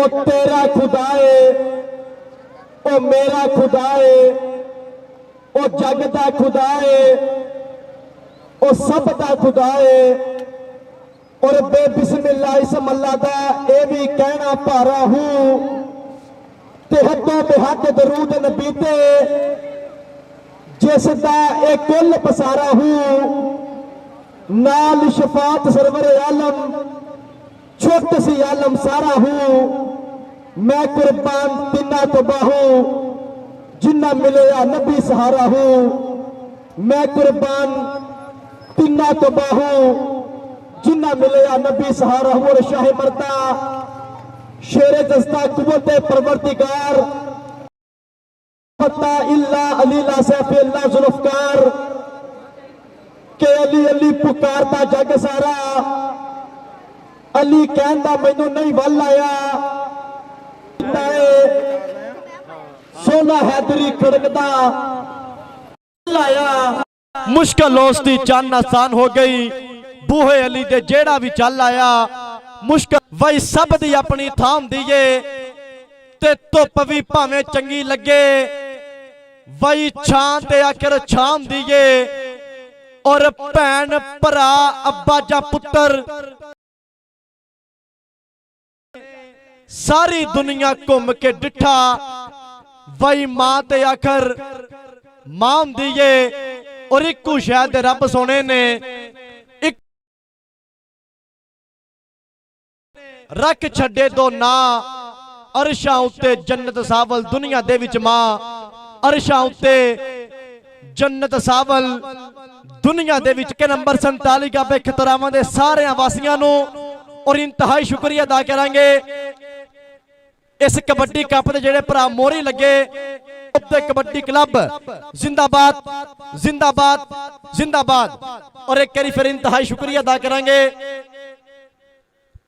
ओ तेरा खुदा है, ओ मेरा खुदा है, ओ जग दा खुदा है, ओ सब दा खुदा है। और बेबिस्मिल्लाह इसम अल्लाह दा ये भी कहना भारा हूं ते हदों बेहद दरूद नबी ते जिसदा एक कुल पसारा हूं नाल शफात सरवर आलम छोट सी आलम सारा हूं। मैं कुर्बान तिन्ना तो बाहू जिन्ना मिले या नबी सहारा हूं। मैं कुर्बान तिन्ना तो बाहू जिन्ना मिले या नबी सहारा हूं। और शाह मर्दा शेरे दस्ता कुव्वत परवरदिगार फता इल्ला अली ला सैफ अल्लाह जुल्फकार के अली अली पुकारता जग सारा। अली कहंदा मैनू नहीं वल आया सोना हैदरी खड़कदा आया। मुश्किल उसकी चन आसान हो गई बूहे अली दे जेड़ा भी चल आया। मुश्किल वही सब दी अपनी थाम दीए ते धुप भी भावें चंगी लगे वही छां ते आखिर छाम दीए। और भैन भरा अब्बा जा पुत्र सारी दुनिया घूम के डिठा वही मां ते आखिर मां हुंदी है। और इकू शायद रब सोने ने एक रख छड़े दो ना अरशां उत्ते जन्नत सावल दुनिया दे विच मां अरशां उत्ते जन्नत सावल दुनिया दे विच के नंबर 47 गाबे खतरावां दे सारे वासियां नूं और इंतहाई शुक्रिया अदा करांगे। इस कबड्डी कप दे जेड़े भरा मोहरी लगे कबड्डी क्लब जिंदाबाद जिंदाबाद जिंदाबाद। और एक बारी फिर इंतहाई शुक्रिया अदा करांगे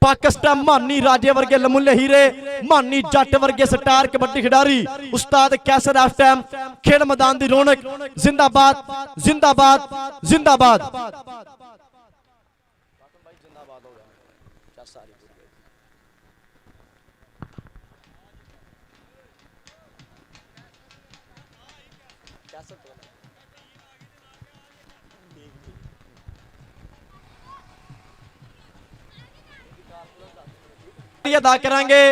पाकिस्तान मानी राजे वर्गे लमुल्ले हीरे मानी जट वर्गे स्टार कबड्डी खिडारी उस्ताद कैसर एफएम खेल मैदान दी रौनक जिंदाबाद जिंदाबाद जिंदाबाद। अदा करांगे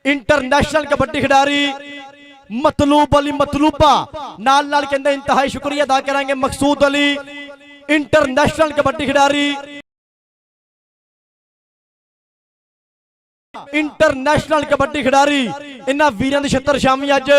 इंटरनेशनल कबड्डी खिडारी मतलूब अली मतलूबा नाल नाल कहंदे इंतहाई शुक्रिया अदा करांगे मकसूद अली इंटरनेशनल कबड्डी खिडारी इंटरनेशनल कबड्डी खिडारी। इन्हां वीरां दी छत्तर शामी अज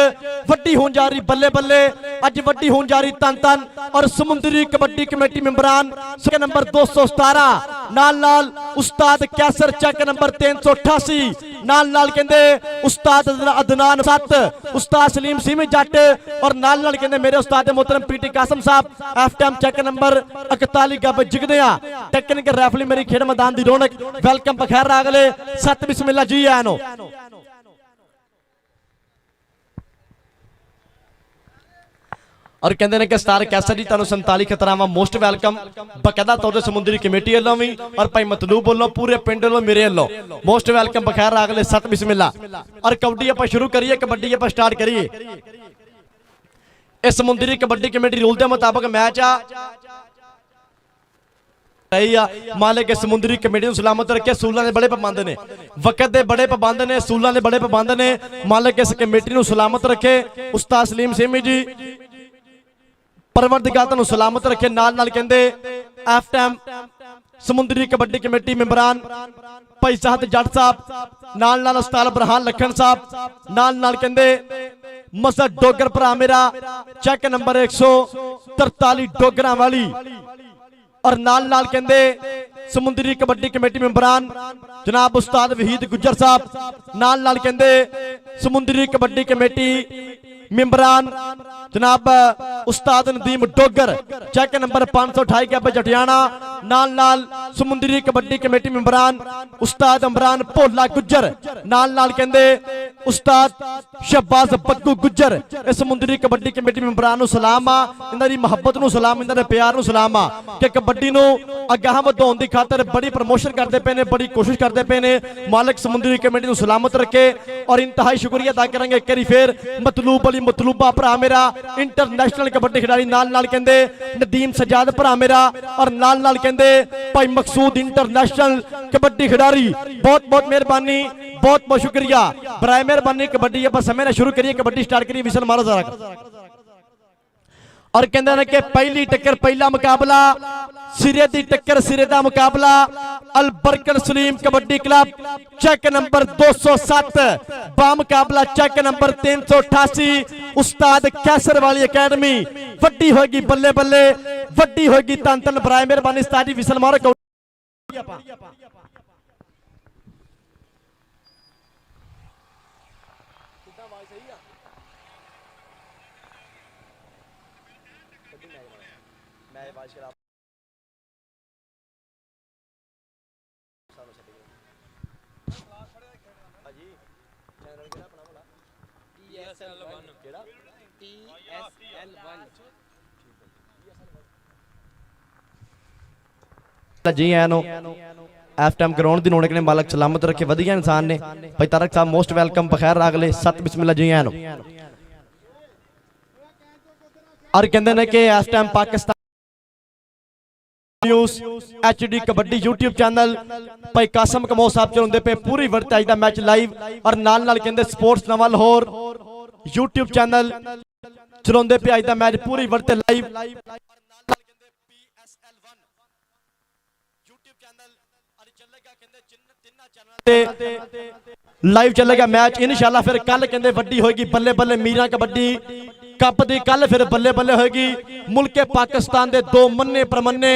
वड्डी होण जा रही बल्ले बल्ले अज वड्डी होण जा रही तन तन। और समुंदरी कबड्डी कमेटी मेंबरान नंबर 217 नाल नाल उस्ताद कैसर चक नंबर 388 नाल नाल कहंदे उस्ताद अदनान 7 उस्ताद सलीम सिमी जट और नाल नाल कहंदे मेरे उस्ताद मोहतरम पीटी कासम साहब एफएम चक नंबर 41 गब जिगदिया टेक्निकल रेफरी मेरी खेड मैदान दी रौनक वेलकम बखैर अगले सत बिस्मिल्लाह जी आनो। और कहते हैं कि स्टार कैसर जी तुहानू 47 खतरावां मोस्ट वेलकम बकायदा तौर पर समुद्री कमेटी वालों भी और भाई मतलूब वालों पूरे पिंड वालों मेरे वालों मोस्ट वेलकम बखैर अगले सत बिस्मिल्लाह। और कबड्डी आप शुरू करिए कबड्डी आप स्टार्ट करिए। इस समुद्री कबड्डी कमेटी रूल के मुताबिक मैच आ मालिक समुद्री कमेटी सलामत रखे। सूलों के बड़े पाबंद ने वक्त के बड़े पाबंद ने सूलों के बड़े पाबंद ने मालिक इस कमेटी सलामत रखे। उस्ताद सलीम सिमी जी परवरदिगार तुहानू सलामत रखे। नाल नाल कहंदे एफएम समुद्री कबड्डी कमेटी मेंबरान भाई साहब जट साहब नाल नाल उस्ताद बरहान लखन साहब नाल नाल कहंदे मसद डोगर भरा मेरा चेक नंबर 143 डोगरा वाली। और नाल नाल कहंदे समुद्री कबड्डी कमेटी मेंबरान जनाब उस्ताद वहीद गुज्जर साहब नाल नाल कहंदे समुद्री कबड्डी कमेटी मेंबरान जनाब उस्ताद नदीम डोगर चेक नंबर 528 गब जटियाना नाल नाल समुद्री कबड्डी कमेटी मेंबरान उस्ताद इमरान भोला गुज्जर नाल नाल कहंदे ਉਸਤਾਦ ਸ਼ਹਬਾਜ਼ ਬੱਗੂ ਗੁੱਜਰ ਇਸ ਸਮੁੰਦਰੀ ਕਬੱਡੀ ਕਮੇਟੀ ਮੈਂਬਰਾਂ ਨੂੰ ਸਲਾਮ ਆ, ਇਹਨਾਂ ਦੀ ਮੁਹੱਬਤ ਨੂੰ ਸਲਾਮ, ਇਹਨਾਂ ਦੇ ਪਿਆਰ ਨੂੰ ਸਲਾਮ ਆ ਕਿ ਕਬੱਡੀ ਨੂੰ ਅਗਾਹ ਵਧਾਉਣ ਦੀ ਖਾਤਰ ਬੜੀ ਪ੍ਰਮੋਸ਼ਨ ਕਰਦੇ ਪਏ ਨੇ, ਬੜੀ ਕੋਸ਼ਿਸ਼ ਕਰਦੇ ਪਏ ਨੇ। ਮਾਲਕ ਸਮੁੰਦਰੀ ਕਮੇਟੀ ਨੂੰ ਸਲਾਮਤ ਰੱਖੇ ਔਰ ਇੰਤਹਾਈ ਸ਼ੁਕਰੀਆ ਅਦਾ ਕਰਾਂਗੇ ਇੱਕ ਵਾਰੀ ਫੇਰ ਮਤਲੂਬ ਅਲੀ ਮਤਲੂਬਾ ਭਰਾ ਮੇਰਾ ਇੰਟਰਨੈਸ਼ਨਲ ਕਬੱਡੀ ਖਿਡਾਰੀ, ਨਾਲ ਕਹਿੰਦੇ ਨਦੀਮ ਸਜਾਦ ਭਰਾ ਮੇਰਾ ਔਰ ਨਾਲ ਕਹਿੰਦੇ ਭਾਈ ਮਕਸੂਦ ਇੰਟਰਨੈਸ਼ਨਲ ਕਬੱਡੀ ਖਿਡਾਰੀ। ਬਹੁਤ ਬਹੁਤ ਮਿਹਰਬਾਨੀ, ਬਹੁਤ ਬਹੁਤ ਸ਼ੁਕਰੀਆ, ਬਰਾਏ ਮਿਹਰਬਾਨੀ। ਕਬੱਡੀ ਆਪਾਂ ਸਮੇਂ ਨਾਲ ਸ਼ੁਰੂ ਕਰੀਏ, ਕਬੱਡੀ ਸਟਾਰਟ ਕਰੀਏ, ਵਿਸਲ ਮਾਰੋ ਜ਼ਰਾ। और कहते हैं कि पहली टक्कर पहला मुकाबला सिरे दी टक्कर सिरे दा मुकाबला Albarkat Saleem kabaddi club check number 207 बा मुकाबला चेक नंबर 388 उस्ताद कैसर वाली अकेडमी। वड्डी होगी बल्ले बल्ले, वड्डी होगी तन तन, बराए मेहरबानी उस्ताद जी विसल मारो। जी आया नो एफ टाइम ग्राउंड की रौनक ने मालक सलामत रखे, वधिया इंसान ने। भाई तारक साहब मोस्ट वेलकम, बखैर अगले सत बिस्मिल्लाह जी आया नो। और कहते हैं कि इस time Pakistan news HD kabaddi YouTube channel भाई कासम कमो साहब चलाते पे पूरी वर्त अज का मैच लाइव और नाल कहते स्पोर्ट्स नवा लाहौर यूट्यूब चैनल चलाते पे अज का मैच पूरी वर्त लाइव लाइव चलेगा मैच इंशाल्लाह। फिर कल कहते वड्डी होगी बल्ले बल्ले मीरा कबड्डी कप दी, कल फिर बल्ले बल्ले होगी मुल्के पाकिस्तान के दो मन्ने प्रमन्ने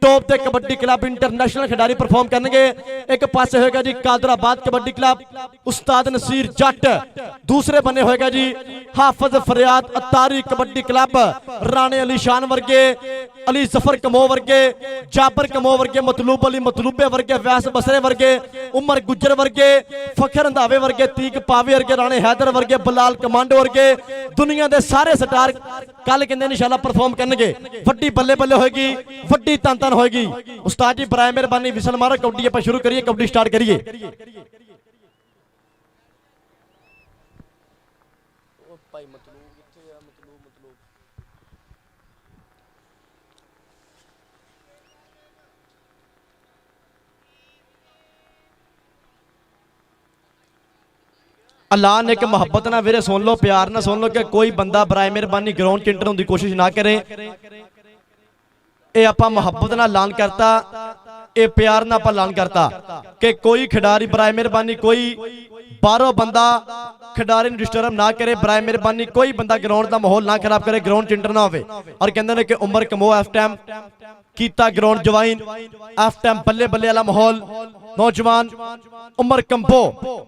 टॉप के कबड्डी क्लब इंटरनेशनल खिडारी परफॉर्म करेंगे। एक पासे होगा जी कादराबाद कबड्डी क्लब उस्ताद नसीर जट, दूसरे बने होगा जी हाफिज फरियाद अतारी कबड्डी क्लब राणे अली शान वर्गे, अली जफर कमो वर्गे, जाबर कमो वर्गे, मतलूब अली मतलूबे वर्गे, वैस बसरे वर्गे, उमर गुज्जर वर्गे, फखर रंधावे वर्गे, तीक पावे वर्गे, राणे हैदर वर्गे, बलाल कमांडो वर्गे, दुनिया के सारे स्टार कल कहते इंशाल्लाह परफॉर्म करेंगे। वड्डी बल्ले बल्ले होगी, वड्डी तन तन होगी। उस्ताद जी बराए मेहरबानी विसल मारो, कबड्डी आप शुरू करिए, कबड्डी स्टार्ट करिए। अल्लाह ने एक मोहब्बत ना वीरे सुन लो, प्यार ना सुन लो कि कोई बंदा बराए मेहरबानी ग्राउंड च इंटर होने की कोशिश ना करे। ये आप मोहब्बत ना ऐलान करता, ये प्यार ना आप ऐलान करता कि कोई खिडारी बराए मेहरबानी कोई बाहरों बंदा खिडारी डिस्टर्ब ना करे, बराए मेहरबानी कोई बंदा ग्राउंड का माहौल ना खराब करे, ग्राउंड च इंटर ना हो। और कहते हैं कि उमर कमो एफ टाइम कीता ग्राउंड ज्वाइन, एफ टाइम बल्ले बल्ले वाला माहौल, नौजवान उमर कंबो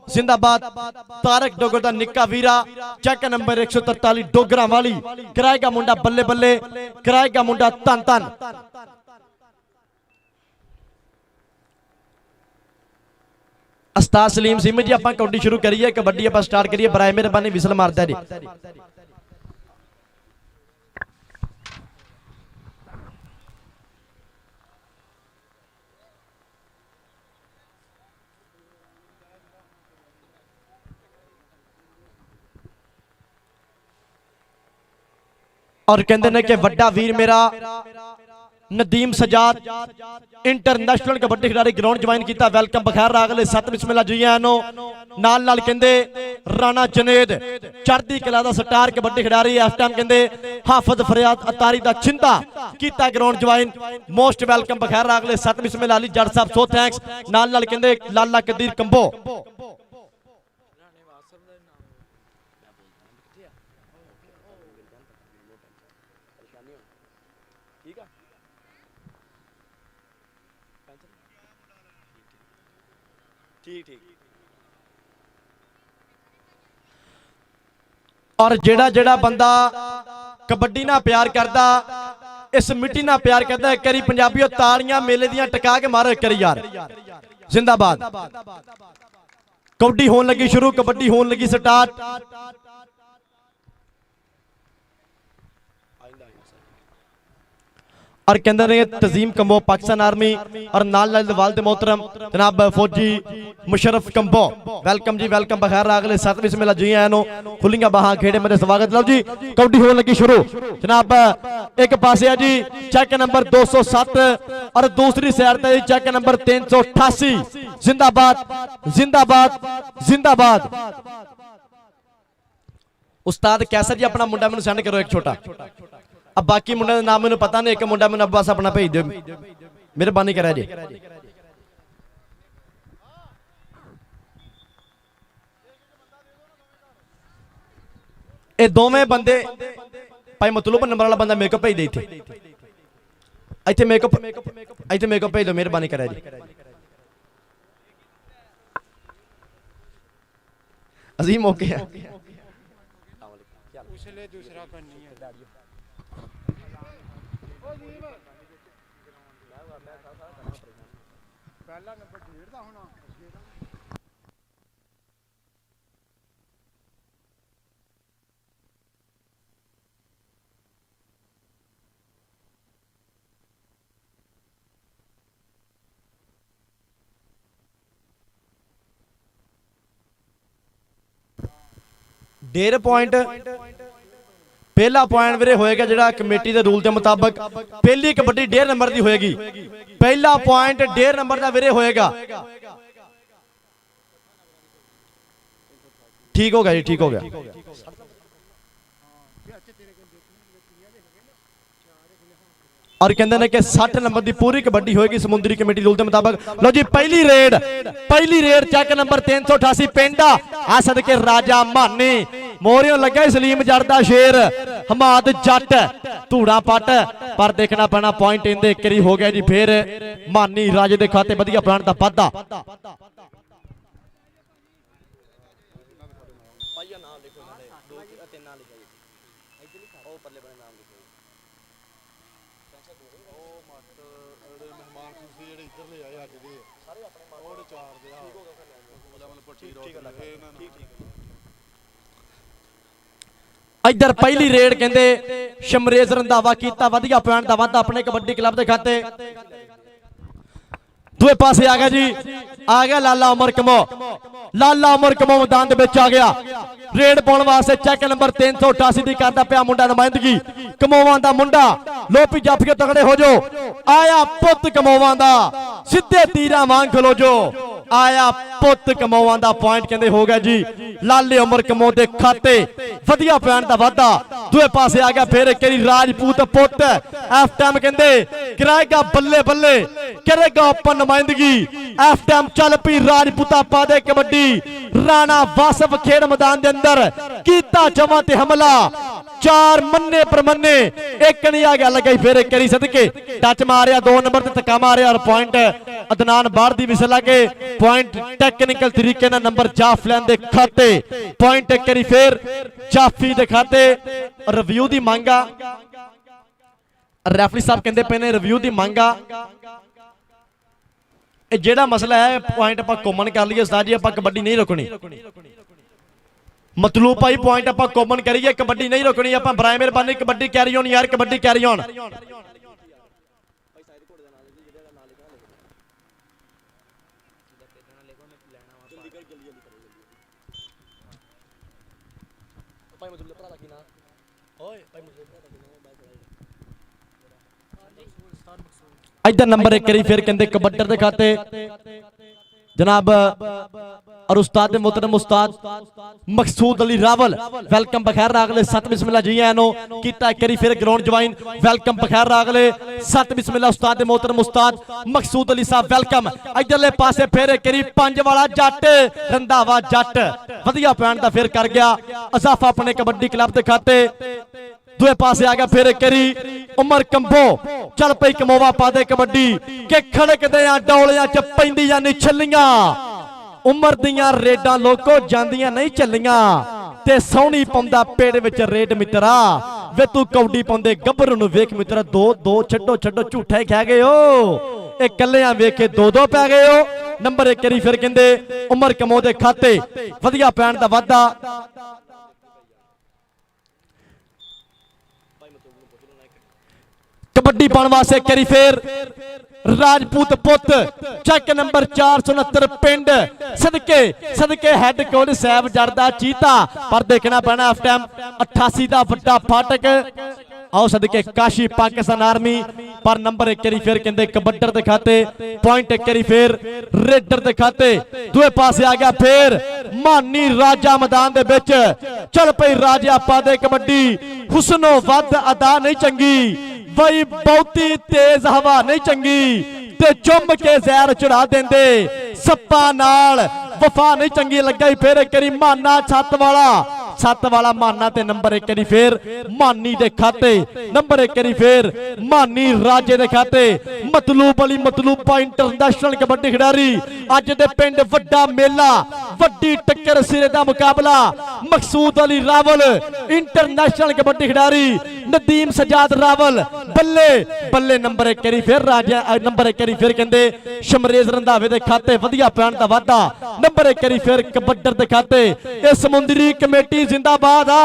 जिंदाबाद, तारक डोगर दा निक्का वीरा चेक नंबर 143 डोगरा वाली कराएगा मुंडा बल्ले बल्ले, कराएगा मुंडा तन तन। उस्ताद सलीम सिंह जी आप कबड्डी शुरू करिए, कबड्डी आप स्टार्ट करिए, बराए मेहरबानी विसल मारता जी। और कहते हैं कि वड्डा वीर मेरा नदीम सजाद इंटरनेशनल कबड्डी खिडारी ग्राउंड ज्वाइन किया, वेलकम बखैर अगले सत बिस्मिल्लाह जी आनो। नाल कहते राणा जनेद चढ़ती कला दा स्टार कबड्डी खिडारी, इस टाइम कहते हाफिज फरियाद अतारी दा छिंदा किया ग्राउंड ज्वाइन, मोस्ट वेलकम बखैर अगले सत बिस्मिल्लाह अली जट साहब सो थैंक्स। नाल कहते लाला कदीर कंबो ठीक ठीक। और जेड़ा जेड़ा बंदा कबड्डी ना प्यार करता, इस मिट्टी ना प्यार करता, एक बारी पंजाबियों तालियां मेले दियां टका के मारो एक बारी यार, जिंदाबाद। कबड्डी होने लगी शुरू, कबड्डी होने लगी स्टार्ट। और कहते हैं तजीम कंबो पाकिस्तान आर्मी और नाल वालद मोहतरम जनाब फौजी मुशरफ कंबो, वेलकम जी वेलकम, बखैर अगले 7 बिस्मिल्ला जी आए नो, खुलियां बाहां खेड़े मेरे स्वागत। लो जी कबड्डी होने लगी शुरू जनाब, एक पासे है जी चेक नंबर 207 और दूसरी साइड पे चेक नंबर 388। जिंदाबाद जिंदाबाद जिंदाबाद। उस्ताद कैसा जी अपना मुंडा मैनू सेंड करो एक छोटा, अब बाकी मुंडा नाम मैंने पता नहीं, एक मुंडा मैंने बस अपना भेज दो, मेहरबानी करा जी। ये दोवें बंदे भाई मतलूब नंबर वाला बंदा मेकअप भेज दे, इतने मेकअप भेज दो, मेहरबानी करा जी। अजीम ओके है, दूसरा करनी है। पहला नंबर 1.5 ਦਾ ਹੋਣਾ। डेढ़ पॉइंट पहला पॉइंट वीरे होएगा जिहड़ा कमेटी के रूल के मुताबिक पहली कबड्डी 1.5 नंबर की होएगी, पहला पॉइंट 1.5 नंबर का वीरे होएगा। ठीक हो गया जी, ठीक हो गया। और कहते हैं कि 60 नंबर की पूरी कबड्डी होगी समुद्री कमेटी रूल के मुताबिक। लो जी पहली रेड चेक नंबर 388 पेंडा आ सदके राजा मानी मोरियों लगा सलीम जट दा शेर हमाद जट धूड़ा पट, पर देखना पैना पॉइंट इंदे करी हो गया जी। फिर मानी राजे दे खाते वधिया प्लान दा वाधा। इधर पहली रेड कहते शमरेज रंधावा किया वधिया पॉइंट का वाधा अपने कबड्डी क्लब के खाते। दूए पासे आ गया जी, आ गया लाला उमर कमो, लाला उमर कमो मैदान के आ गया। रेड पाने वास्ते चेक नंबर 388 की करता पिया मुंडा नुमाइंदगी कमोवां दा मुंडा। लोपी जप के तगड़े हो जो, आया पुत कमोवां दा सीधे तीरा वांग खलो जो, आया पुत कमोवां दा पॉइंट कहते हो गया जी लाले उमर कमो दे खाते वधिया पॉइंट दा वाधा। दूए पासे आ गया फिर करी राजपूत पुत एफ टाइम कहते कराएगा बल्ले बल्ले करेगा ओपन नुमाइंदगी। एफ टाइम चल पी राजपूता पा दे कबड्डी, राणा वासफ खेड़ मैदान के अंदर कीता जमा ते हमला, 4 मन्ने पर मन्ने एक नहीं आ गया लगे फिर करी सदके टच मारिया 2 नंबर ते धक्का मारिया और पॉइंट अदनान बाहर दी विसल लगे। पॉइंट टेक्निकल तरीके ना नंबर जाफलैन दे खाते, पॉइंट करी फिर जाफी दे खाते। रिव्यू दी मांगा रेफरी साहब कहते पे ने रिव्यू दी मांगा, जेड़ा मसला है पॉइंट आप कॉमन कर लीए उस्ताद जी, आप कबड्डी नहीं रोकनी मतलूब भाई पॉइंट आप कॉमन करिए, कबड्डी नहीं रोकनी, आप बराए मेहरबानी कबड्डी कैरी ऑन यार, कबड्डी कैरी ऑन। इधर नंबर 1 करी फिर कहते कबड्डर के खाते जनाब और उस्ताद मोहतरम उस्ताद मकसूद अली रावल, वेलकम बखैर अगले 7 बिस्मिल्लाह जी आनो कीता करी फिर ग्राउंड ज्वाइन, वेलकम बखैर अगले 7 बिस्मिल्लाह उस्ताद मोहतरम उस्ताद मकसूद अली साहब वेलकम। इधरले पासे फिर करी 5 वाला जट रंधावा जट वधिया पॉइंट दा फिर कर गया अजाफा अपने कबड्डी क्लब के खाते। दूए पासे आ गया फिर करी उमर कंबो, चल पई कमोवा पा दे कबड्डी के खड़कदे डोलियां च पैंदियां नहीं छलियां, उमर दियां रेडां लोको जांदियां नहीं चलियां ते सोहनी पाउंदा पेड़ विच रेड मित्रा, वे तू कौडी पाउंदे गब्बरू नूं वेख मित्रा, 2 छड्डो छड्डो झूठा ही खा गए हो, ए कल्लियां वेख के 2 पै गए हो। ਨੰਬਰ 1 ਵਾਰੀ ਫਿਰ ਕਹਿੰਦੇ ਉਮਰ ਕਮੋ ਦੇ ਖਾਤੇ ਵਧੀਆ ਪੈਣ ਦਾ ਵਾਅਦਾ। कबड्डी पाने वास्ते एक बारी फिर राजपूत पुत चेक नंबर 469 पिंड सदके सदके हैड कोच साहब जड़दा चीता पर देखना पैना हाफ टाइम 88 का वड्डा फाटक आओ सदके काशी पाकिस्तान आर्मी पर नंबर 1 बारी फिर कहते कबड्डर दे खाते पॉइंट एक बारी फिर रेडर दे खाते दूए पासे आ गया फिर मानी राजा मैदान दे विच चल पई राजा पा दे कबड्डी हुसनो वध अदा नहीं चंगी बई बहुती तेज हवा नहीं चंगी ते चुम के जहर चढ़ा देंदे सप्पा नाल वफा नहीं चंगी लगा ही फिर एक बारी माना छत वाला माना ते नंबर 1 बारी फिर मानी दे खाते नंबर 1 बारी फिर मानी राजे दे खाते मतलूब अली मतलूबा इंटरनेशनल कबड्डी खिडारी अज दे पिंड वड्डा मेला वड्डी टक्कर सिरे दा मुकाबला मकसूद अली रावल इंटरनेशनल कबड्डी खिडारी नदीम सजाद रावल बल्ले बल्ले नंबर 1 बारी फिर राजा नंबर 1 बारी फिर कहंदे शमरेज रंधावे दे खाते वधिया पैण दा वादा नंबर 1 बारी फिर कबड्डर दे खाते ए समुंदरी कमेटी जिंदाबाद आ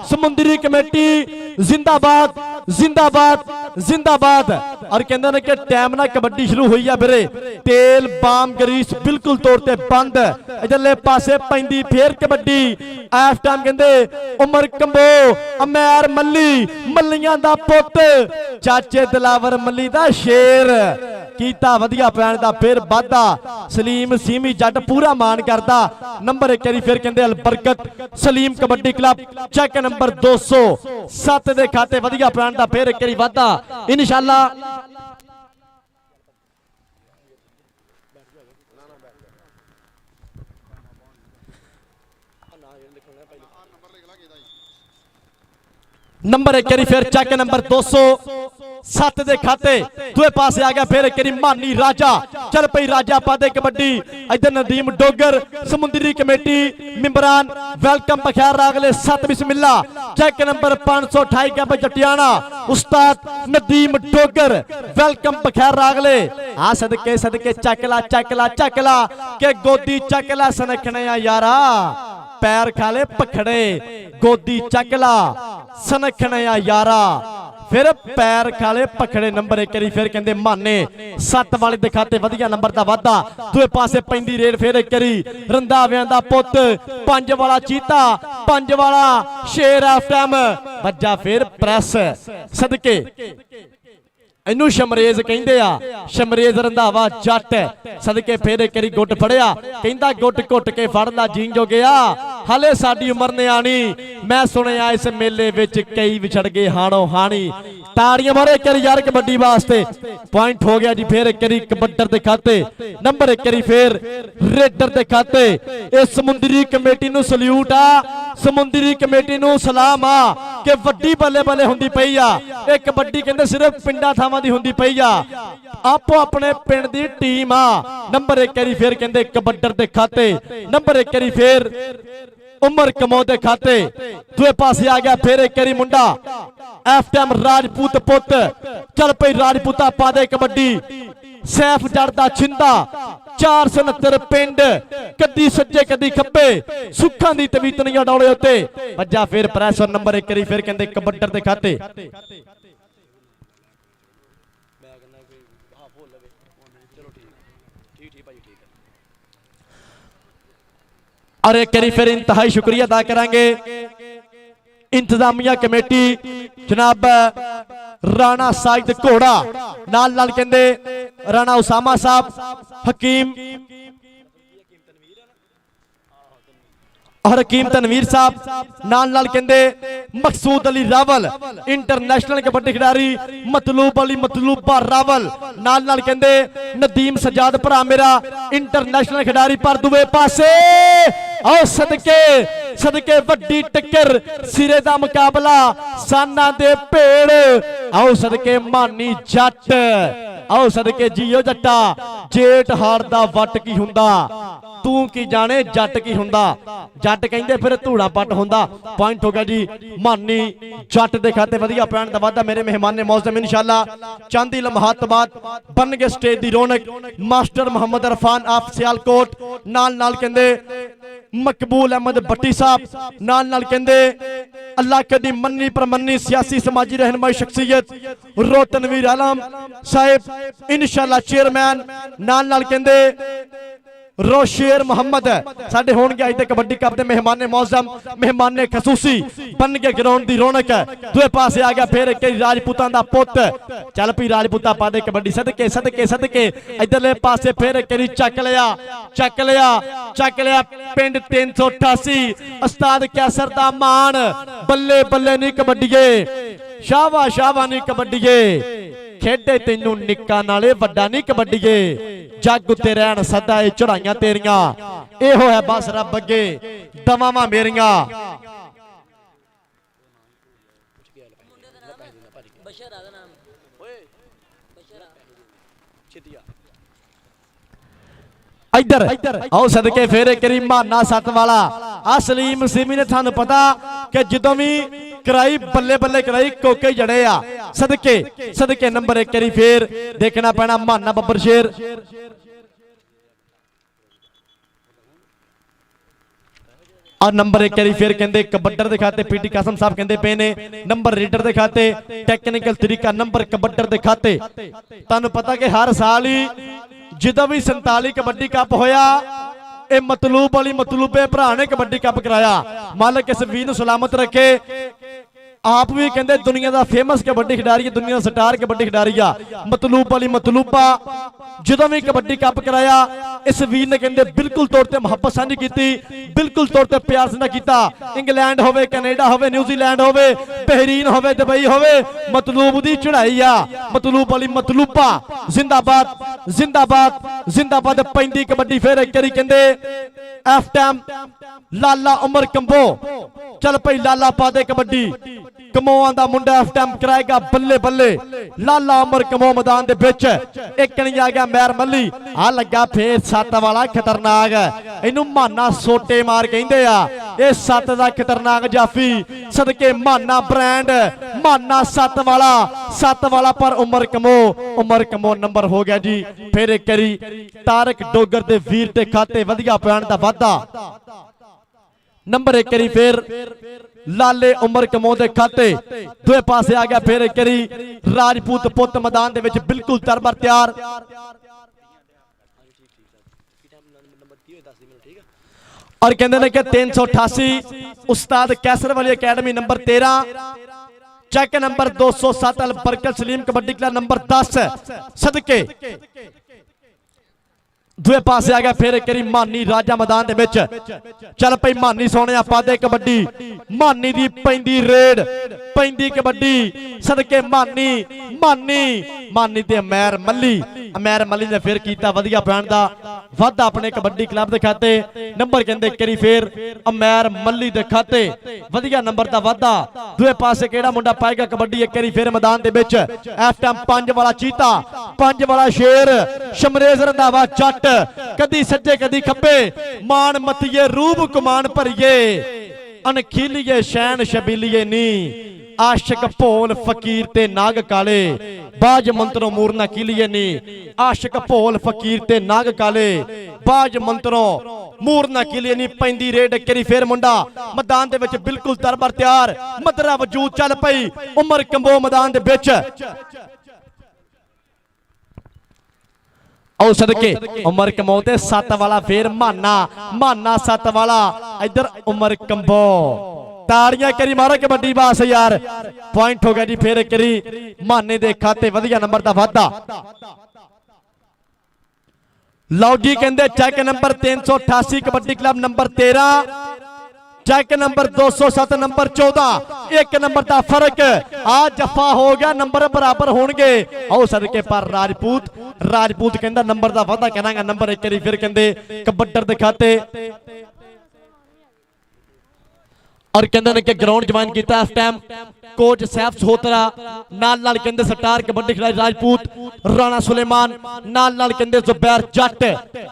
समुंदरी कमेटी जिंदाबाद जिंदाबाद जिंदाबाद और कहते हैं कि टाइम ना कबड्डी शुरू हुई है फिर तेल बाम ग्रीस बिल्कुल तौर ते बंद इधरले पासे पैंदी फिर कबड्डी इस टाइम कहते उमर कंबो अमैर मल्ली मल्लियां दा पुत चाचे दिलावर मल्ली दा शेर कीता वधिया पैण दा फिर वादा सलीम सीमी जट पूरा मान करदा नंबर 1 बारी फिर कहते Albarkat Saleem kabaddi club check number 207 दे खाते वधिया पैण दा फिर एक बारी वादा इंशाअल्लाह नंबर 1 बारी फिर चेक नंबर 207 दे खाते दूए पासे आ गया फिर एक बारी मानी राजा चल पई राजा पादे कबड्डी इधर नदीम डोगर समुंदरी कमेटी मिंबरान वेलकम बखैर रागले 7 बिस्मिल्ला चेक नंबर 528 का जटियाना उस्ताद नदीम डोगर वेलकम बखैर रागले आ सदके सदके चकला के गोदी चकला सनखने यारा पैर खाले पखड़े गोदी चकला सनखने यारा फिर पैर खाले पखड़े नंबर 1 बारी फिर कहते माने 7 वाले दिखाते वधिया नंबर दा वादा दूए पासे पैंदी रेड फिर एक बारी रंधावियां दा पुत 5 वाला चीता 5 वाला शेर ऑफ टाइम वज्जा फिर प्रेस सदके इनू शमरेज कहंदे आ शमरेज रंधावा जट सदके फिर एक बारी गुट फड़िया कहंदा गुट घुट के फड़दा जीं जो गया हाले साडी उमर ने आनी मैं सुनिया इस मेले विच कई विछड़ गए हाणो हाणी ताड़ियां मारो एक बारी यार कबड्डी वास्ते पॉइंट हो गया जी फिर एक बारी कबड्डर दे खाते नंबर 1 बारी फिर रेडर दे खाते इस समुंदरी कमेटी नू सल्यूट आ समुंदरी कमेटी नू सलाम आ कि वड्डी बल्ले बल्ले हुंदी पई आ ये कबड्डी कहंदे सिर्फ पिंडा थावां दी हुंदी पई आ आपो अपने पिंड दी टीम आ नंबर 1 बारी फिर कहंदे कबड्डर दे खाते नंबर 1 बारी फिर उमर कमो दे खाते दूए पासे आ गया फिर एक बारी मुंडा एफ टाइम राजपूत पुत चल पई राजपूता पा दे कबड्डी सैफ जड़दा छिंदा 469 पिंड कदी सज्जे कदी खब्बे सुखां दी तवीतनियां डोले उत्ते वज्जा फिर प्रेस और नंबर 1 बारी फिर कहंदे कबड्डर दे खाते और एक बारी फिर इंतहाई शुक्रिया अदा करांगे इंतजामिया कमेटी जनाब राणा साजिद घोड़ा नाल नाल कहंदे राणा उसामा साहब हकीम और हकीम तनवीर साहब नाल नाल कहंदे मकसूद अली रावल इंटरनेशनल कबड्डी खिडारी मतलूब अली मतलूबा रावल नाल नाल कहंदे नदीम सजाद भरा मेरा इंटरनेशनल खिडारी पर दुए पासे आओ सदके सदके वड्डी टक्कर सिरे दा मुकाबला साना दे भेड़ आओ सदके मानी जट आओ सदके जीओ जट्टा जेठ हार दा वट की हुंदा तू की जाने जट की हुंदा जट कहंदे फिर धूड़ा पट हुंदा पॉइंट हो गया जी मानी जट दे खाते वधिया पैण दा वादा मेरे मेहमान ने मौसम इंशाअल्लाह चांदी लम्हात तो बाद बन गए स्टेज दी रौनक मास्टर मोहम्मद इरफान ऑफ सियालकोट नाल नाल कहंदे मकबूल अहमद भट्टी साहब नाल नाल कहंदे अल्लाह कदी मन्नी परमन्नी सियासी समाजी रहनुमाई शख्सियत रोतनवीर आलम साहिब इंशाअल्लाह चेयरमैन नाल नाल कहंदे रोशेर मोहम्मद साडे होणगे अज दे कबड्डी कप दे मेहमान मौजम मेहमान खसूसी बन के ग्राउंड दी रौनक दूए पासे आ गया फिर कई राजपूतां दा पुत चल पी राजपूता पा दे कबड्डी सदके सदके सदके इधरले पासे फिर करी चक लिया पिंड 388 उस्ताद कैसर दा मान बल्ले बल्ले नहीं कबड्डीए शाबा शाबा नहीं कबड्डीए खेडे तैनू निक्का नाले वड्डा नहीं कबड्डीए जग उत्ते रहन सदा ए चढ़ाइयां तेरियां एहो है बस रब अगे दवावां मेरियां इधर आओ सदके फेरे करी माना सत वाला आ सलीम सिमी ने थानू पता कि जदों भी कराई बल्ले बल्ले कराई कोके जड़े आ सदके सदके नंबर 1 करी फेर देखना पैना माना बब्बर शेर और नंबर 1 करी फिर कहते कबड्डर के खाते पीटी कासम साहब कहते पे ने नंबर रीडर के खाते टेक्निकल तरीका नंबर कबड्डर के खाते तुहानू पता कि हर साल ही जिदा भी 47 कबड्डी कप होया ए मतलूब वाली मतलूबे भरा ने कबड्डी कप कराया मालिक इस वीर नूं सलामत रखे आप भी कहते दुनिया का फेमस कबड्डी खिडारी दुनिया का स्टार कबड्डी खिडारी आ मतलूब वाली मतलूबा जो भी कबड्डी कप कराया इस वीर ने कहते बिल्कुल तौर पर मुहब्बत साझी की बिल्कुल तौर पर प्यार साझा किया इंग्लैंड होवे कैनेडा होवे न्यूजीलैंड होवे बहरीन होवे दुबई होवे मतलूब की चढ़ाई आ मतलूब वाली मतलूबा जिंदाबाद जिंदाबाद जिंदाबाद पैंदी कबड्डी फिर एक बारी कहते एफ टाइम लाला उमर कंबो चल भाई लाला पा दे कबड्डी कमोआ दा मुंडा एफ टाइम कराएगा बल्ले बल्ले लाला उमर कमो मैदान दे विच एक नहीं आ गया मैर मल्ली आ लगा फिर सत वाला खतरनाक इनू माना सोटे मार कहंदे आ ए सत दा खतरनाक जाफी सदके माना ब्रांड माना सत वाला पर उमर कमो नंबर हो गया जी फिर एक करी तारक डोगर दे वीर ते खाते वधिया पैण दा वादा नंबर 1 करी फिर लाले उमर कमो दे खाते दूए पासे आ गया फिर एक करी राजपूत पुत मैदान दे विच बिल्कुल तरबर तैयार और कहते हैं कि 388 उस्ताद कैसर वाली अकेडमी नंबर 13 चेक नंबर 207 अल बरकत सलीम कबड्डी क्लब नंबर 10 सदके दूए पासे आ गया फिर एक मानी राजा मैदान दे विच चल भाई मानी सोने पादे कबड्डी मानी दी पैंदी रेड पैंदी कबड्डी सदके मानी मानी मानी ते अमैर मल्ली ने फिर कीता वधिया पैण दा वादा अपने कबड्डी क्लब दे खाते नंबर कहंदे करी फिर अमैर मल्ली दे खाते वधिया नंबर दा वादा दूए पासे केड़ा मुंडा पाएगा कबड्डी एक करी फिर मैदान दे विच एफ टाइम 5 वाला चीता 5 वाला शेर शमरेज रंधावा जट कदी सज्जे कदी खब्बे मान मतिए रूप कुमान भरिए अनखीलिए शैन शबीलिए नी आशिक भोल फकीर ते नाग काले बाज मंत्रों मूरना किलिए नी आशिक भोल फकीर ते नाग काले बाज मंत्रों मूरना किलिए नी पैंदी रेड करी फिर मुंडा मैदान दे विच बिल्कुल तरबर तैयार मदरा वजूद चल पई उमर कंबो मैदान दे विच आओ सदके उमर कमो ते 7 वाला फिर माना 7 वाला इधर उमर कंबो ताड़ियां करी मारो कबड्डी बास यार पॉइंट हो गया जी फिर करी माने दे खाते वधिया नंबर दा वादा लो जी कहंदे चेक नंबर 388 कबड्डी क्लब नंबर 13 चेक नंबर 207 नंबर 14 एक नंबर का फर्क आ जफा हो गया नंबर बराबर होंगे आओ सदके पर राजपूत कहंदा नंबर का वादा कहना नंबर 1 करी फिर कहंदे कबड्डर दिखाते और कहते हैं कि ग्राउंड ज्वाइन किया इस टाइम कोच सैफ सहोत्रा नाल कहंदे स्टार कबड्डी खिलाड़ी राजपूत राणा सुलेमान नाल कहंदे जुबैर जट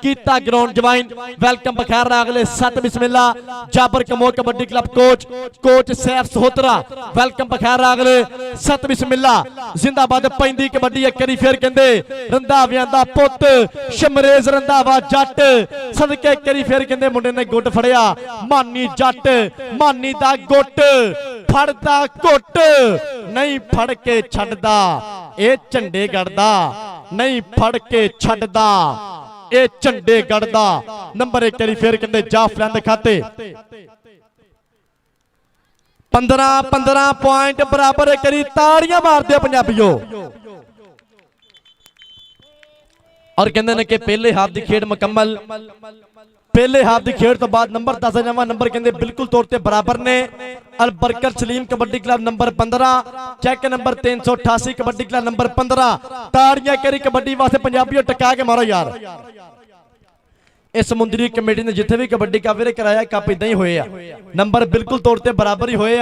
कीता ग्राउंड ज्वाइन वेलकम बखैर अगले 7 बिस्मिल्ला जाबर कमोर kabaddi club coach Saif सहोत्रा welcome बखैर अगले 7 बिस्मिल्ला जिंदाबाद पैंदी कबड्डी एक करी फिर कहंदे रंधावियां दा पुत शमरेज रंधावा जट सदके करी फिर कहंदे मुंडे ने गुट फड़िया मानी जट मानी दा गुट फड़दा घुट नहीं फड़ के छड्डदा ए चंडीगढ़ दा नहीं फड़ के छड्डदा ए चंडीगढ़ दा नंबर 1 करी फिर कहंदे जाफलन दे खाते 15 पॉइंट बराबर करी ताड़ियां मारदे पंजाबीओ और कहंदे ने कि पहले हाफ दी खेड मुकम्मल पहले हाफ की खेड तो बाद नंबर 10 नवा नंबर कहते बिल्कुल तौर पर बराबर ने Albarkat Saleem kabaddi club number 15 Chak number 388 kabaddi club number 15 ताड़ियां करी कबड्डी वास्ते पंजाबीओ टका के मारो यार इस समुद्री कमेटी ने जिथे भी कबड्डी कप वीरे कराया कप इदा ही होए नंबर बिल्कुल तौर पर बराबर ही होए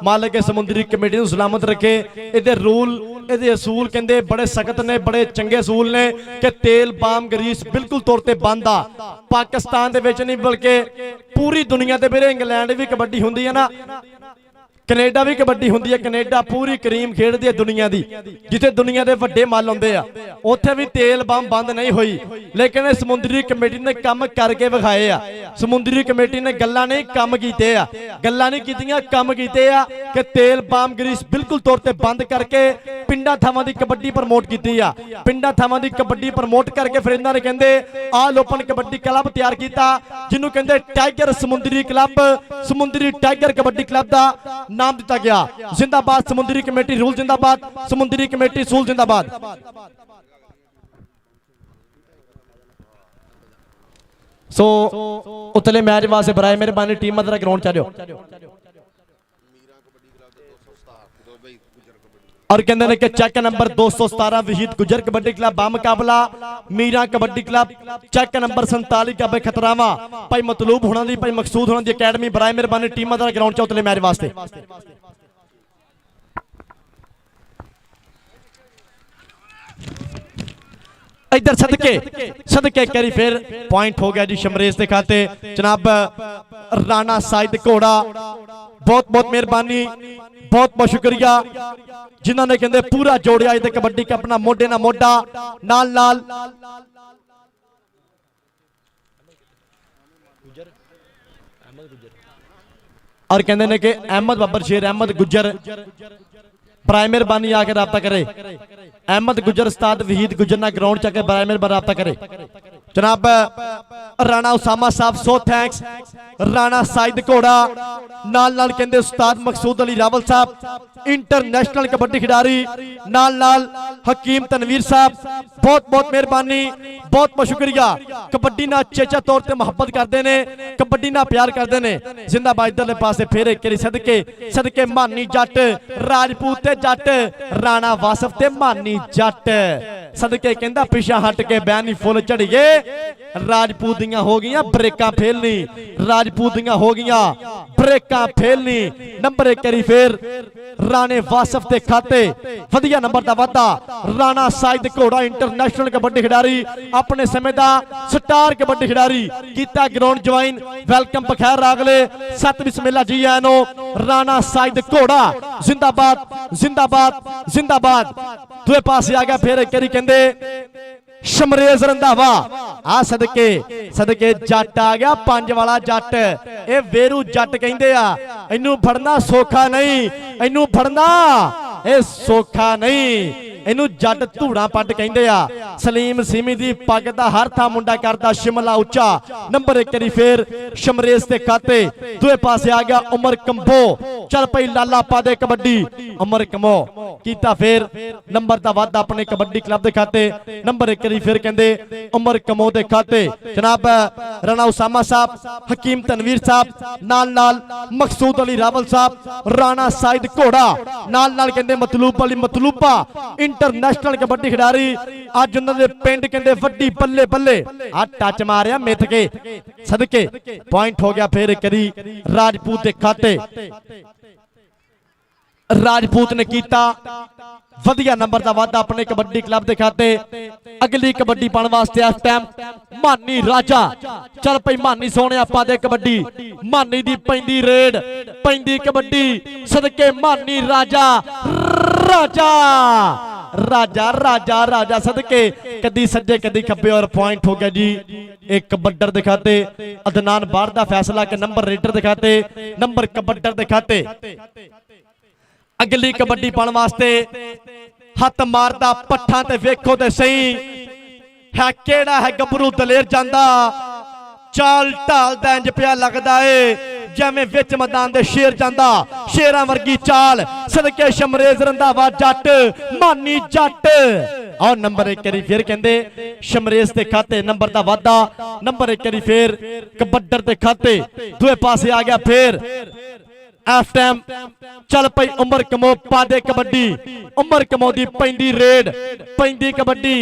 मालिक समुद्री कमेटी को सलामत रखे इहदे रूल इहदे असूल कहंदे बड़े सख्त ने बड़े चंगे असूल ने कि तेल बाम ग्रीस बिल्कुल तौर पर बंद आ पाकिस्तान दे विच नहीं बल्कि पूरी दुनिया ते वीरे इंग्लैंड भी कबड्डी हुंदी है ना कनेडा भी कबड्डी हुंदी है कनेडा पूरी करीम खेडदी है दुनिया दी जिथे दुनिया दे वड्डे मल आउंदे आ उत्थे भी तेल बम बंद नहीं हुई लेकिन समुद्री कमेटी ने काम करके विखाए आ समुद्री कमेटी ने गल्लां नहीं काम कीते आ गल्लां नहीं कीतियां काम कीते आ कि तेल बम ग्रीस बिल्कुल तौर ते बंद करके पिंडां थावां दी कबड्डी प्रमोट कीती आ पिंडां थावां दी कबड्डी प्रमोट करके फिर इन्हां ने कहंदे आल ओपन कबड्डी क्लब तैयार कीता जिन्हों कहंदे टाइगर समुद्री क्लब समुद्री टाइगर कबड्डी क्लब दा नाम दिता गया जिंदाबाद समुद्री कमेटी रूल जिंदाबाद समुद्री कमेटी सूल जिंदाबाद सो उतले मैच वास्ते बराए मेहरबानी टीम मदरा ग्राउंड चालियो और कहते हैं कि check number 217 Waheed Gujjar kabaddi club बामुकाबला Meera kabaddi club check number 47 का खतरावा भाई मतलूब होना दी भाई मकसूद होना दी अकेडमी बराए मेहरबानी टीम मदरा ग्राउंड च उतले मैच वास्ते इधर सदके करी फिर पॉइंट हो गया जी शमरेज के खाते जनाब राणा साइद घोड़ा बहुत बहुत मेहरबानी बहुत बहुत शुक्रिया जिन्होंने कहते पूरा जोड़िया इधर कबड्डी का अपना मोढे ना मोढा नाल नाल और कहते हैं कि अहमद बाबर शेर अहमद गुजर बराए मेहरबानी आके रब्ता करे अहमद गुजर उस्ताद वहीद गुजर ना ग्राउंड जाके बराए मेहरबानी रब्ता करे जनाब राणा उसामा साहब सो थैंक्स राणा साइद घोड़ा नाल कहंदे उस्ताद मकसूद अली रावल साहब इंटरनेशनल कबड्डी खिडारी नाल हकीम तनवीर साहब बहुत बहुत मेहरबानी बहुत बहुत शुक्रिया कबड्डी ना चेचा तौर पर मुहब्बत करते हैं कबड्डी ना प्यार करते हैं जिंदाबाद इधरले पासे फिर एक सदके मानी जट राजपूत जट राणा वासफ ते मानी जट सदके कहंदा पिछा हट के बैनी फुल झड़िए राजपूत दियां हो गईयां ब्रेकां फेलनी राजपूत दियां हो गईयां ब्रेकां फेलनी नंबर 1 करी फिर राणे वासफ के खाते वधिया नंबर का वाधा राणा साइद घोड़ा इंटरनेशनल कबड्डी खिडारी अपने समय का स्टार कबड्डी खिडारी कीता ग्राउंड ज्वाइन वेलकम बखैर अगले 7 बिस्मिल्ला जी आनो राणा साइद घोड़ा जिंदाबाद जिंदाबाद जिंदाबाद दूए पास आ गया फिर करी कहंदे शमरेज रंधावा आ सदके जट आ गया 5 वाला जट ए वेरू जट कहंदे आ इनू फड़ना सौखा नहीं इनू फड़ना ए सौखा नहीं इनू जट धूड़ा पट कहंदे आ सलीम सीमी दी पग दा हर था मुंडा करदा शिमला उच्चा नंबर 1 करी फिर शमरेज के खाते दूए पासे आ गया उमर कंबो चल पई लाला पा दे कबड्डी उमर कंबो कीता फिर नंबर दा वादा अपने कबड्डी क्लब दे खाते नंबर 1 करी फिर कहंदे उमर कंबो दे खाते जनाब राणा उसामा साहब हकीम तनवीर साहब नाल मकसूद अली रावल साहब राणा साइद घोड़ा नाल कहंदे मतलूब अली मतलूबा इंटरनेशनल कबड्डी खिडारी अज उन्होंने पिंड कहते वड्डी बल्ले बल्ले आ टच मारिया मिथ के सदके पॉइंट हो गया फिर करी राजपूत के खाते राजपूत ने कीता वधिया नंबर का वाधा अपने कबड्डी क्लब के खाते। अगली कबड्डी पाने वास्ते इस टाइम मानी राजा। चल पई मानी सोने आपा दे कबड्डी। मानी दी पैंदी रेड पैंदी कबड्डी सदके मानी राजा राजा राजा राजा राजा सदके कदी सज्जे कदी खब्बे और पॉइंट हो गया जी। एक कबड्डर दिखाते अदनान बार दा फैसला के नंबर रेडर दिखाते नंबर कबड्डर दिखाते। अगली कबड्डी पाने वास्ते हथ मारदा पट्ठा ते वेखो ते सही है केड़ा है गबरू दलेर जांदा चाल ढालदा इंज पिया लगदा है जिवें विच मैदान दे शेर जांदा शेरां वर्गी चाल सदके शमरेज रंधावा जट मानी जट। और नंबर एक करी फिर कहंदे शमरेज दे खाते नंबर दा वाधा नंबर एक करी फिर कबड्डर दे खाते दूए पासे आ गया फिर इस टाइम चल पई उमर कमो पादे कबड्डी उमर कमो दी पैंदी रेड पैंदी कबड्डी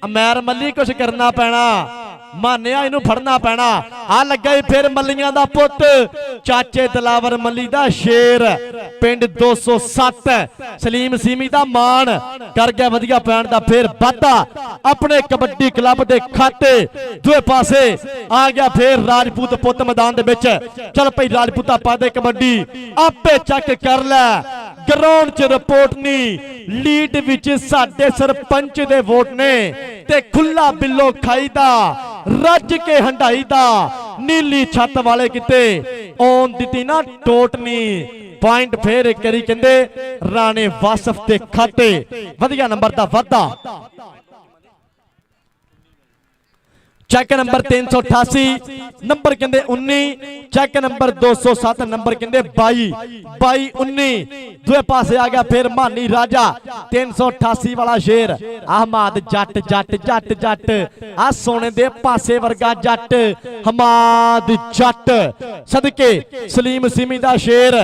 अमैर मल्ली कुछ करना पैना मानिया इनू फड़ना पैना। आ लगा फिर मल्लियां दा पुत चाचे दलावर मल्ली दा शेर पिंड 207 सलीम सीमी दा मान कर गया वधिया पैण दा फिर वाधा अपने कबड्डी क्लब दे खाते। दूए पासे आ गया फिर राजपूत पुत मैदान दे विच चल पई राजपूता पादे कबड्डी आपे चेक कर लै ग्राउंड च रिपोर्ट नहीं लीड विच साडे सरपंच दे वोट ने ते खुला बिल्लो खाई दा रज के हंडाई दा नीली छत वाले किते ओन दिती ना टोट नहीं। पॉइंट फिर एक करी कहंदे राणे वासफ दे खाते वधिया नंबर दा वाधा। चेक नंबर 388 नंबर कहंदे 19 चेक नंबर 207 नंबर कहंदे 22 19 दूए पासे आ गया फिर मानी राजा 388 वाला शेर अहमद जट जट जट जट आ सोने दे पासे वर्गा जट हमाद जट सदके सलीम सिमी दा शेर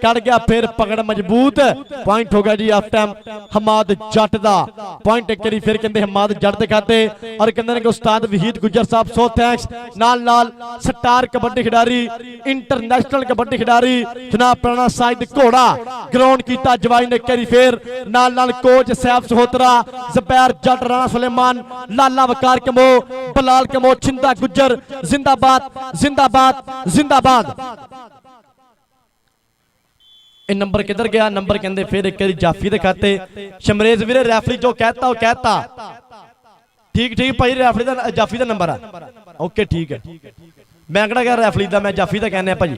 कट गया फिर पकड़ मजबूत। पॉइंट हो गया जी इस टाइम हमाद जट दा। पॉइंट एक करी फिर कहंदे हमाद जट दिखाते और कहंदे कि उस्ताद वहीद गुजर साहब सो थैंक्स नाल नाल स्टार कबड्डी खिडारी इंटरनेशनल कबड्डी खिडारी जनाब प्राणा साइद घोड़ा ग्राउंड कीता जवाई ने करी फिर नाल नाल कोच सैफ सहोत्रा ज़ुबैर जट राणा सुलेमान लाला वकार कमो बलाल कमो छिंदा गुजर जिंदाबाद जिंदाबाद जिंदाबाद। ये नंबर किधर गया नंबर कहंदे फिर एक जाफी दे खाते शमरेज वीरे रेफरी जो कहता वो कहता ठीक ठीक भाई रेफरी दा जाफी दा नंबर है ओके ठीक है मैं कड़ा कह रेफरी दा मैं जाफी दा कहने भाजी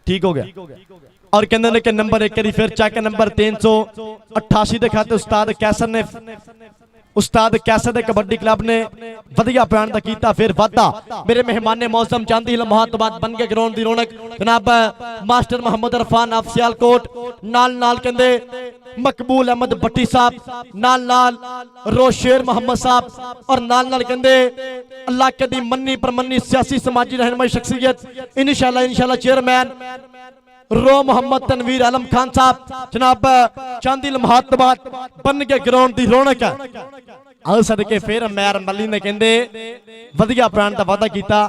ठीक हो गया। और कहते हैं कि नंबर एक फिर चेक नंबर 388 दे खाते उस्ताद कैसर ने उस्ताद कैसर दे कबड्डी क्लब ने वधिया पैण दा कीता फिर वाधा। मेरे मेहमान ने मौसम चांदी लम्हा तो बाद बन के ग्राउंड दी रौनक जनाब मास्टर मोहम्मद अरफान ऑफ सियालकोट नाल नाल कहंदे मकबूल अहमद भट्टी साहब नाल नाल रोशेर मोहम्मद साहब और नाल नाल कहंदे इलाके दी मन्नी परमन्नी सियासी समाजी रहनुमाई शख्सियत इंशाअल्लाह चेयरमैन रो मोहम्मद तनवीर आलम खान साहब जनाब चांदी लम्हात तो बाद बन के ग्राउंड दी रौनक आ सदके फिर मैर मल्ली ने कहंदे वधिया प्राण दा वादा कीता।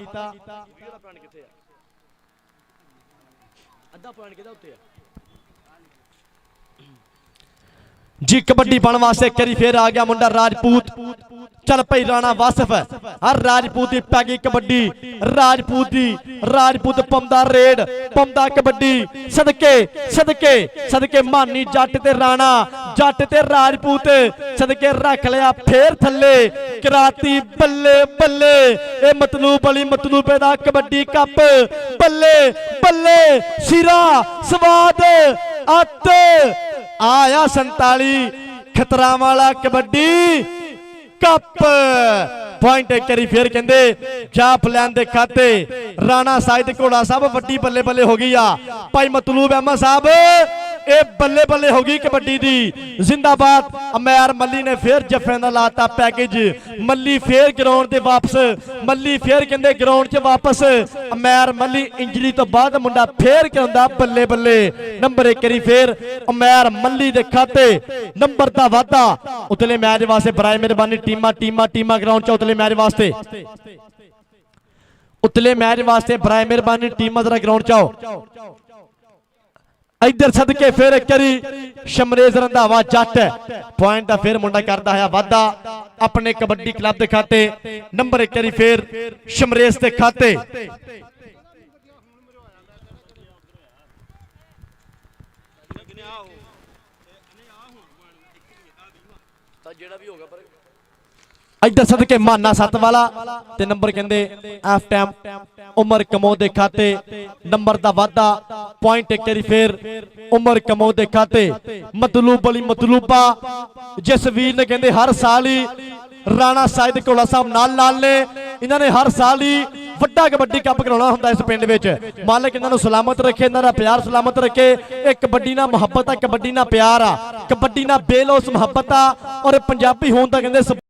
जी कबड्डी पाने वास्ते करी फिर आ गया मुंडा राजपूत चल पई राणा वासफ हर राजपूत की पैगी कबड्डी राजपूत पमदा रेड पमदा कबड्डी सदके सदके सदके मानी जट ते राणा जट ते राजपूत सदके रख लिया फिर थले कराती बल्ले बल्ले ए मतलूब अली मतलूबे दा कबड्डी कप बल्ले बल्ले सिरा स्वाद अत आया 47 खतरा वाला कबड्डी कप। पॉइंट करी फिर कहंदे जाफ लैन दे खाते राणा साइद घोड़ा साहब वड्डी बल्ले बल्ले हो गई आ भाई मतलूब अहमद साहब ए बल्ले बल्ले हो गई कबड्डी दी जिंदाबाद। अमैर मल्ली ने फिर जफे दा लाता पैकेज मल्ली फिर ग्राउंड ते वापस मल्ली फिर कहंदे ग्राउंड च वापस अमैर मल्ली इंजरी तो बाद मुंडा फिर कहंदा बल्ले बल्ले नंबर 1 करी फिर अमैर मल्ली दे खाते नंबर दा वादा। उतले मैच वास्ते बराए मेहरबानी टीमा टीमा टीमा ग्राउंड च उतले मैच वास्ते उतले मैच वास्ते बराए मेहरबानी टीमा जरा ग्राउंड च आओ। इधर सदके फिर एक करी शमरेज रंधावा जट पॉइंट का फिर मुंडा करता है वादा अपने कबड्डी क्लब के खाते नंबर एक करी फिर शमरेज के खाते इधर सदके माना सत वाला ते नंबर कहते एफ टाइम उमर कमो दे खाते नंबर दा वादा पॉइंट एक करी फिर उमर कमो दे खाते मतलूब अली मतलूबा जिस वीर ने कहते हर साल ही राणा साहिद घोड़ा साहब नाल ने इन्होंने हर साल ही ਵੱਡਾ कबड्डी कप कराना ਹੁੰਦਾ इस पिंड विच मालिक इन्हों सलामत रखे इन्हों प्यार सलामत रखे एक कबड्डी ना मुहब्बत आ कबड्डी ना प्यार आ कबड्डी ना बेलोस मुहब्बत आ और पंजाबी होने का कहते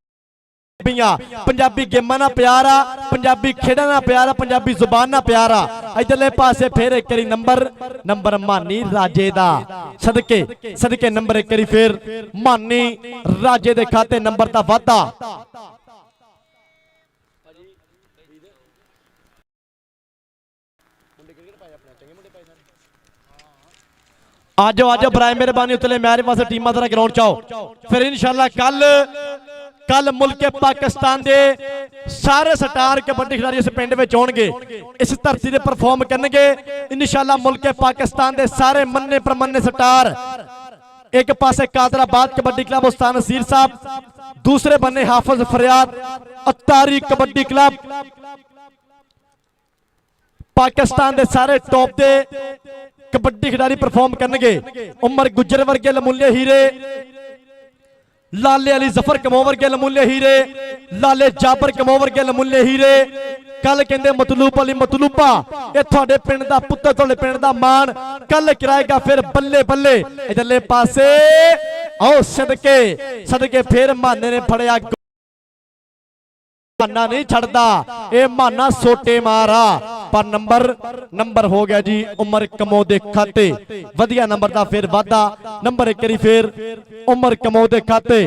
पंजाबी गेमां ना प्यार आ पंजाबी खेडां ना प्यार आ पंजाबी जुबान ना प्यार आ इधरले पासे फिर एक करी नंबर मानी राजे दा सदके नंबर एक करी फिर मानी राजे दे खाते नंबर दा वादा आज बराए मेहरबानी उतले मेरे पास टीम तरह ग्राउंड चाओ फिर इंशाल्लाह कल मुल्क पाकिस्तान के सारे स्टार कबड्डी खिलाड़ी इस पिंड में आउणगे इस धरती से परफॉर्म करनगे इंशाल्लाह मुल्क पाकिस्तान के सारे मन्ने प्रमन्ने स्टार एक पासे कादराबाद कबड्डी क्लब उस्ताद नसीर साहब दूसरे बन्ने हाफिज फरियाद अत्तारी कबड्डी क्लब पाकिस्तान के सारे टॉप के कबड्डी खिलाड़ी परफॉर्म करनगे उमर गुजर वर्गे लमुल्ले हीरे लाले अली जफर कमो वर्गे लमुल्ले हीरे लाले जाबर कमो वर्गे लमुल्ले हीरे कल कहते मतलूब अली मतलूबा ये थोड़े पिंड दा पुत्तर थोड़े पिंड दा मान कल कराएगा फिर बल्ले बल्ले इधरले पासे आओ सदके फिर माने ने फड़िया माना नहीं छड़दा ए माना सोटे मारा पर नंबर हो गया जी उमर कमो दे खाते वधिया नंबर दा फिर वादा नंबर एक करी फिर उमर कमो दे खाते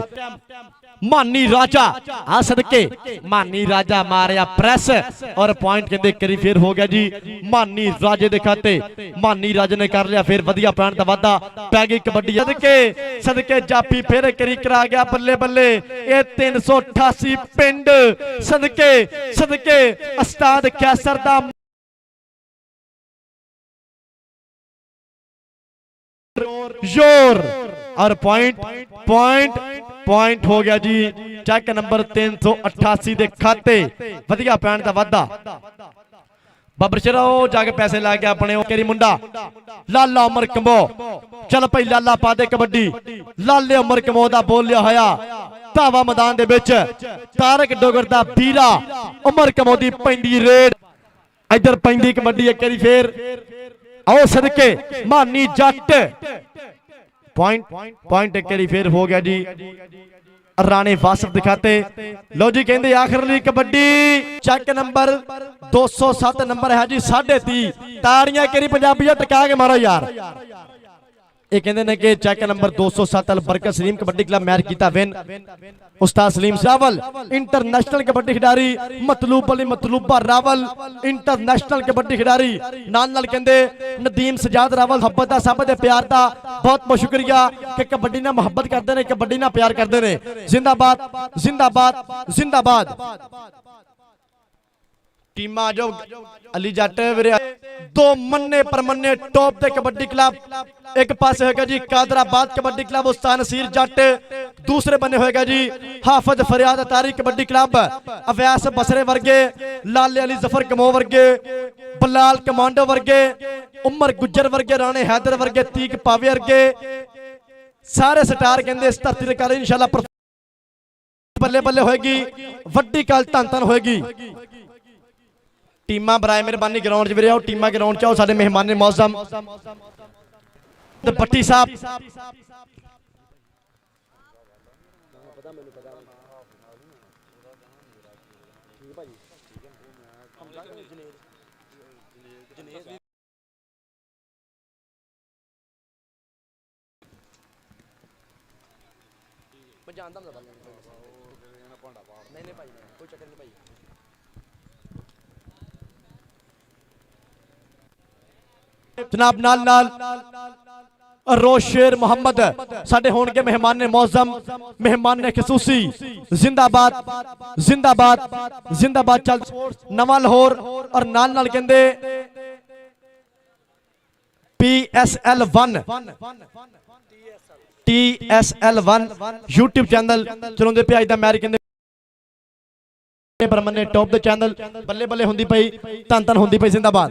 मानी राजा आ सदके मानी राजा मारिया प्रेस और पॉइंट कहते करी फिर हो गया जी मानी राजे दे खाते मानी राजे ने कर लिया फिर वधिया पॉइंट दा वादा पै गई कबड्डी सदके जापी फिर करी करा गया बल्ले बल्ले ये 388 पिंड सदके उस्ताद कैसर दा जोर और पॉइंट हो गया जी चेक नंबर 388 दे खाते वधिया पैण दा वादा बाबर शरा जाके पैसे ला के अपने केरी मुंडा लाला उमर कमो चल भाई लाला पा दे कबड्डी लाले उमर कमो दा बोलिया होया धावा मैदान दे विच तारक डोगर दा बीरा उमर कमो दी पैंदी रेड इधर पैंदी कबड्डी एक करी फिर आओ सदके मानी जट पॉइंट एक करी फिर हो गया जी राणे वासिफ दिखाते लो जी कहते आखिरी कबड्डी चेक नंबर 207 नंबर है जी 30.5 ताड़ियां करी पंजाबी टका के मारो यार ये कहते हैं कि चेक नंबर 207 अल बरकत सलीम कबड्डी क्लब मैच कीता विन उस्ताद सलीम रावल इंटरनेशनल कबड्डी खिडारी मतलूब अली मतलूबा रावल इंटरनेशनल कबड्डी खिडारी नाल कहते नदीम सजाद रावल मोहब्बत दा सब दे प्यार दा बहुत बहुत शुक्रिया कि कबड्डी ना मोहब्बत करते हैं कबड्डी ना प्यार करते हैं जिंदाबाद जिंदाबाद जिंदाबाद टीम आ जाओ अली जट दो मन्ने परमन्ने टॉप दे कबड्डी क्लब एक पास होगा जी कादराबाद कबड्डी क्लब उस्ताद नसीर जट दूसरे बने होगा जी हाफिज फरियाद अतारी कबड्डी क्लब अवैस बसरे वर्गे लाले अली जफर कमो वर्गे बलाल कमांडो वर्गे उमर गुजर वर्गे राणे हैदर वर्गे तीक पावे वर्गे सारे स्टार कहते इस धरती कर इंशाल्लाह बल्ले बल्ले होगी वड्डी कल धन धन होगी टीमां बराए मेहरबानी ग्राउंड च आओ टीमां ग्राउंड च आओ साडे मेहमान मौसम भट्टी साहब जनाब नाल रोशेर मोहम्मद साडे होणगे मेहमान ने मौजम, मेहमान ने खसूसी। जिंदाबाद जिंदाबाद जिंदाबाद चल नवा लाहौर और नाल नाल कहंदे PSL1 TSL1 YouTube चैनल चलाउंदे पे अज दा मैच कहंदे बरमन ने टॉप द चैनल बल्ले बल्ले हुंदी पई धन धन हुंदी पई। जिंदाबाद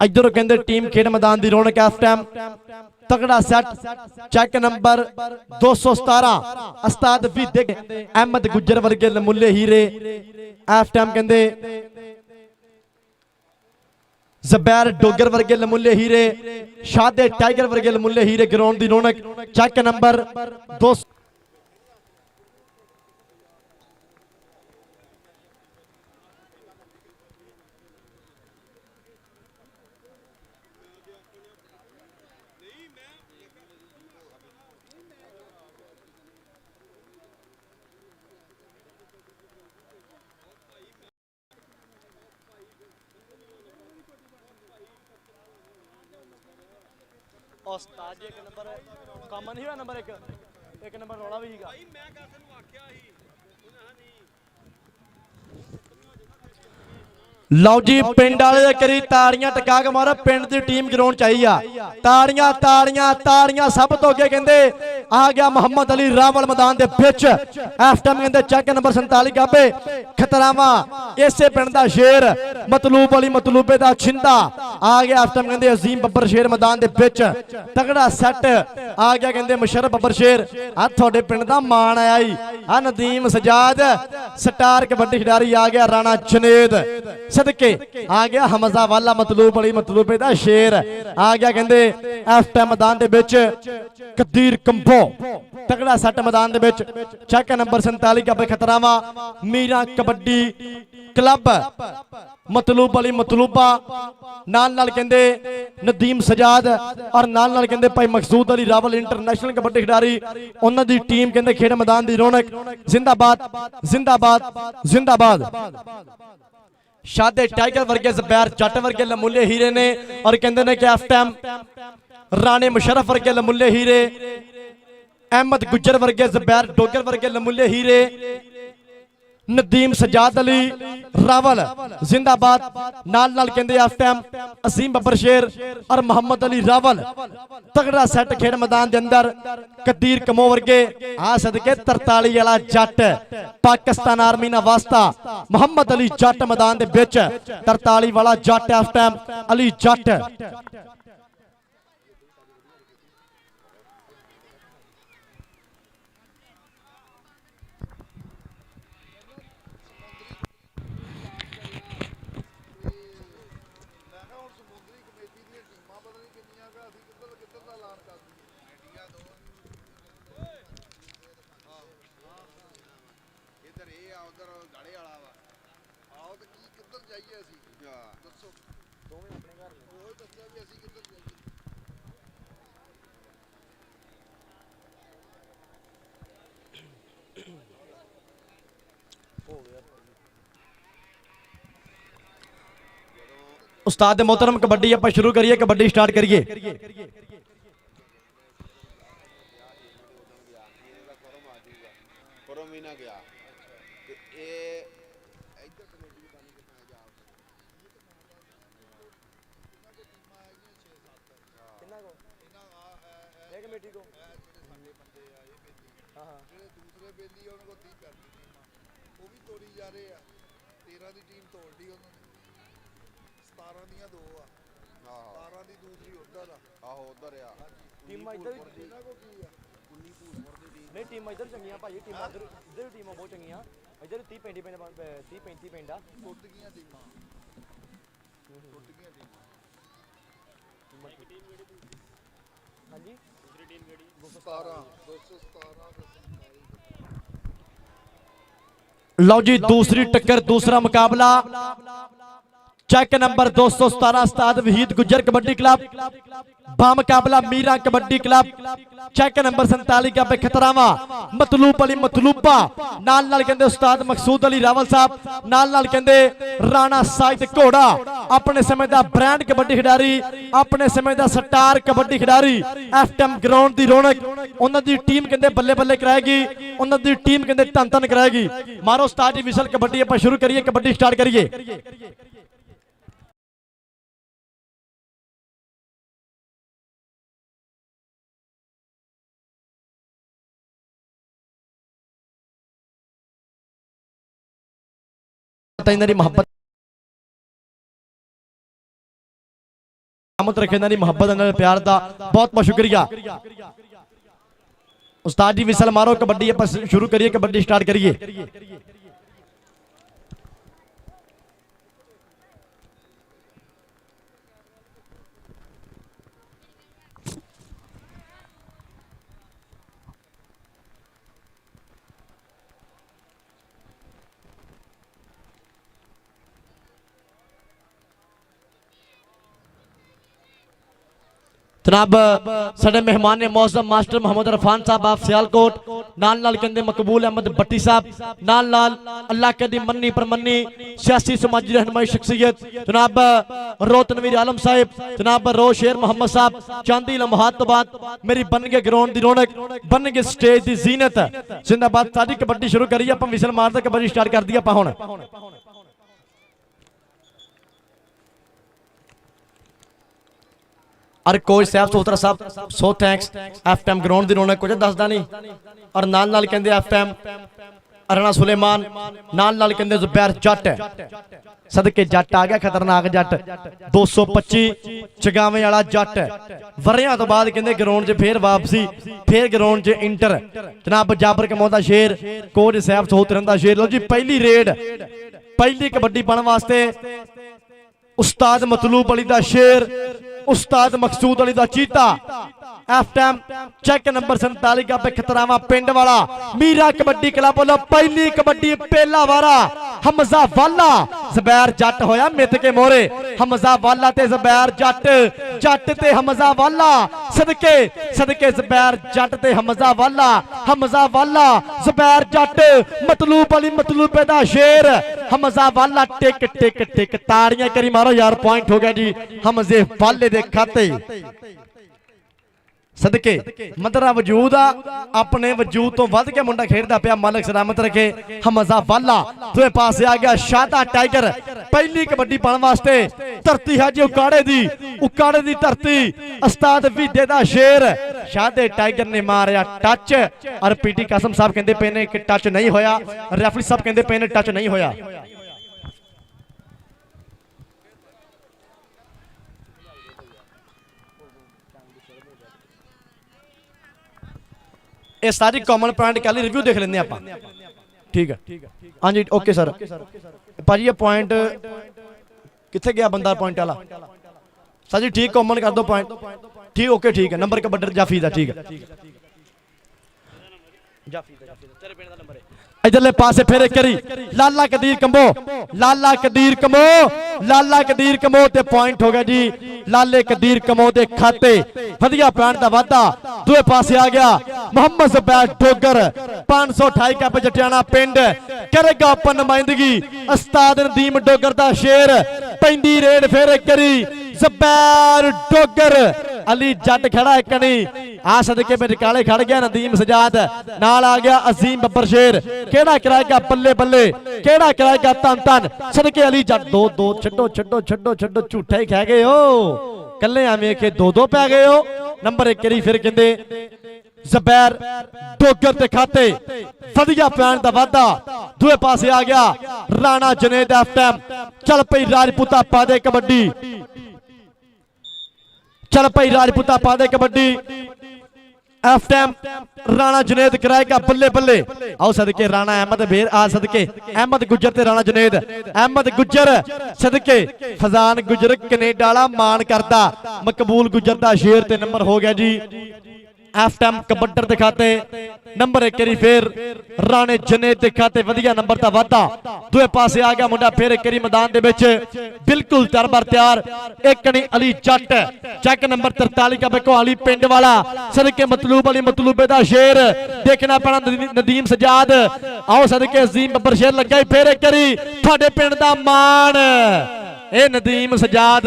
इधर कहते टीम खेड मैदान की रौनक इस टाइम तगड़ा सैट चेक नंबर 217 उस्ताद विदे अहमद गुज्जर वर्गे लमुले हीरे इस टाइम कहते ज़बैर डोगर वर्गे लमुले हीरे शादे टाइगर वर्गे लमुले हीरे ग्राउंड की रौनक चेक नंबर 2 उस्ताद जी एक नंबर काम नहीं हुआ नंबर एक नंबर रौला भी सीगा। लो जी पिंड वाले करी ताड़ियां टका के मारो पिंड की टीम ग्राउंड चाहिए ताड़ियां ताड़ियां ताड़ियां सब तो अगे कहते आ गया मोहम्मद अली रावल मैदान के बिच इस टाइम कहते चेक नंबर 47 गाबे खतरावा इसे पिंड का शेर मतलूब अली मतलूबे का छिंदा आ गया इस टाइम कहते अजीम बब्बर शेर मैदान के बिच तगड़ा सैट आ गया कहते मुशर्रफ बब्बर शेर आ थोड़े पिंड का मान आया ही आ नदीम सजाद स्टार कबड्डी खिडारी आ गया राणा जुनेद सदके आ गया हमजा वाला मतलूब अली मतलूबे का शेर आ गया कहते इस टाइम मैदान के बिच कदीर कंबो तगड़ा सैट मैदान के बिच चेक नंबर 47 का खतरावा मीरा कबड्डी क्लब मतलूब अली मतलूबा नाल नाल कहते नदीम सजाद और नाल नाल कहते भाई मकसूद अली रावल इंटरनेशनल कबड्डी खिडारी उन्हां दी टीम कहते खेड मैदान की रौनक जिंदाबाद जिंदाबाद जिंदाबाद। शादे टाइगर वर्गे ज़बैर जट वर्गे लमुले हीरे ने और कहते हैं कि इस टाइम राणे मुशर्रफ वर्गे लमुले हीरे अहमद गुज्जर वर्गे ज़बैर डोगर वर्गे लमुले हीरे नदीम सजाद अली रावल जिंदाबाद नाल नाल कहते इस टाइम असीम बब्बर शेर और मोहम्मद अली रावल तगड़ा सैट खेड मैदान के अंदर कदीर कमो वर्गे आ सदके 43 वाला जट पाकिस्तान आर्मी ना वास्ता मोहम्मद अली जट मैदान के बिच 43 वाला जट इस टाइम अली जट उस्ताद मोहतरम कबड्डी आप शुरू करिए कबड्डी स्टार्ट करिए। नहीं टीम इधर चंगियां भाई टीम इधर टीम बहुत चंगियां इधर 30 35 पिंड 30 35 पिंड आ टुट गईयां टीमां टुट गईयां टीमां हां जी दूसरी टीम केड़ी 217 लो जी दूसरी टक्कर दूसरा मुकाबला चेक नंबर 217 उस्ताद वहीद गुज्जर कबड्डी क्लब बामुकाबला Meera kabaddi club check number 47 का खतरावा मतलूब अली मतलूबा नाल नाल कहंदे उस्ताद मकसूद अली रावल साहब नाल नाल कहंदे राणा साइद घोड़ा अपने समय का ब्रांड कबड्डी खिडारी, अपने समय का स्टार कबड्डी खिडारी। एफएम ग्राउंड की रौनक उन्होंने दी टीम कहते बल्ले बल्ले कराएगी, उन्होंने दी टीम कहते धन धन कराएगी। मारो स्टार्ट दी विसल, कबड्डी आप शुरू करिए, कबड्डी स्टार्ट करिए। मोहब्बत रखे, मोहब्बत प्यार का बहुत बहुत शुक्रिया। उस्ताद जी विसल मारो, कबड्डी आप शुरू करिए, कबड्डी स्टार्ट करिए। जनाब साडे मेहमान ने मौजूद मास्टर मोहम्मद इरफान साहब आप सियालकोट, नाल नाल कहंदे मकबूल अहमद भट्टी साहब, नाल नाल अल्लाह कदी मन्नी पर मन्नी सियासी समाजी रहनुमाई शख्सियत जनाब रोतनवीर आलम साहब, जनाब रो शेर मोहम्मद साहब। चांदी लम्हात तो बाद मेरी बन के ग्राउंड दी रौनक, बन के स्टेज दी जीनत जिंदाबाद। साडी कबड्डी शुरू करिए, आप विसल मारते कबड्डी स्टार्ट कर दी आप हुण। और कोच साहब सोतरा साहब सो थैंक्स। एफएम ग्राउंड दी रौनक कुछ दसदा नहीं। और नाल नाल कहंदे एफएम अरना सुलेमान, नाल नाल कहंदे जुबैर जट। सदके जट आ गया, खतरनाक जट 225 चगावे वाला जट। वरियां तो बाद कहंदे ग्राउंड 'च फिर वापसी, फिर ग्राउंड 'च इंटर। जनाब जाबर कमौदा शेर, कोच साहब सोतरन दा शेर। लो जी पहली रेड, पहली कबड्डी पाने वास्ते उस्ताद मतलूब अली दा शेर, उस्ताद मकसूद अली दा चीता। एफएम चेक नंबर 47 का खतरावा पिंड वाला मीरा कबड्डी क्लब वालों पहली कबड्डी पहला वारा हमजा वाला ज़ुबैर जट होया मित के मोरे। हमजा वाला ते ज़ुबैर जट, जट ते हमजा वाला, सदके सदके ज़ुबैर जट ते हमजा वाला, हमजा वाला ज़ुबैर जट। मतलूब अली मतलूबे दा शेर, हमजा वाला टिक टिक टिक। ताड़ियां करी मारो यार, पॉइंट हो गया जी हमजे वाले दे खाते। सदके मदरा वजूद आ, अपने वजूद तो वध के मुंडा खेलता पिया, मालिक सलामत रखे। हमजा वाला दूए पासे आ गया शादा टाइगर। पहली कबड्डी पाने वास्ते धरती है जी उकाड़े दी, उकाड़े दी धरती। उस्ताद विदे दा शेर शादे टाइगर ने मारिया टच। और पीटी कासम साहब कहते पे ने कि टच नहीं होया, रेफरी साहब कहते पे ने टच नहीं होया। ये सारी कॉमन पॉइंट कल रिव्यू देख लेंगे आप, ठीक है? हाँ जी ओके सर। भाजी ये पॉइंट कितने गया बंदा पॉइंट वाला? सर जी ठीक, कॉमन कर दो पॉइंट, ठीक ओके ठीक है। नंबर कबड्डी जाफी दा, ठीक है? इधरले पासे फिर करी लाला कदीर कंबो, लाला कदीर कमो, लाला कदीर कमो ते पॉइंट हो गया जी लाले कदीर कमो दे खाते। वधिया पॉइंट दा वादा। दूए पासे आ गया मोहम्मद ज़ुबैर डोगर, 528 कप जटियाना पिंड करेगा अपन नुमाइंदगी। उस्ताद नदीम डोगर दा शेर, पैंदी रेड फिर करी ज़ुबैर डोगर। अली जट खड़ा है कनी, आ सदके में काले खड़ गया नदीम सजाद, नाल आ गया अजीम बब्बर शेर। केड़ा कराएगा बल्ले बल्ले, केड़ा कराएगा तन तन। सदके अली जट 2-2 छड्डो छड्डो छड्डो छड्डो, झूठा ही खा गए हो, कल्ले आवे के 2-2 पै गए हो। नंबर 1 करी फिर कहंदे ज़ुबैर डोगर ते खाते। वधिया पैन दा वादा। दूए पासे आ गया राणा जुनेद एफएम। चल पई राजपूता पा दे कबड्डी, चल भाई राजपूता पा दे कबड्डी। एफएम राणा जुनेद कराएगा बल्ले बल्ले। आओ सदके राणा अहमद भेर आ सदके, अहमद गुज्जर ते राणा जुनेद। अहमद गुज्जर सदके फजान गुज्जर कनेडा वाला मान करदा, मकबूल गुज्जर दा शेर ते नंबर हो गया जी एफएम कबड्डर दिखाते। नंबर 1 करी फिर राणे जुनेद दिखाते, वधिया नंबर दा वादा। दूए पासे आ गया मुंडा फिर करी मैदान दे विच बिल्कुल तरबर तैयार। एक कनी अली जट, चेक नंबर 43 का बेकोहाली पिंड वाला। सदके मतलूब अली मतलूबे दा शेर, देखना पैना नदीम सजाद। आओ सदके अजीम बब्बर शेर लगा फिर करी थोड़े पिंड दा मान। ਇਹ ਨਦੀਮ ਸਜਾਦ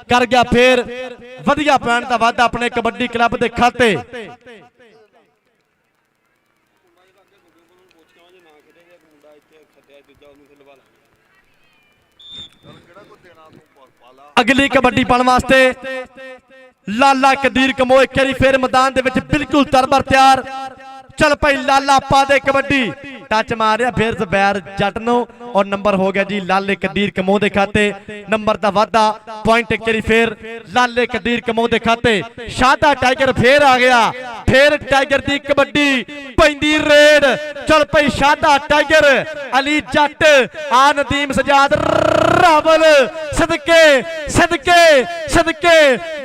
ਕਰ ਗਿਆ ਫੇਰ ਵਧੀਆ ਪੁਆਇੰਟ ਦਾ ਵਾਧਾ ਆਪਣੇ ਕਬੱਡੀ ਕਲੱਬ ਦੇ ਖਾਤੇ। अगली कबड्डी पाने वास्ते लाला कदीर कमो एक बारी फिर मैदान दे विच बिल्कुल तरबर तैयार। चल भाई लाला पा दे कबड्डी टच मारिया फिर ज़ुबैर जट नूं और नंबर हो गया जी लाले कदीर कमो दे खाते। नंबर दा वादा पॉइंट एक बारी फिर लाले कदीर कमो दे खाते। शादा टाइगर फिर आ गया फिर टाइगर दी कबड्डी पैंदी रेड। चल भाई शादा टाइगर अली जट आ नदीम सजाद रावल सदके सदके सदके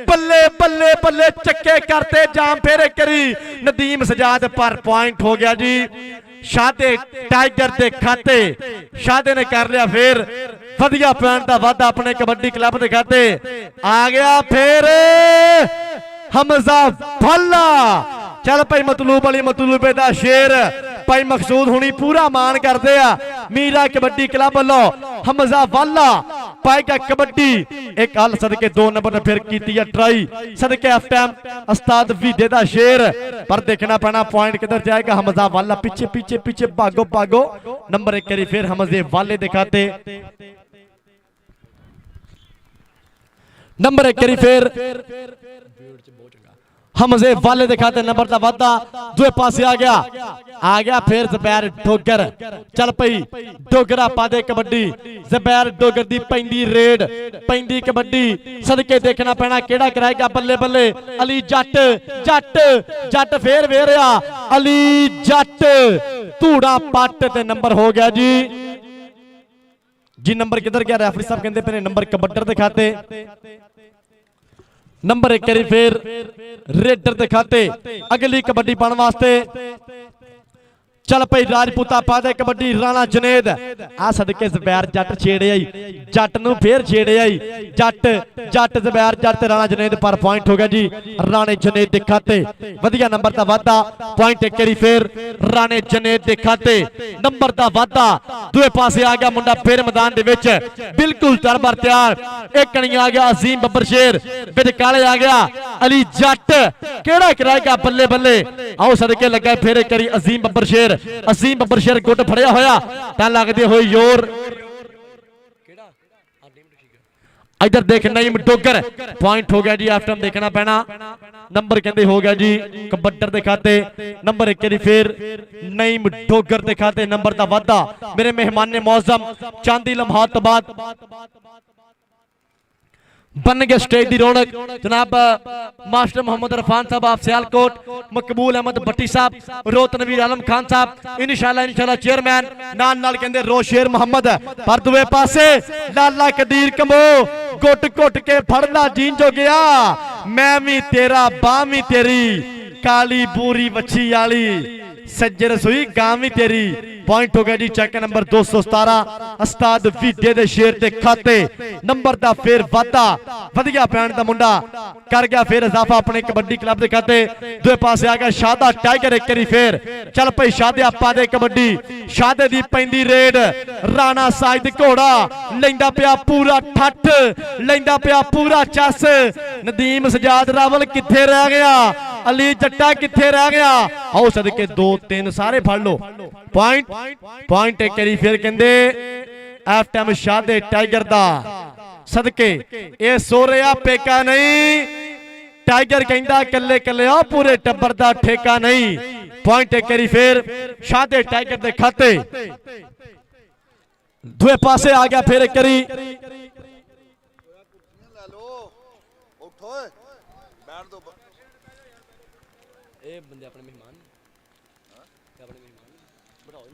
बल्ले बल्ले बल्ले चक्के करते जाम फेरे करी नदीम सजाद पर पॉइंट हो गया जी शादे टाइगर दे खाते। शादे ने कर लिया फिर वधिया पॉइंट दा वादा अपने कबड्डी क्लब दे खाते। आ गया फिर हमजा भल्ला। चल भाई मतलूब अली मतलूबे दा शेर भाई मकसूद हुणी पूरा मान करते आ मीरा कबड्डी क्लब वालों हमजा वाला पाएगा कबड्डी एक हल सदके 2 नंबर ने फिर की ट्राई सदके एफ टाइम उस्ताद वीडे दा शेर पर देखना पैना पॉइंट किधर जाएगा। हमजा वाला पीछे पीछे पीछे भागो भागो नंबर एक करी फिर हमजे वाले दिखाते। नंबर एक करी फिर हमजे वाले दिखाते नंबर का वादा दूसरे पासे आ गया फिर ज़ुबैर डोगर। चल पई डोगरा पा दे कबड्डी ज़ुबैर डोगर दी पैंदी रेड पैंदी कबड्डी सदके देखना पैना केड़ा कराएगा बल्ले बल्ले अली जट जट जट फिर वेरिया अली जट धूड़ा पट ते नंबर हो गया जी नंबर किधर गया रेफरी साहब कहते पे नंबर कबड्डर दिखाते। नंबर एक करी फिर रेडर दिखाते अगली कबड्डी पाने वास्ते। चल भाई राजपूता पा दे कबड्डी राणा जुनेद आ सदके ज़ुबैर जट छेड़े आई जट नूं फिर छेड़े आई जट जट ज़ुबैर जट ते राणा जुनेद पर पॉइंट हो गया जी राणे जुनेद दे खाते। वधिया नंबर दा वादा पॉइंट एक करी फिर राणे जुनेद दे खाते। नंबर दा वादा दूए पासे आ गया मुंडा फिर मैदान दे विच बिल्कुल तरबर तैयार। एक कणी आ गया अजीम बब्बर शेर विच काले आ गया अली जट केड़ा कराएगा बल्ले बल्ले आओ सदके लगा फिर एक करी अजीम बब्बर शेर अजीम बब्बर शेर गुट फड़िया होया तां लगदे होए जोर इधर देख नईम डोगर पॉइंट हो गया जी आफ्टर देखना पैना नंबर कहते हो गया जी कबड्डर दे खाते। नंबर एक करी फिर नईम डोगर दे खाते नंबर दा वादा मेरे मेहमान ने मौजम चांदी लम्हात तो बाद बन गए स्टेज की रौनक जनाब मास्टर मोहम्मद इरफान साहब आप सियालकोट मकबूल अहमद भट्टी साहब रोत नवीर आलम खान साहब इंशाल्लाह चेयरमैन नाल कहते रोशेर मोहम्मद पर दुए पासे लाला कदीर कमो घुट घुट के फड़ना जीन जो गया मैं भी तेरा बां भी तेरी काली बूरी वच्छी आली सज्जर सुई गां भी तेरी। पॉइंट हो गया जी चेक नंबर 217 उस्ताद वीडे दे शेर दे खाते। नंबर दा फिर वादा वधिया पैण दा मुंडा कर गया फिर इजाफा अपने कबड्डी क्लब दे खाते। दूए पासे आ गया शादा टाइगर एक करी फिर चल भाई शादे आपा दे कबड्डी शादे दी पैंदी रेड राणा साजिद घोड़ा लैंदा पिया पूरा ठठ लैंदा पिया पूरा चस नदीम सजाद रावल किथे रह गया अली जट्टा किथे रह गया आओ सदके 2-3 सारे फड़ लो। पॉइंट पॉइंट एक करी फिर कहंदे एफ टाइम शादे टाइगर दा सदके ए सोरिया पेका नहीं टाइगर कहंदा कल्ले कल्ले आ पूरे टब्बर दा ठेका नहीं। पॉइंट एक करी फिर शादे टाइगर दे खाते। दूए पासे आ गया फिर एक करी बंदे अपने मेहमान अपने मेहमान बढ़ाओ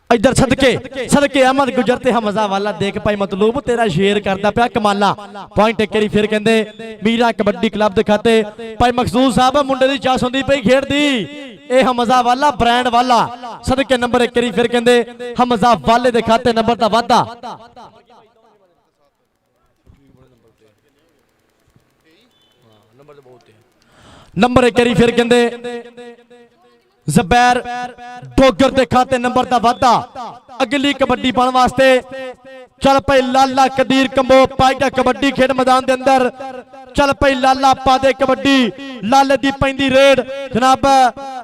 इधर सदके सदके अहमद गुजर ते हमजा वाला देख पाई मतलूब तेरा शेर करदा पिया कमाला। पॉइंट एक करी फिर कहंदे मीरा कबड्डी क्लब दे खाते भाई मखसूस साहब मुंडे दी चास हुंदी पई खेड दी ए हमजा वाला ब्रांड वाला सदके नंबर एक करी फिर कहंदे हमजा वाले दे खाते नंबर दा वादा। नंबर एक करी फिर कहंदे ज़ुबैर डोगर दे खाते नंबर दा वादा। अगली कबड्डी पाने वास्ते चल पई लाला कदीर कंबो पाएगा कबड्डी खेड मैदान दे अंदर। चल पई लाला पा दे कबड्डी लाले दी पैंदी रेड जनाब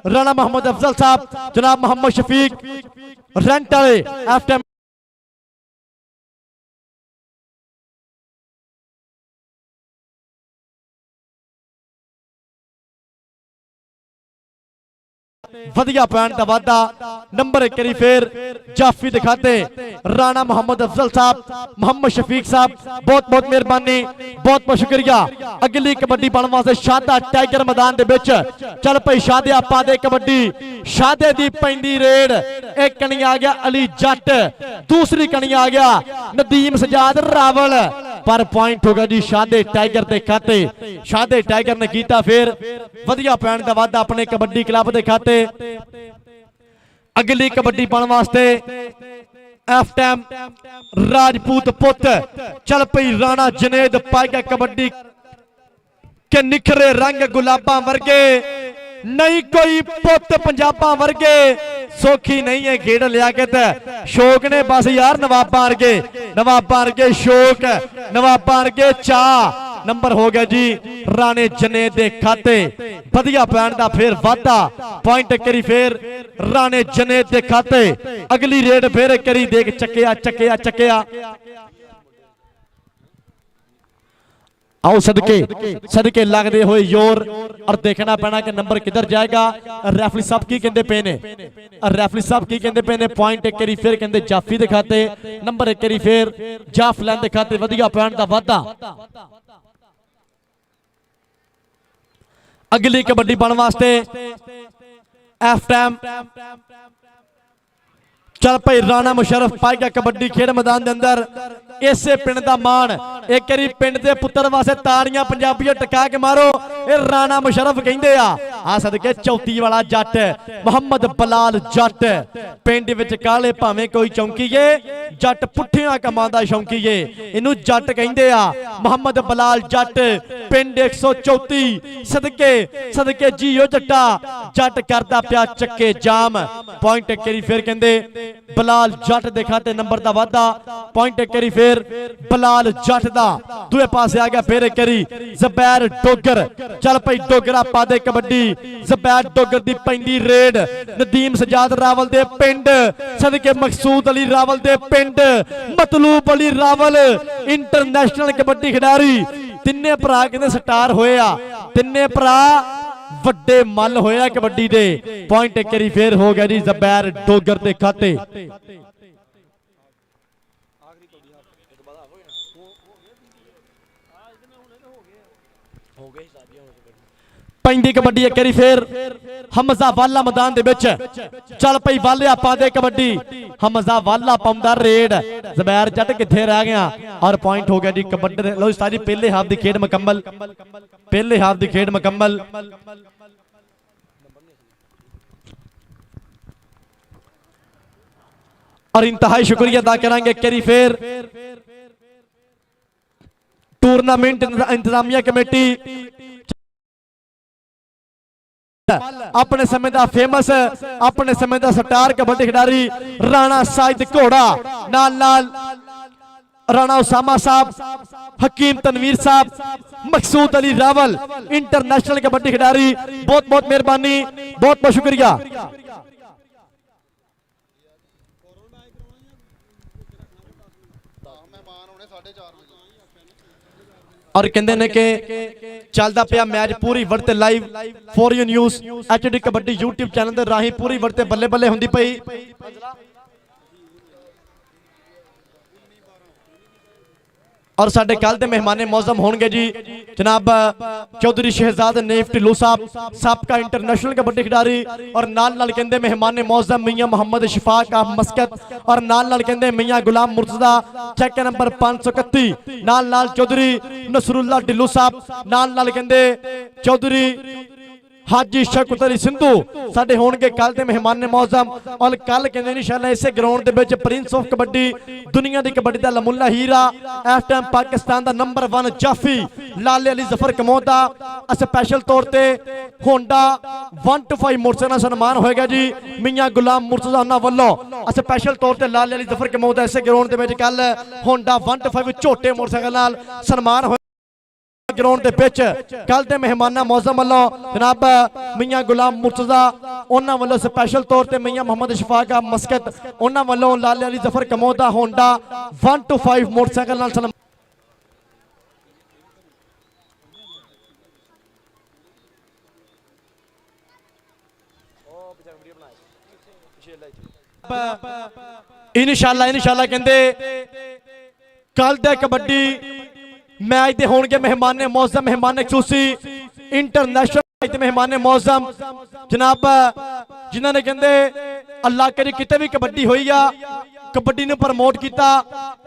राणा मोहम्मद अफजल साहब जनाब मोहम्मद शफीक रेंट वाले एफएम वधिया पॉइंट का वादा। नंबर एक करी फिर जाफी दिखाते राणा मोहम्मद अफजल साहब मोहम्मद शफीक साहब बहुत बहुत मेहरबानी बहुत बहुत शुक्रिया। अगली कबड्डी पाने वास्ते शादा टाइगर मैदान दे विच चल पई शादिया पा दे कबड्डी शादे दी पैंदी रेड। एक कणी आ गया अली जट दूसरी कणी आ गया नदीम सजाद रावल पर पॉइंट होगा जी शादे टाइगर दे खाते। शादे टाइगर ने कीता फिर वधिया पॉइंट का वादा अपने कबड्डी क्लब दे खाते। अगली कबड्डी पाने वास्ते एफ टाइम राजपूत पुत चल पई राणा जनेद पाएगा कबड्डी के निखरे रंग गुलाबा वर्गे नहीं कोई पुत पंजाबा वर्गे सौखी नहीं है खेड लिया के शौक ने बस यार नवाबा वर्गे शौक नवाबा वर्गे चा। नंबर हो गया जी राणे जने दे खाते वधिया पैण दा फिर वादा। पॉइंट करी फिर राणे जने दे खाते। अगली रेड फिर करी देख चकिया चकिया चकिया आओ सदके सदके लगते हुए जोर और देखना पैना कि नंबर किधर जाएगा। रेफरी साहब की कहते पे ने रेफरी साहब की कहते पे ने। पॉइंट एक करी फिर कहते जाफी दिखाते नंबर एक करी फिर जाफ लैन दिखाते वधिया पैण दा वादा। अगली कबड्डी पाने वास्ते एफ टाइम चल भाई राणा मुशर्रफ पाएगा कबड्डी खेड मैदान के अंदर। इसे पिंड का मान एक बारी पिंड के पुत्र वास्ते ताड़ियां पंजाबियां टका के मारो ये राणा मुशर्रफ कहंदे आ सदके चौथी वाला जट मोहम्मद बलाल जट पिंड विच काले भावें कोई चौंकीए जट पुठियां कमां दा शौकीए इनू जट कहंदे आ। मोहम्मद बलाल जट पिंड 134 सदके सदके जीओ जट्टा जट करदा पिया चक्के जाम। पॉइंट करी फिर कहंदे बलाल जट दे खाते नंबर दा वादा। पॉइंट करी फिर बलाल जट दा दूए पासे आ गया फिर करी ज़ुबैर डोगर चल भाई डोगरा पा दे कबड्डी ज़ुबैर डोगर दी पैंदी रेड नदीम सजाद रावल दे पिंड सदके मकसूद अली रावल दे पिंड मतलूब अली रावल इंटरनेशनल कबड्डी खिडारी तिन्ने भरा कहंदे स्टार होए आ तिन्ने भरा वड्डे मल होया कबड्डी दे। पॉइंट एक करी फिर हो गया जी ज़ुबैर डोगर दे खाते। पैंदी कबड्डी एक करी फिर हमजा वाला मैदान दे विच चल पई वालिया पा दे कबड्डी हमजा वाला पाउंदा रेड ज़ुबैर जट किथे रह गया और पॉइंट हो गया जी कबड्डी। लो जी पहले हाफ दी खेड मुकम्मल पहले हाफ दी खेड मुकम्मल। और इंतहाई शुक्रिया अदा करांगे करी फिर टूर्नामेंट इंतजामिया कमेटी अपने समय का फेमस अपने समय का स्टार कबड्डी खिडारी राणा साजिद घोड़ा नाल नाल राणा उसामा साहब हकीम तनवीर साहब मकसूद अली रावल इंटरनेशनल कबड्डी खिडारी बहुत बहुत मेहरबानी बहुत बहुत शुक्रिया। और कहते ने कि चलता पिया मैच पूरी world live for you news HD kabaddi YouTube channel के राही पूरी वर्ल्ड बल्ले बल्ले होंदी पई। और साडे कल दे मेहमाने मौजम होंगे जी जनाब चौधरी शहजाद नेफ ढिल्लों साहब, साबका इंटरनेशनल कबड्डी खिडारी, और नाल कहंदे मेहमाने मौजम मियां मोहम्मद शफाक आप मस्कत, और नाल कहंदे मियां गुलाम मुर्तजा चेक नंबर 531, नाल चौधरी नसरुल्ला ढिल्लों साहब, नाल कहंदे चौधरी हाजी शौकत अली सिंधू साडे होणगे कल दे मेहमान ने मौजम। और कल कहंदे इंशाअल्लाह इसे ground they which Prince of kabaddi दुनिया दी कबड्डी दा लमुल्ला हीरा इस टाइम पाकिस्तान दा नंबर 1 जाफी लाले अली जफर कमौद दा स्पैशल तौर ते होंडा 125 मोटरसाइकिल सन्मान होएगा जी मियां गुलाम मुर्तजा उन्हां वल्लों स्पैशल तौर ते लाले अली जफर कमौद दा इसे ग्राउंड दे विच कल होंडा 125 छोटे मोटरसाइकिल नाल सन्मान ग्राउंड दे विच कल दे मेहमाना मौजम वालों जनाब मियां गुलाम मुर्तजा उन्हां वालों स्पैशल तौर ते मियां मोहम्मद शफाक मस्कत उन्हां वालों लाले अली जफर कमौद दा होंडा 125 मोटरसाइकिल नाल सन्मान। इंशाअल्लाह कहंदे कल दे कबड्डी मैच दे होंगे मेहमान मौजम, मेहमान खसूसी इंटरनेशनल मेहमान मौजम जनाब जिन्होंने कहते अल्लाह करी किते भी कबड्डी हुई आ कबड्डी ने प्रमोट किया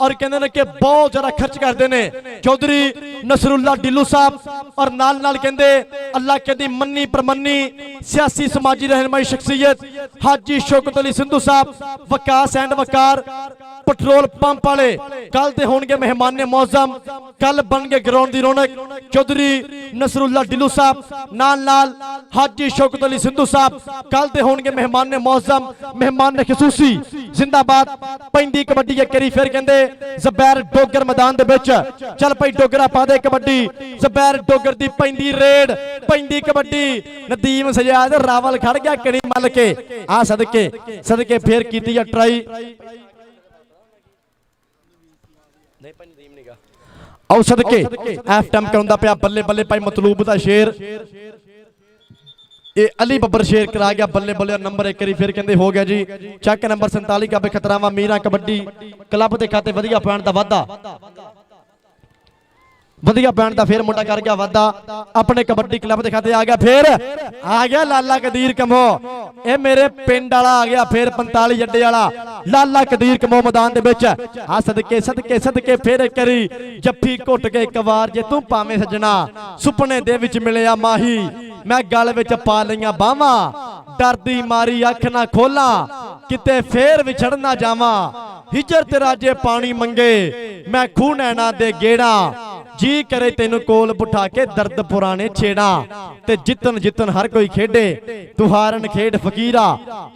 और कहते हैं कि बहुत ज्यादा खर्च करते हैं चौधरी नसरुल्ला ढिल्लों साहब, और नाल कहते अल्लाह कहती मन्नी प्रमन्नी सियासी समाजी रहनुमाई शख्सियत हाजी शौकत अली सिंधू साहब, Waqas and Waqar petrol pump वाले कल दे होंगे मेहमान ने मौजम। कल बन गए ग्राउंड की रौनक चौधरी नसरुल्ला ढिल्लों साहब नाल हाजी शौकत अली सिंधू साहब कल दे होंगे मेहमान ने मौजम, मेहमान ने खसूसी जिंदाबाद पैंदी कबड्डी एक करी फिर कहंदे ज़बैर डोगर मैदान दे विच चल भाई डोगरा पा दे कबड्डी ज़बैर डोगर दी पैंदी रेड पैंदी कबड्डी नदीम सजाद रावल खड़ गया कणी मल के आ सदके फिर कीती है ट्राई आओ सदके एफ टाइम करांदा पिया बल्ले बल्ले भाई मतलूब दा शेर ये अली बब्बर शेर करा गया बल्ले बल्ले नंबर 1 करी फिर कहंदे हो गया जी चेक नंबर 47 का खतरावा मीरा कबड्डी क्लब के खाते वधिया पॉइंट दा वाधा वधिया पॉइंट दा फिर मुंडा कर गया वाधा अपने कबड्डी क्लब के खाते आ गया फिर आ गया लाला कदीर कमो ए मेरे पिंड वाला आ गया फिर 45 अड्डे वाला लाला कदीर कमो मैदान दे विच आ सदके सदके सदके फिर करी जफ्फी घुट के एक बार जे तू पावे सजना सुपने दे विच मिलिया माही मैं गल विच पा लईयां बावां डरदी मारी अख ना खोला किते फेर विछड़ ना जावां हिजर ते राजे पानी मंगे मैं खूह नैना दे गेड़ा जी करे तेन कोल बुठा के दर्द पुराने छेड़ा ते जितन जितन हर कोई खेडे तू हारन खेड फकीरा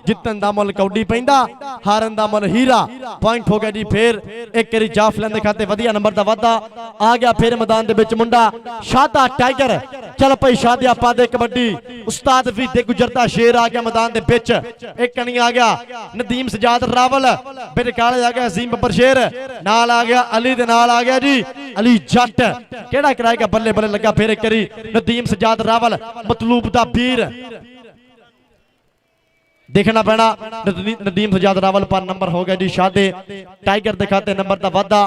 जितन दा मुल कौडी पैंदा हारन दा मुल हीरा। पॉइंट हो गया जी फिर एक करी जाफलन दे खाते वधिया नंबर दा वादा आ गया फिर मैदान दे विच मुंडा शादा टाइगर चल भाई शादिया पा दे कबड्डी उस्ताद भी दे गुजरता शेर आ गया मैदान दे विच एक कनी आ गया नदीम सजाद रावल बिर काले आ गया अजीम बब्बर शेर नाल आ गया अली दे नाल आ गया जी अली जट केड़ा कराएगा बल्ले बल्ले लगा फिर करी नदीम सजाद रावल मतलूब दा वीर देखना पैना नदीम सजाद रावल पर नंबर हो गया जी शादे टाइगर दिखाते नंबर दा वादा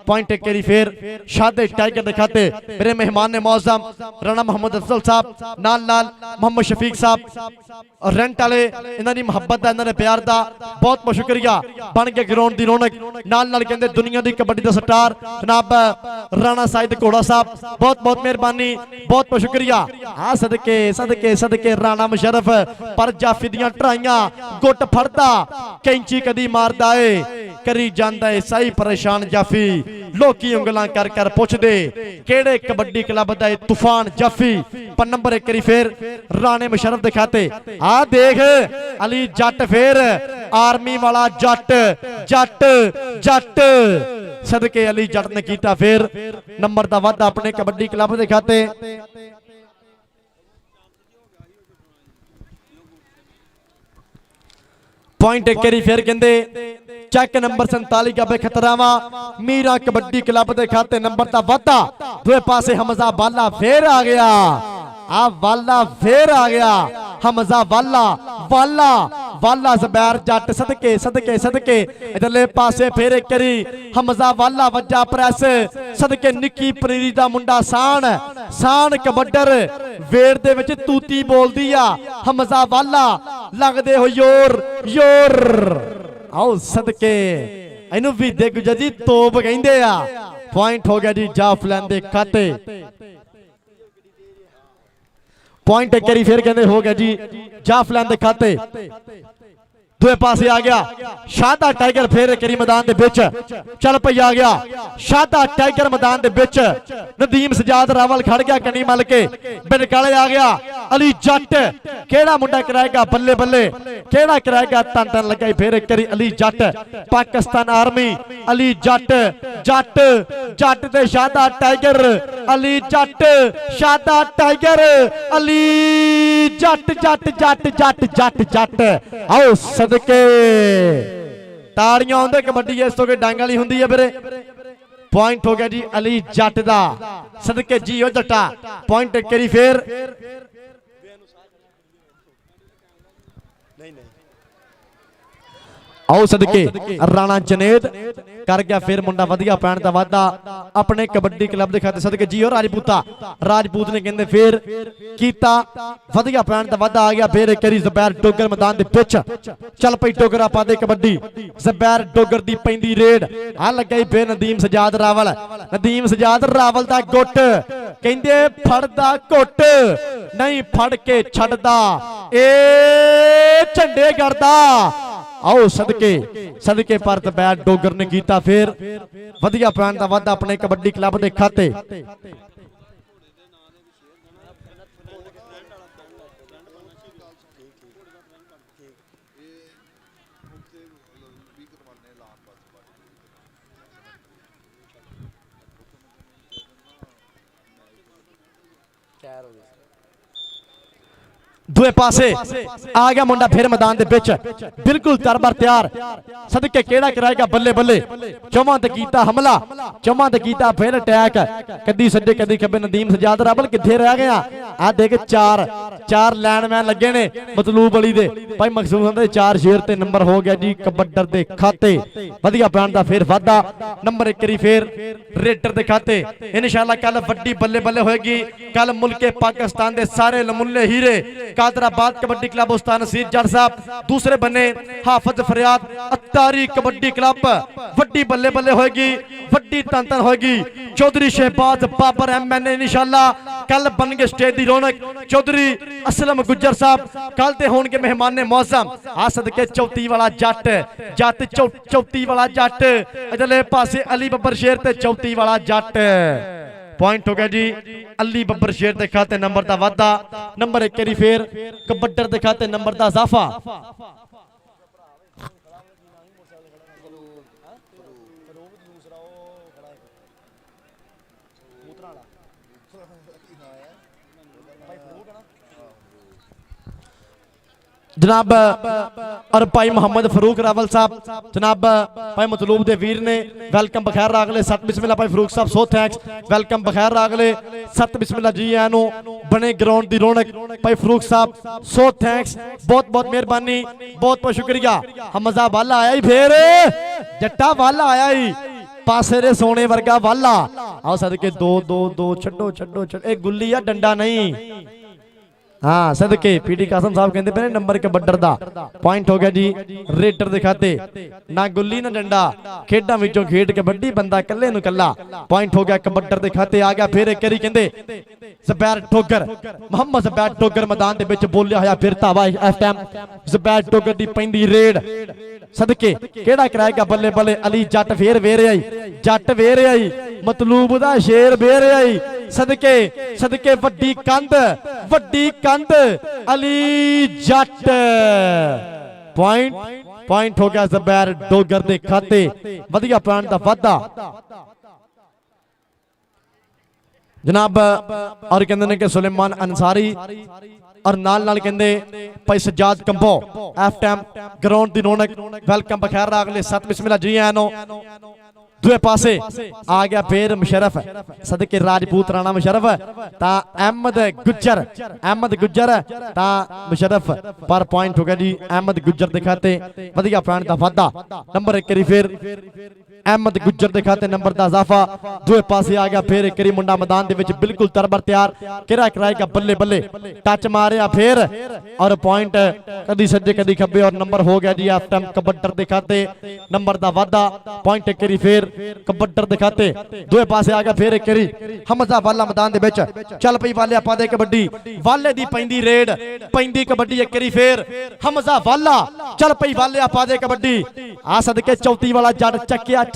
पॉइंट एक करी फिर शादे टाइगर दिखाते मेरे मेहमान ने मौजम राणा मोहम्मद अफजल साहब नाल मोहम्मद शफीक साहब और रेंट वाले इन्हां दी मुहब्बत दा इन्हां दे प्यार दा बहुत बहुत शुक्रिया बन के ग्राउंड दी रौनक नाल कहंदे दुनिया दी कबड्डी दा स्टार जनाब राणा साइद घोड़ा साहब बहुत बहुत मेहरबानी बहुत बहुत शुक्रिया। आ सदके सदके सदके राणा मुशर्रफ पर जाफी दियां ट्राइयां गुट फड़दा कैंची कदी मारदा ए करी जांदा ए सही परेशान जाफी लोकी उंगलां कर कर पुछदे केड़े कबड्डी क्लब दा तूफान जाफी पर नंबर 1 करी फिर राणे मुशर्रफ दिखाते आ देख अली जट फिर आर्मी वाला जट जट जट सदके अली जट ने कीता फिर नंबर दा वादा अपने कबड्डी क्लब दे खाते। पॉइंट एक करी फिर कहंदे चेक नंबर 47 का बेखतरावा मीरा कबड्डी क्लब के खाते नंबर दा वादा दूए पासे हमजा बाला फिर आ गया आ वाला फिर आ गया हमजा वाला वाला ਵਾਲਾ ਜ਼ਬੈਰ ਜੱਟ ਸਦਕੇ ਸਦਕੇ ਸਦਕੇ ਇਧਰਲੇ ਪਾਸੇ ਫੇਰ ਇੱਕ ਵਾਰੀ ਹਮਜ਼ਾ ਵਾਲਾ ਵੱਜਾ ਪ੍ਰੈਸ ਸਦਕੇ ਨਿੱਕੀ ਪਨੀਰੀ ਦਾ ਮੁੰਡਾ ਸਾਨ ਕਬੱਡਰ ਵੇੜ ਦੇ ਵਿੱਚ ਤੂਤੀ ਬੋਲਦੀ ਆ ਹਮਜ਼ਾ ਵਾਲਾ ਲੱਗਦੇ ਹੋ ਯੋਰ ਆਓ ਸਦਕੇ ਇਹਨੂੰ ਵੀ ਦੇ ਗੁਜਰ ਜੀ ਤੋਪ ਕਹਿੰਦੇ ਆ ਪੁਆਇੰਟ ਹੋ ਗਿਆ ਜੀ ਜਾਫਲੈਨ ਦੇ ਖਾਤੇ ਪੁਆਇੰਟ ਇੱਕ ਵਾਰੀ ਫੇਰ ਕਹਿੰਦੇ ਹੋ ਗਿਆ ਜੀ ਜਾਫਲੈਨ ਦੇ ਖਾਤੇ ਦੂਏ ਪਾਸੇ ਆ ਗਿਆ ਸ਼ਾਦਾ ਟਾਈਗਰ ਫੇਰ ਇੱਕ ਵਾਰੀ ਮੈਦਾਨ ਦੇ ਵਿੱਚ ਚੱਲ ਪਈ ਆ ਗਿਆ ਸ਼ਾਦਾ ਟਾਈਗਰ ਮੈਦਾਨ ਦੇ ਵਿੱਚ ਨਦੀਮ ਸਜਾਦ ਰਾਵਲ ਖੜ ਗਿਆ ਕੰਨੀ ਮੱਲ ਕੇ ਬਿਨਕਾਲੇ ਆ ਗਿਆ ਅਲੀ ਜੱਟ ਕਿਹੜਾ ਮੁੰਡਾ ਕਰਾਏਗਾ ਬੱਲੇ ਬੱਲੇ ਕਿਹੜਾ ਕਰਾਏਗਾ ਤਨ ਲੱਗਾ ਫੇਰ ਇੱਕ ਵਾਰੀ ਅਲੀ ਜੱਟ ਪਾਕਿਸਤਾਨ ਆਰਮੀ ਅਲੀ ਜੱਟ ਤੇ ਸ਼ਾਦਾ ਟਾਈਗਰ ਅਲੀ ਜੱਟ ਸ਼ਾਦਾ ਟਾਈਗਰ ਅਲੀ ਜੱਟ ਆਓ ਸਦਕੇ ਤਾੜੀਆਂ ਆਉਂਦੇ ਕਬੱਡੀ ਇਸ ਤੋਂ ਕਿ ਡੰਗ ਵਾਲੀ ਹੁੰਦੀ ਹੈ ਵੀਰੇ ਪੁਆਇੰਟ ਹੋ ਗਿਆ ਜੀ ਅਲੀ ਜੱਟ ਦਾ ਸਦਕੇ ਜੀ ਉਹ ਜੱਟਾ ਪੁਆਇੰਟ ਕਰੀ ਫੇਰ ਆਓ ਸਦਕੇ ਰਾਣਾ ਜਨੇਦ ਕਰ ਗਿਆ ਫੇਰ ਮੁੰਡਾ ਵਧੀਆ ਪੈਣ ਦਾ ਵਾਅਦਾ ਆਪਣੇ ਕਬੱਡੀ ਕਲੱਬ ਦੇ ਖਾਤੇ ਸਦਕੇ ਜੀ ਉਹ ਰਾਜਪੂਤ ਨੇ ਕਹਿੰਦੇ ਫੇਰ ਕੀਤਾ ਵਧੀਆ ਪੈਣ ਦਾ ਵਾਅਦਾ ਆ ਗਿਆ ਫੇਰ ਇੱਕ ਵਾਰੀ ਜ਼ਬੈਰ ਡੋਗਰ ਮੈਦਾਨ ਦੇ ਵਿੱਚ ਚੱਲ ਪਈ ਡੋਗਰ ਆਪਾਂ ਦੇ ਕਬੱਡੀ ਜ਼ਬੈਰ ਡੋਗਰ ਦੀ ਪੈਂਦੀ ਰੇਡ ਆ ਲੱਗਾ ਫੇਰ ਨਦੀਮ ਸਜਾਦ ਰਾਵਲ ਦਾ ਗੁੱਟ ਕਹਿੰਦੇ ਫੜਦਾ ਘੁੱਟ ਨਹੀਂ ਫੜ ਕੇ ਛੱਡਦਾ ਏ ਝੰਡੇ ਕਰਦਾ ਆਓ ਸਦਕੇ ਪਰ ਜ਼ਬੈਰ ਡੋਗਰ ਨੇ ਕੀਤਾ ਫੇਰ ਵਧੀਆ ਪੈਣ ਦਾ ਵਾਅਦਾ ਆਪਣੇ ਕਬੱਡੀ ਕਲੱਬ ਦੇ ਖਾਤੇ ਦੂਏ ਪਾਸੇ ਆ ਗਿਆ ਮੁੰਡਾ ਫਿਰ ਮੈਦਾਨ ਦੇ ਵਿੱਚ ਬਿਲਕੁਲ ਤਰਬਰ ਤਿਆਰ ਸਦਕੇ ਕਿਹੜਾ ਕਰਾਏਗਾ ਬੱਲੇ ਬੱਲੇ ਚੌਵਾਂ ਤੇ ਕੀਤਾ ਹਮਲਾ ਚੌਵਾਂ ਤੇ ਕੀਤਾ ਫਿਰ ਅਟੈਕ ਕਦੀ ਸੱਜੇ ਕਦੀ ਖੱਬੇ ਨਦੀਮ ਸਜਾਦ ਰਾਵਲ ਕਿੱਥੇ ਰਹਿ ਗਿਆ ਆ ਦੇਖ ਚਾਰ ਲਾਈਨਮੈਨ ਲੱਗੇ ਨੇ ਮਤਲੂਬ ਅਲੀ ਦੇ ਭਾਈ ਮਕਸੂਦ ਦੇ 4 ਸ਼ੇਰ ਤੇ ਨੰਬਰ ਹੋ ਗਿਆ ਜੀ ਕਬੱਡਰ ਦੇ ਖਾਤੇ ਵਧੀਆ ਪੈਣ ਦਾ ਫਿਰ ਵਾਧਾ ਨੰਬਰ 1 ਵਾਰੀ ਫਿਰ ਰੇਡਰ ਦੇ ਖਾਤੇ ਇਨਸ਼ਾਅੱਲਾ ਕੱਲ ਵੱਡੀ ਬੱਲੇ ਬੱਲੇ ਹੋਏਗੀ ਕੱਲ ਮੁਲਕੇ ਪਾਕਿस्तान ਦੇ ਸਾਰੇ ਲਮੁੱਲੇ ਹੀਰੇ कादराबाद कबड्डी क्लब उस्ताद नसीर जट साहब दूसरे बने हाफिज फरियाद अत्तारी कबड्डी क्लब वड्डी बल्ले बल्ले होगी वड्डी तन होगी चौधरी शहबाज बाबर MN इंशाअल्लाह कल बन गए स्टेज की रौनक चौधरी असलम गुज्जर साहब कल ते होंगे मेहमान मौसम आ सदके चौथी वाला जट चौथी वाला जट इधरले पासे अली बब्बर शेर ते चौथी वाला जट पॉइंट हो गया जी अली बब्बर शेर के खाते नंबर का वाधा नंबर 1 वारी फिर कबड्डर के खाते नंबर का इजाफा जनाब और भाई मोहम्मद फरूक रावल साहब जनाब भाई मतलूब दे वीर ने वेलकम बखैर रागले सत बिस्मिल्लाह भाई फरूक साहब सो थैंक्स वेलकम बखैर रागले सत बिस्मिल्लाह जी आनो बने ग्राउंड दी रौनक भाई फरूक साहब सो थैंक्स बहुत बहुत मेहरबानी बहुत बहुत शुक्रिया हमजा वाला आया ही फिर जट्टा वाला आया ही पासे रे सोने वर्गा वाला आओ सदके दो दो दो छड्डो छड्डो एक गुल्ली या डंडा नहीं हाँ सदके पीडी कासम साहब कहते पे नंबर कबड्डर दा पॉइंट हो गया जी रेडर दे खाते ना गुल्ली ना डंडा खेडा विचों खेड कबड्डी बंदा कल्ले नु कल्ला पॉइंट हो गया कबड्डर दे खाते आ गया फिर एक करी कहंदे ज़ुबैर डोगर मोहम्मद ज़ुबैर डोगर मैदान दे विच बोलिया होया फिर तावा इस टाइम ज़ुबैर डोगर दी पैंदी रेड सदके केड़ा कराएगा बल्ले बल्ले अली जट फिर वेरे आई मतलूब दा शेर वेरे आई सदके सदके वड्डी कंध अली जट पॉइंट हो गया ज़ुबैर डोगर दे खाते वधिया पॉइंट दा वाधा जनाब और कहते हैं कि सुलेमान अंसारी और नाल नाल कहते भाई सज्जाद कंबो एफ टाइम ग्राउंड दी रौनक वेलकम बखैर रागले सत बिस्मिल्लाह जी आनो दूए पासे आ गया फिर मुशरफ सदके राजपूत राणा मुशरफ ता अहमद गुज्जर ता मुशरफ पर पॉइंट हो गया जी अहमद गुज्जर दे खाते वधिया पॉइंट दा वाधा नंबर 1 करी फिर अहमद गुज्जर दे खाते नंबर दा इजाफा दूए पासे आ गया फिर एक करी मुंडा मैदान दे विच बिल्कुल तरबर तैयार किरा कराएगा बल्ले बल्ले टच मारिया फिर और पॉइंट कदी सज्जे कदी खब्बे और नंबर हो गया जी एफ टाइम कबड्डर दे खाते नंबर दा वाधा पॉइंट एक करी फिर कबड्डर दे खाते दूए पासे आ गया फिर एक करी हमजा वाला मैदान दे विच चल पई वाले आपा दे कबड्डी वाले दी पैंदी रेड पैंदी कबड्डी एक करी फिर हमजा वाला चल पई वाले आपा दे कबड्डी आ सदके चौथी वाला जट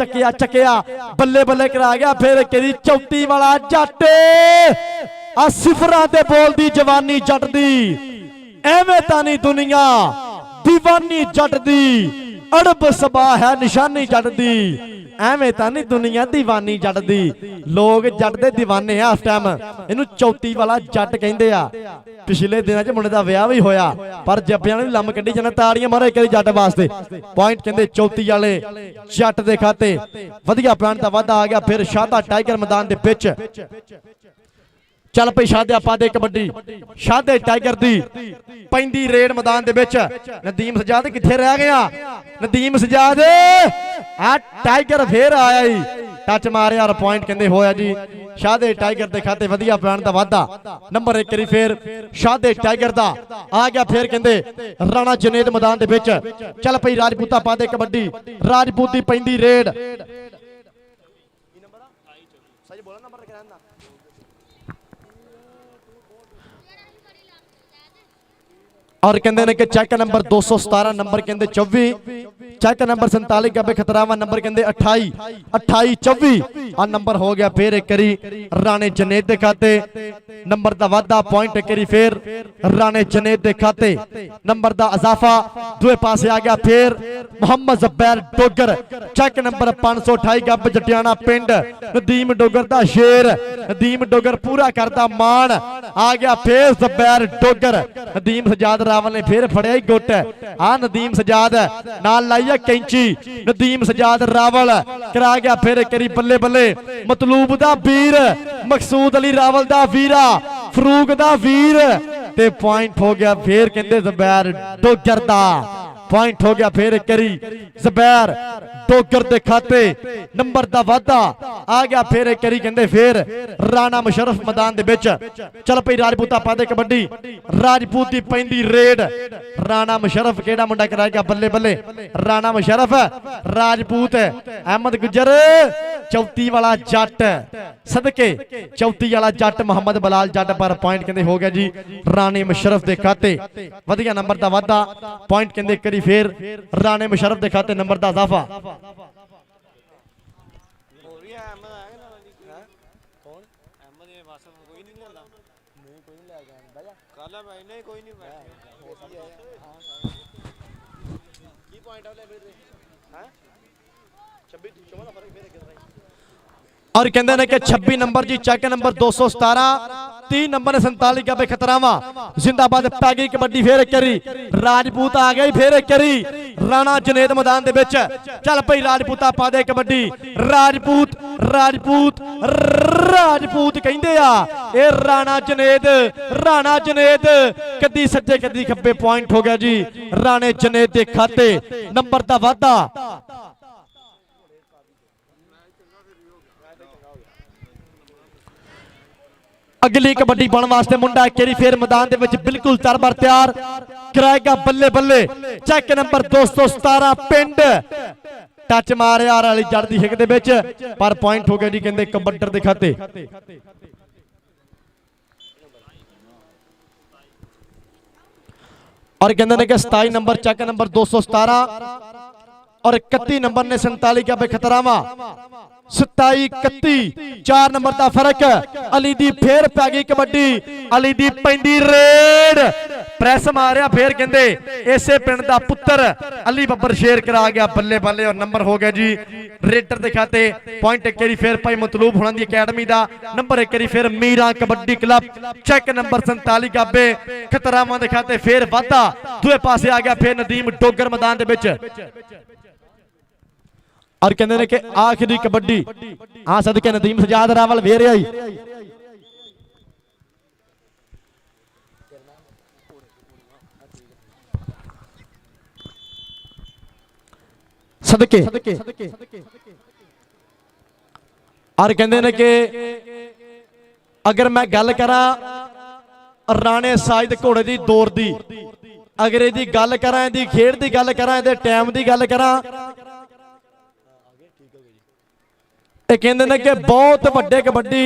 चकिया बल्ले बल्ले करा गया फिर एक करी चौथी वाला जट आ सिफरां ते बोल दी जवानी जट दी एवें तानी दुनिया दीवानी जट दी अड़ब सबा है निशानी जट दी एवें तानी दुनिया दीवानी जट दी लोग जट दे दीवाने आ इस टाइम इनू चौथी वाला जट कहंदे आ पिछले दिनां च मुंडे दा विआह भी होया पर जब्बियां ने लम कड्डी जाना ताड़ियां मारो एक जट वास्ते पॉइंट कहंदे चौथी वाले जट दे खाते वधिया पॉइंट दा वाधा आ गया फिर शादा टाइगर मैदान दे पिच चल पई शादे आपा दे कबड्डी शादे टाइगर दी पैंदी रेड मैदान दे विच नदीम सजाद किथे रह गया नदीम सजाद आ टाइगर फिर आया ही टच मारिया और पॉइंट कहंदे होया जी शादे टाइगर दे खाते वधिया पॉइंट दा वाधा नंबर 1 करी फिर शादे टाइगर दा आ गया फिर कहंदे राणा जुनेद मैदान दे विच चल पई राजपूता पा दे कबड्डी राजपूत दी पैंदी रेड और कहते हैं कि चेक नंबर 217 नंबर कहते 24 चेक नंबर 47 का खतरावा नंबर कहते 28 24 और नंबर हो गया फिर एक करी राणे जनेद दे खाते नंबर दा वाधा पॉइंट एक करी फिर राणे जनेद दे खाते नंबर दा इजाफा दूए पासे आ गया फिर मोहम्मद ज़ुबैर डोगर चेक नंबर 528 गब जटियाना पिंड नदीम डोगर दा शेर नदीम डोगर पूरा करता मान आ गया फिर ज़ुबैर डोगर नदीम सजाद रावल ने फिर फड़िया ही गुट आ नदीम सजाद नाल लाइया कैंची नदीम सजाद रावल करा गया फिर करी बल्ले बल्ले मतलूब दा वीर मकसूद अली रावल दा वीरा फरूक दा वीर ते पॉइंट हो गया फिर कहंदे ज़ुबैर डोगर दा पॉइंट हो गया फिर करी ज़ुबैर डोगर दे खाते नंबर दा वाधा आ गया फिर करी कहंदे फिर राणा मुशरफ मैदान दे विच चल पई राजपूता पा दे कबड्डी राजपूत दी पैंदी रेड राणा मुशरफ केड़ा मुंडा कराएगा बल्ले बल्ले राणा मुशरफ राजपूत अहमद गुज्जर चौथी वाला जट सदके चौथी वाला जट मोहम्मद बलाल जट पर पॉइंट कहंदे हो गया जी राणे मुशरफ दे खाते वधिया नंबर दा वाधा पॉइंट कहंदे करी फिर राणे मुशरफ दे खाते नंबर दा इजाफा और कहते हैं कि 26 नंबर जी चेक नंबर 217 30 नंबर 47 का खतरावा जिंदाबाद पैगी कबड्डी फिर करी राजपूत आ गई फिर करी राणा जुनेद मैदान दे विच चल पई राजपूता पा दे कबड्डी राजपूत राजपूत राजपूत कहंदे आ ए राणा जुनेद कदी सज्जे कदी खब्बे पॉइंट हो गया जी राणे जुनेद दे खाते नंबर दा वाधा अगली कबड्डी पाने वास्ते मुंडा केरी फिर मैदान दे विच बिल्कुल तरबर तैयार कराएगा बल्ले बल्ले चेक नंबर 217 पिंड टच मारे आर वाली जड़ दी हिक दे विच पर पॉइंट हो गया जी कहंदे कबड्डर दे खाते और कहंदे ने कि 27 नंबर चेक नंबर 217 और 31 नंबर ने 47 का खतरावा 27-31 4 नंबर का फर्क अली दी फिर पै गई कबड्डी अली दी पैंदी रेड प्रेस मारिया फिर कहंदे इसे पिंड दा पुत्र अली बब्बर शेर करा गया बल्ले बल्ले और नंबर हो गया जी रेडर दे खाते पॉइंट एक करी फिर भाई मतलूब होना दी अकेडमी दा नंबर एक करी फिर Meera kabaddi club check number 47 गाबे खतरावां दे खाते फिर वाधा दूए पासे आ गया फिर नदीम डोगर मैदान दे विच और कहते हैं कि आखिरी कबड्डी हाँ सदके नदीम सजाद रावल वेर आई सदके और कहते हैं कि अगर मैं गल करा राणे साज दे घोड़े दी दौर दी अगर इहदी गल करा इहदी खेड दी गल करा इहदे टाइम दी गल करा कहते हैं कि बहुत वड्डे कबड्डी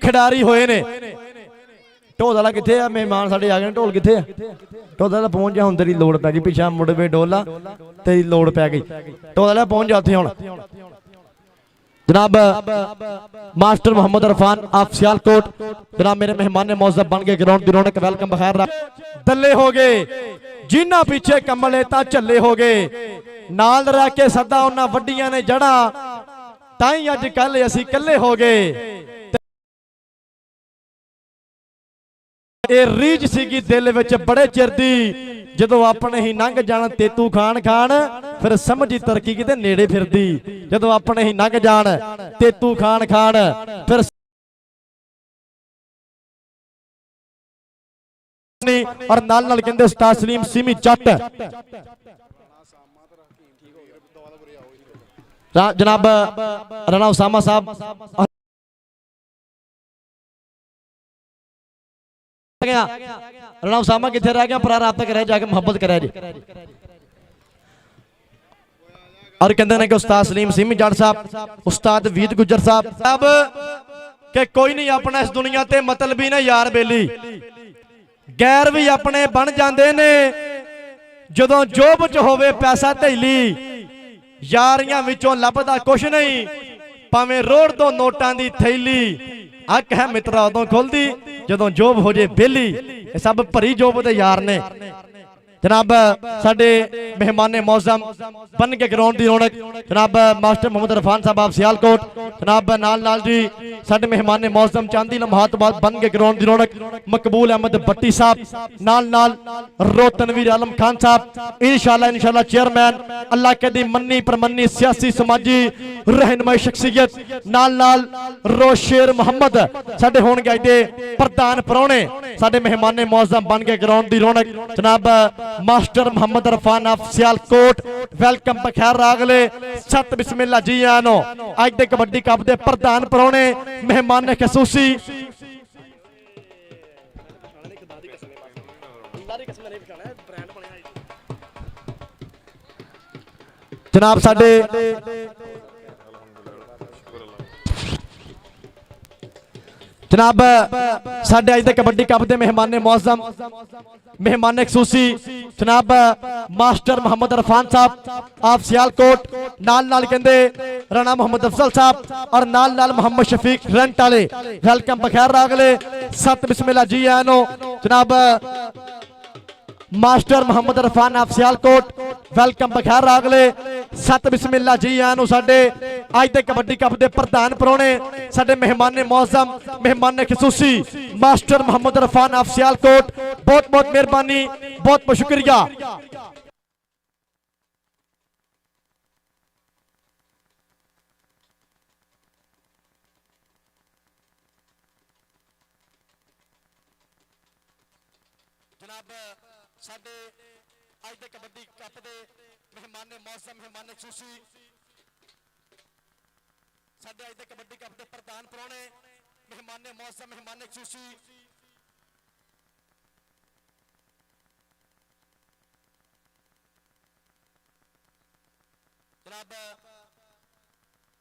खिडारी होए ने ढोल वाला किथे आ मेहमान साडे आ गए ढोल किथे आ ढोल वाला पहुंच जा हुण तेरी लोड़ पै गई पिछा मुड़ वे डोला तेरी लोड़ पै गई ढोल वाला पहुंच जा उत्थे हुण जनाब मास्टर मोहम्मद इरफान ऑफ सियालकोट जनाब मेरे मेहमान मौजूद बन के ग्राउंड की रौनक वेलकम बखैर दल्ले हो गए जिन्ना पीछे कमले ता झल्ले हो गए नाल रह के सदा उन्हां वड्डियां ने जड़ा ताई अज कल असी कल्ले हो गए रीज सीगी दिल विच बड़े चिर दी जदों अपने ही लंघ जाण तेतू खान खान फिर समझी तरक्की किते नेड़े फिरदी जदों अपने ही लंघ जाण तेतू खान खान फिर और नाल नाल कहंदे उस्ताद सलीम सिमी जट जनाब राणा उसामा साहब राणा उसामा किथे रह गया पर राबता करे जाके मोहब्बत करे जी और कहते हैं कि उस्ताद सलीम सिमी जट साहब उस्ताद वीद गुजर साहब अब कि कोई नहीं अपना इस दुनिया ते मतलब ही ना यार बेली गैर भी अपने बन जाते ने जदों जोब च होवे पैसा थैली यारियां विचों लभदा कुछ नहीं भावें रोड तो नोटां दी थैली अक है मित्रा उदों खुलदी जदों जोब हो जे बेली सब भरी जोब दे यार ने जनाब साडे मेहमाने मौजम बन के ग्राउंड की रौनक जनाब मास्टर मोहम्मद इरफान साहब आप सियालकोट जनाब नाल नाल जी साडे मेहमाने मौजम चांदी लम्हात बाद बन के ग्राउंड की रौनक मकबूल अहमद भट्टी साहब नाल नाल रोतनवीर आलम खान साहब इंशाअल्लाह चेयरमैन अल्लाह के दी मन्नी परमन्नी सियासी समाजी रहनुमाई शख्सियत नाल नाल रोशेर मोहम्मद साडे होणगे अज दे प्रधान परौणे साडे मेहमाने मौजम बन के ग्राउंड की रौनक जनाब master Mohammad Irfan of Sialkot welcome बखैर रागले सत बिस्मिल्लाह जी आनो अज दे कबड्डी कप दे प्रधान परौणे मेहमान खसूसी जनाब साडे जनाब साडे अज दे कबड्डी कप दे मेहमान मौजम मेहमान खसूसी जनाब मास्टर मोहम्मद इरफान साहब आप सियालकोट नाल नाल कहंदे राणा मोहम्मद अफजल साहब और नाल नाल मोहम्मद शफीक रंट वाले वेलकम बखैर रागले सत बिस्मिल्लाह जी आनो जनाब मास्टर मोहम्मद इरफान आप सियालकोट वेलकम बखैर रागले सत बिस्मिल्लाह जी आनो साडे अज दे कबड्डी कप दे प्रधान परौणे साडे मेहमान मौजम मेहमान खसूसी मास्टर मोहम्मद इरफान आप सियालकोट बहुत बहुत मेहरबानी बहुत बहुत शुक्रिया जनाब साडे अज दे कबड्डी कप दे मेहमान मौसम मेहमान खसूसी साडे अज दे कबड्डी कप दे प्रधान परौणे मेहमान मौसम मेहमान खसूसी जनाब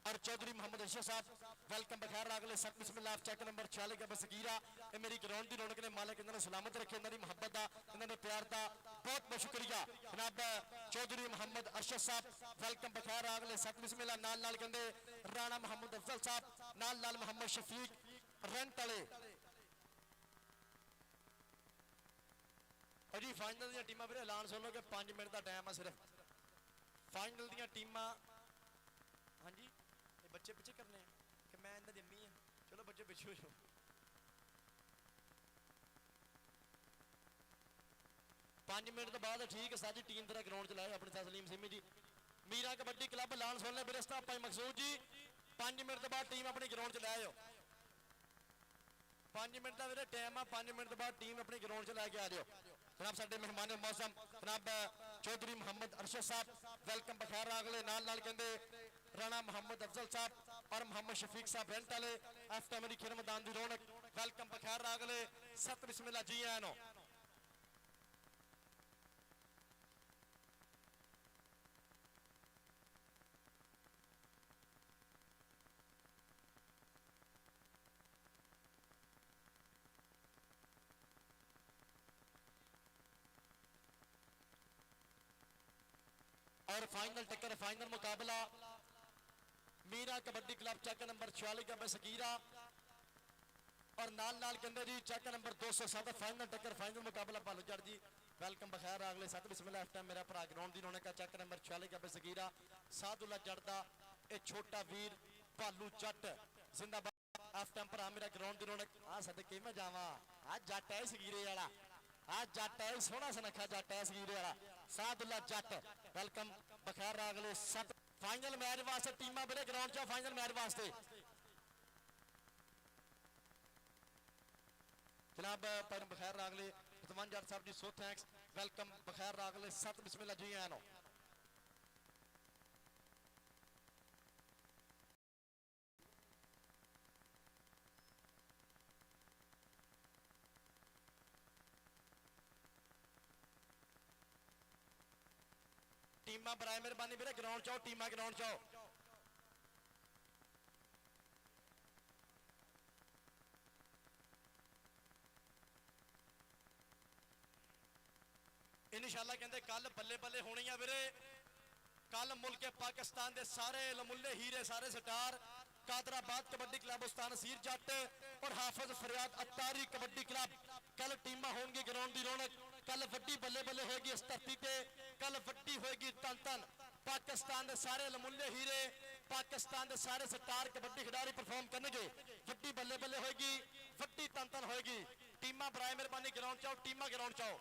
और चौधरी मोहम्मद अरशद साहब वेलकम बखैर रागले सत बिस्मिल्लाह चेक नंबर 46 का बसकीरा ये मेरी ग्राउंड की रौनक ने मालिक इन्होंने सलामत रखे इन्होंने मुहब्बत का इन्होंने प्यार का बहुत बहुत शुक्रिया जनाब चौधरी मोहम्मद अरशद साहब वेलकम बखैर रागले सत बिस्मिल्लाह नाल नाल कहंदे राणा मोहम्मद अफजल साहब नाल नाल मोहम्मद शफीक रंट वाले जी फाइनल दी टीमां वीरे ऐलान सुन लो कि 5 मिनट का टाइम है सिर्फ फाइनल दी टीमां हाँ जी बच्चे पिछे करने कि मैं इन्हां दी अम्मी हां चलो बच्चे पिछे हो जाओ 5 मिनट तो बाद ठीक है साजी टीम तेरा ग्राउंड च लाए अपने सलीम सिमी जी मीरा कबड्डी क्लब लाल सुन ले मेरे स्टाफ भाई मकसूद जी 5 मिनट के बाद टीम अपनी ग्राउंड च लै आओ 5 मिनट का वीरे टाइम आ 5 मिनट के बाद टीम अपनी ग्राउंड च लैके आ जाओ जनाब साडे मेहमान मौसम जनाब चौधरी मोहम्मद अरशद साहब वेलकम बखैर अगले नाल नाल कहंदे राणा मोहम्मद अफजल साहब और मोहम्मद शफीक साहब रेंट वाले इस टाइम की खेल मैदान की रौनक वेलकम बखैर अगले सत बिस्मिल्लाह जी आए नो और फाइनल टक्कर फाइनल मुकाबला Meera kabaddi club check number 46 का सकीरा और नाल नाल कहते जी चेक नंबर 207 फाइनल टक्कर फाइनल मुकाबला भालू जट जी वेलकम बखैर अगले सत बिस्मिल्लाह इस टाइम मेरा भरा ग्राउंड की रौनक चेक नंबर 46 का सकीरा सादुल्ला जट का यह छोटा वीर भालू जट जिंदाबाद इस टाइम भरा मेरा ग्राउंड की रौनक आ सद कि मैं जावा आ जट है सकीरे वाला आ जट है सोहना सुनखा जट है सकीरे वाला सादुल्ला जट वेलकम बखैर अगले सत फाइनल मैच वास्ते टीमां मेरे ग्राउंड च फाइनल मैच वास्ते जनाब पर बखैर अगले उस्मान जट साहब जी सो थैंक्स वेलकम बखैर अगले सत बिस्मिल्लाह जी आए नो टीमां बराए मेहरबानी मेरे ग्राउंड चाओ टीमां ग्राउंड चाओ इंशाअल्लाह कहते कल बल्ले बल्ले होनी है वीरे कल मुल्क पाकिस्तान के सारे लमुल्ले हीरे सारे स्टार कादराबाद कबड्डी क्लब उस्ताद नसीर जट और हाफिज फरियाद अत्तारी कबड्डी क्लब कल टीमां होंगी ग्राउंड की रौनक कल वड्डी बल्ले बल्ले होगी इस धरती पे कल वड्डी होगी तन तन पाकिस्तान के सारे लमुल्ले हीरे पाकिस्तान के सारे स्टार कबड्डी खिडारी परफॉर्म करेंगे वड्डी बल्ले बल्ले होगी वड्डी तन तन होगी टीमां बराए मेहरबानी ग्राउंड चाओ टीमां ग्राउंड चाओ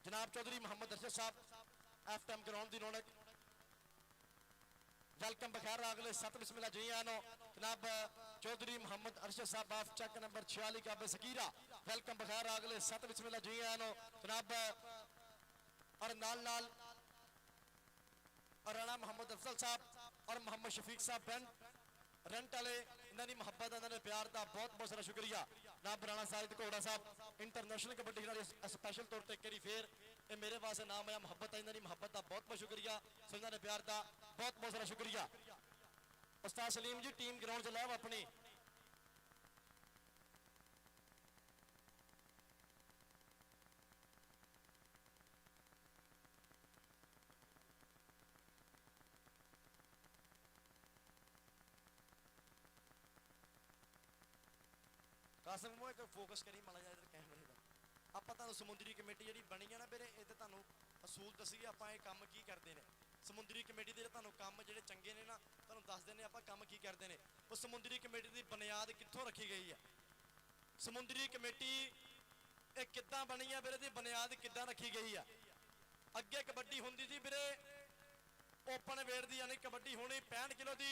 जनाब चौधरी मोहम्मद अरशद साहब एफ टाइम ग्राउंड की रौनक वेलकम बखैर अगले सत बिस्मिल्लाह जी आनो जनाब चौधरी मोहम्मद अरशद साहब ऑफ चेक नंबर 46 का सकीरा वेलकम बखैर अगले सत बिस्मिल्लाह जी आनो जनाब और नाल नाल राणा मोहम्मद अफजल साहब और मोहम्मद शफीक साहब रेंट वाले इन्होंने मुहब्बत इन्होंने प्यार का बहुत बहुत सारा शुक्रिया जनाब राणा साहिद घोड़ा साहब इंटरनेशनल कबड्डी खिलाड़ी स्पैशल तौर पर करी फिर ये मेरे वास्ते नाम आया मुहब्बत है इन्होंने मुहब्बत का बहुत बहुत शुक्रिया सो इन्होंने प्यार का बहुत बहुत सारा शुक्रिया उस्ताद सलीम जी टीम ग्राउंड च लाओ अपनी कासिम मोह एक फोकस करी माड़ा जिहा कैमरे का ਆਪਾਂ ਤੁਹਾਨੂੰ ਸਮੁੰਦਰੀ ਕਮੇਟੀ ਜਿਹੜੀ ਬਣੀ ਹੈ ਨਾ ਵੀਰੇ ਇਹ ਤੇ ਤੁਹਾਨੂੰ ਅਸੂਲ ਦੱਸੀਏ ਆਪਾਂ ਇਹ ਕੰਮ ਕੀ ਕਰਦੇ ਨੇ ਸਮੁੰਦਰੀ ਕਮੇਟੀ ਦੇ ਤੁਹਾਨੂੰ ਕੰਮ ਜਿਹੜੇ ਚੰਗੇ ਨੇ ਨਾ ਤੁਹਾਨੂੰ ਦੱਸਦੇ ਨੇ ਆਪਾਂ ਕੰਮ ਕੀ ਕਰਦੇ ਨੇ ਉਹ ਸਮੁੰਦਰੀ ਕਮੇਟੀ ਦੀ ਬੁਨਿਆਦ ਕਿੱਥੋਂ ਰੱਖੀ ਗਈ ਹੈ ਸਮੁੰਦਰੀ ਕਮੇਟੀ ਇਹ ਕਿੱਦਾਂ ਬਣੀ ਹੈ ਵੀਰੇ ਦੀ ਬੁਨਿਆਦ ਕਿੱਦਾਂ ਰੱਖੀ ਗਈ ਆ ਅੱਗੇ ਕਬੱਡੀ ਹੁੰਦੀ ਸੀ ਵੀਰੇ ਓਪਨ ਵੇਟ ਦੀ ਯਾਨੀ ਕਬੱਡੀ ਹੋਣੀ 65 ਕਿਲੋ ਦੀ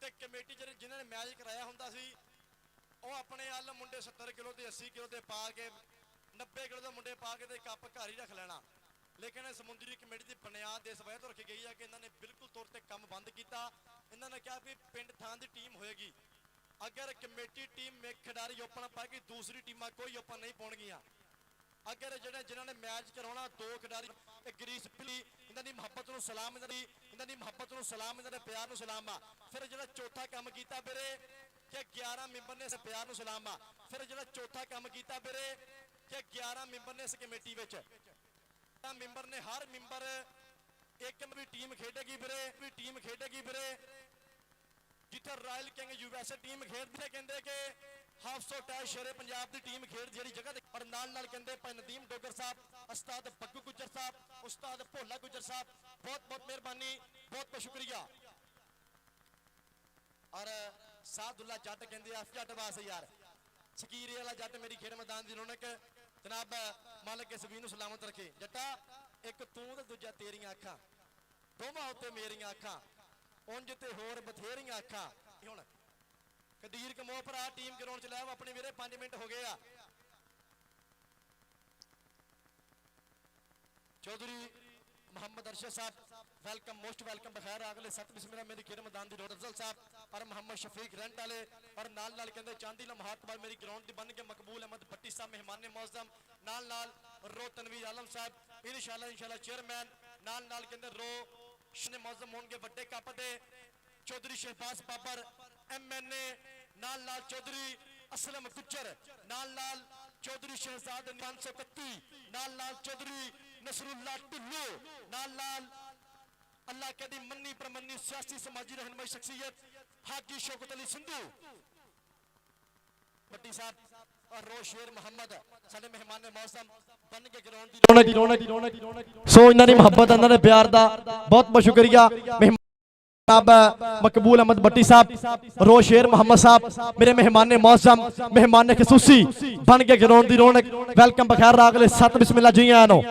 ਤੇ ਕਮੇਟੀ ਜਿਹੜੇ ਜਿਨ੍ਹਾਂ ਨੇ ਮੈਚ ਕਰਾਇਆ ਹੁੰਦਾ ਸੀ ਉਹ ਆਪਣੇ ਵੱਲ ਮੁੰਡੇ 70 ਕਿਲੋ ਤੇ 80 ਕਿਲੋ ਤੇ ਪਾ ਕੇ 90 ਕਿਲੋ ਦੇ ਮੁੰਡੇ ਪਾ ਕੇ ਤੇ ਕੱਪ ਘਰ ਹੀ ਰੱਖ ਲੈਣਾ ਲੇਕਿਨ ਸਮੁੰਦਰੀ ਕਮੇਟੀ ਦੀ ਬੁਨਿਆਦ ਇਸ ਵਜ੍ਹਾ ਤੋਂ ਰੱਖੀ ਗਈ ਹੈ ਕਿ ਇਹਨਾਂ ਨੇ ਬਿਲਕੁਲ ਤੌਰ ਤੇ ਕੰਮ ਬੰਦ ਕੀਤਾ ਇਹਨਾਂ ਨੇ ਕਿਹਾ ਵੀ ਪਿੰਡ ਥਾਂ ਦੀ ਟੀਮ ਹੋਏਗੀ ਅਗਰ ਕਮੇਟੀ ਟੀਮ ਮੇਕ ਖਿਡਾਰੀ ਓਪਨ ਪਾਏਗੀ ਦੂਸਰੀ ਟੀਮਾਂ ਕੋਈ ਓਪਨ ਨਹੀਂ ਪਾਉਣਗੀਆਂ अगर जिन्होंने मैच करवाना दो खिडारी ग्रीस पिली इन्होंने मुहब्बत नूं सलाम इन्होंने मुहब्बत नूं सलाम इन्होंने प्यार नूं सलाम आ फिर जो चौथा काम किया वीरे कि 11 मैंबर ने इस प्यार नूं सलाम आ फिर जो चौथा काम किया वीरे कि 11 मैंबर ने इस कमेटी मैंबर ने हर मैंबर एक भी टीम खेडेगी वीरे जिथे रॉयल किंग यूएसए टीम खेडदी है कहते कि हाफसो टैश शेरे पंजाब की टीम खेड जी जगह और नाल कहते भाई नदीम डोगर साहब उस्ताद बग्गू गुजर साहब उस्ताद भोला गुजर साहब बहुत बहुत मेहरबानी बहुत बहुत शुक्रिया और सादुल्ला जट कहते अफ जट वास यार शकीरे वाला जट मेरी खेड मैदान की रौनक ਜਨਾਬ ਮਾਲਕ ਇਸ ਵੀਰ ਨੂੰ ਸਲਾਮਤ ਰੱਖੇ। ਜੱਟਾ ਇੱਕ ਤੂੰ ਤੇ ਦੂਜਾ ਤੇਰੀਆਂ ਅੱਖਾਂ, ਦੋਵਾਂ ਉੱਤੇ ਮੇਰੀਆਂ ਅੱਖਾਂ, ਉਂਝ ਤੇ ਹੋਰ ਬਥੇਰੀਆਂ ਅੱਖਾਂ। ਹੁਣ ਕਦੀਰ ਕਮੋ ਭਰਾ ਟੀਮ ਗਰਾਊਂਡ ਚ ਲੈ ਆਓ ਆਪਣੇ ਵੀਰੇ, 5 ਮਿੰਟ ਹੋ ਗਏ ਆ। चौधरी मोहम्मद अरशद साहब वेलकम, मोस्ट वेलकम, बखैर अगले 7 बिस्मिल्लाह मेरी खेल मैदान दी रोड अफजल साहब और मोहम्मद शफीक रेंट वाले और नाल कहते चांदी लम्हात बाद मेरी ग्राउंड दी बन के मकबूल अहमद भट्टी साहब मेहमान मौजम नाल रो तनवीर आलम साहब इंशाल्लाह चेयरमैन नाल कहते रो मौजम होंगे वड्डे कप दे। चौधरी शहबाज बाबर MNA नाल चौधरी असलम गुज्जर नाल चौधरी शहजाद 531 नाल चौधरी नसरुल्लाह टुल्लू नाल अल्लाह कहती मन्नी प्रमन्नी सियासी समाजी रहनुमाई शख्सियत हाजी शौकत अली सिंधु भट्टी साहब और रो शेर मोहम्मद साडे मेहमान मौसम बन के ग्राउंड दी रौनक सो इन्हां दी मुहब्बत इन्हां दे प्यार दा बहुत बहुत शुक्रिया। जनाब मकबूल अहमद भट्टी साहब, रो शेर मोहम्मद साहब मेरे मेहमान मौसम मेहमान खसूसी बन के ग्राउंड दी रौनक वेलकम बखैर अगले 7 बिस्मिल्लाह जी आनो।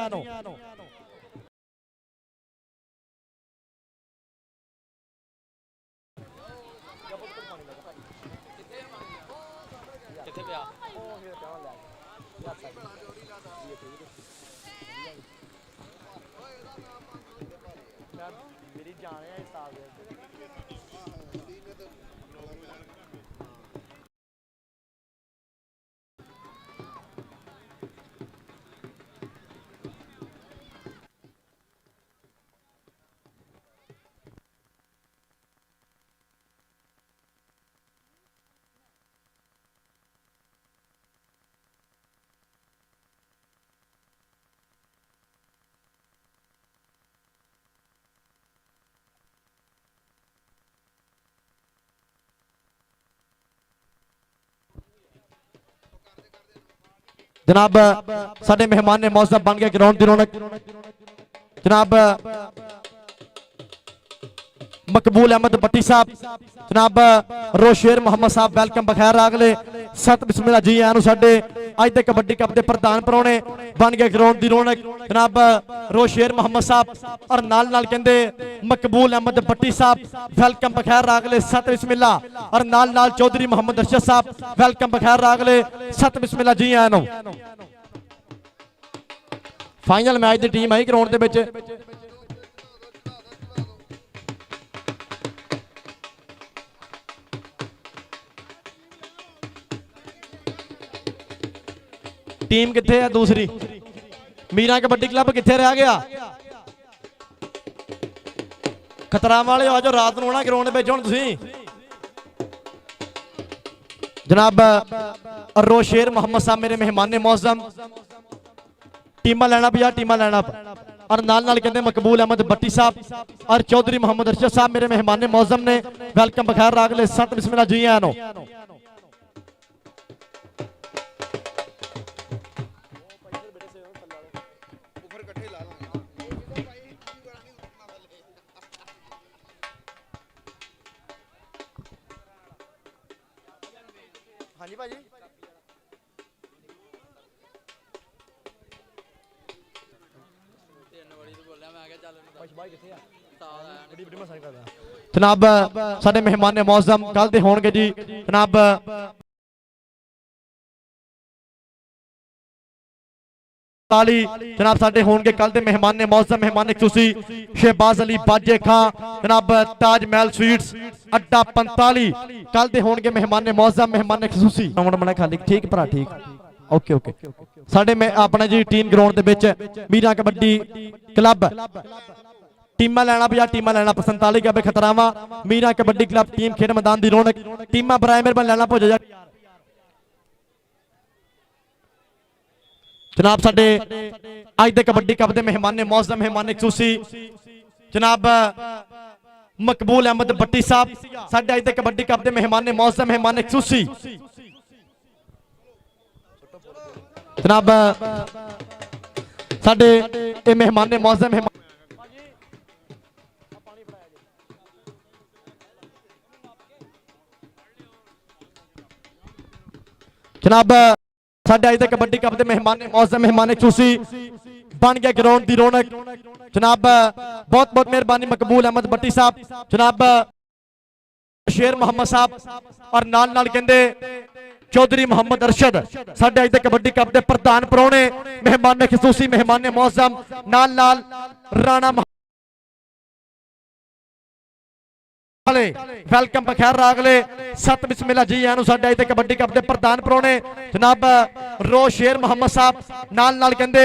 जनाब साडे मेहमान ने मौसम बन गया ग्राउंड दी रौनक। जनाब मकबूल अहमद भट्टी साहब, जनाब रोशेर मोहम्मद साहब वेलकम बखैर अगले 7 बिस्मिल्लाह जी आनू साडे अज दे कबड्डी कप दे प्रधान परौने बन गए ग्राउंड दी रौनक। जनाब रोशेर मोहम्मद साहब और नाल कहंदे मकबूल अहमद भट्टी साहब वेलकम बखैर अगले 7 बिस्मिल्लाह और नाल चौधरी मोहम्मद अरशद साहब वेलकम बखैर अगले 7 बिस्मिल्लाह जी आनू। फाइनल मैच दी टीम आई ग्राउंड दे विच। टीम किथे है दूसरी? मीरा कबड्डी क्लब किथे रह गया? खतरा वाले आ जाओ रात नूं आना ग्राउंड में हुण तुसीं। जनाब रोशेर मोहम्मद साहब मेरे मेहमान मौसम टीमा लैना पिया टीमा लैना और नाल कहते मकबूल अहमद भट्टी साहब और चौधरी मोहम्मद अरशद साहब मेरे मेहमान मौसम ने वेलकम बखैर अगले 7 बिस्मिल्लाह जी आनो। हाँ जी भाजी जनाब साडे मेहमान मौसम कल दे होणगे जी। जनाब जनाब साडे होणगे कल दे मेहमान मौसम मेहमान खुशी शहबाज अली बाजे खां जनाब ताज महल स्वीट्स अड्डा 45 कल दे होणगे मेहमान मौसम मेहमान खुशी बना खाली ठीक भरा ठीक ओके ओके साडे में अपने जी टीम ग्राउंड दे विच मीरा कबड्डी क्लब टीमा लैना पिया टीमा लैना 45 के खतरावा मीरा कबड्डी क्लब टीम खेड मैदान दी रौनक टीमा बराए मेहरबान लैना भुज जा। जनाब साडे अज दे कबड्डी कप दे मेहमान मौसम मेहमान खुशी जनाब मकबूल अहमद भट्टी साहब साडे अज दे कबड्डी कप दे मेहमान मौसम मेहमान खुशी जनाब साडे ए मेहमान मौसम जनाब साडे अज दे कबड्डी कप दे मेहमान मौजूद मेहमान खुशी बन गया ग्राउंड की रौनक जनाब। बहुत बहुत मेहरबानी मकबूल अहमद भट्टी साहब, जनाब शेर मोहम्मद साहब और नाल नाल कहंदे चौधरी मोहम्मद अरशद साडे अज दे कबड्डी कप दे प्रधान परौने मेहमान खसूसी मेहमान मौजूद नाल नाल राणा वेलकम बखैर रागले सत बिस्मिल्लाह जी आनू साडे अज दे कबड्डी कप दे प्रधान परौने जनाब रो शेर मोहम्मद साहब नाल नाल कहंदे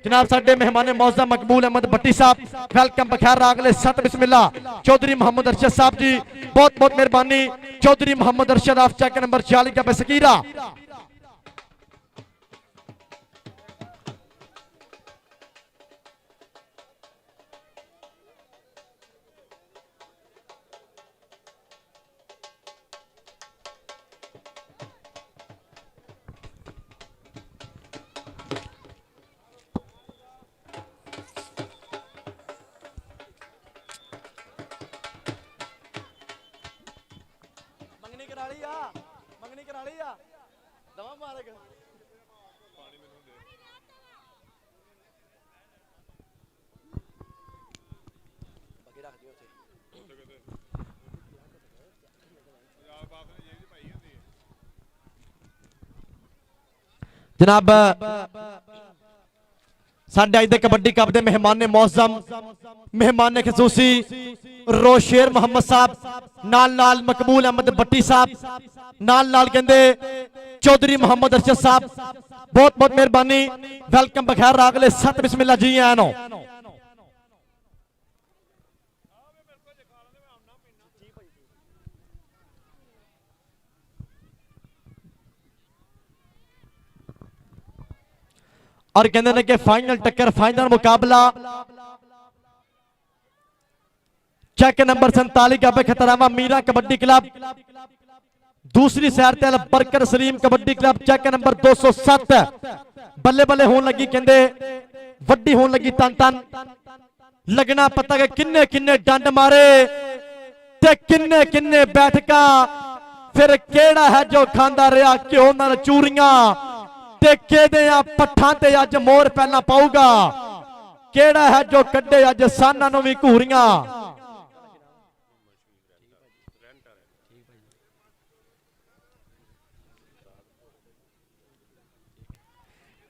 जनाब साडे मेहमान मौजूद मकबूल अहमद भट्टी साहब वेलकम बखैर रागले सत बिस्मिल्लाह चौधरी मोहम्मद अरशद साहब जी बहुत बहुत मेहरबानी। चौधरी मोहम्मद अरशद ऑफ चेक नंबर 46 का बेसकीरा मंगनी करा ली आ दवा मारे जनाब साडे अज दे कबड्डी कप दे मेहमान मौजम मेहमान खसूसी रोशेर मोहम्मद साहब नाल नाल मकबूल अहमद भट्टी साहब नाल नाल कहंदे चौधरी मोहम्मद अरशद साहब बहुत बहुत मेहरबानी। वेलकम बखैर रागले सत बिस्मिल्लाह जी आनो। और कहते हैं कि फाइनल टक्कर फाइनल मुकाबला चेक नंबर 47 का खतरामा मीरा कबड्डी क्लब दूसरी सैर तेल Barkat Saleem kabaddi club check number 207 बल्ले बल्ले होने लगी कहते वड्डी होने लगी तन तन लगना पता कि किन्ने किन्ने डंड मारे ते किन्ने किन्ने बैठका फिर केड़ा है जो खांदा रहा घ्यो नाल चूरियां ते केदे पट्ठां ते अज मोर पहला पाऊगा केड़ा है जो कड्डे अज साना नूं वी घूरियां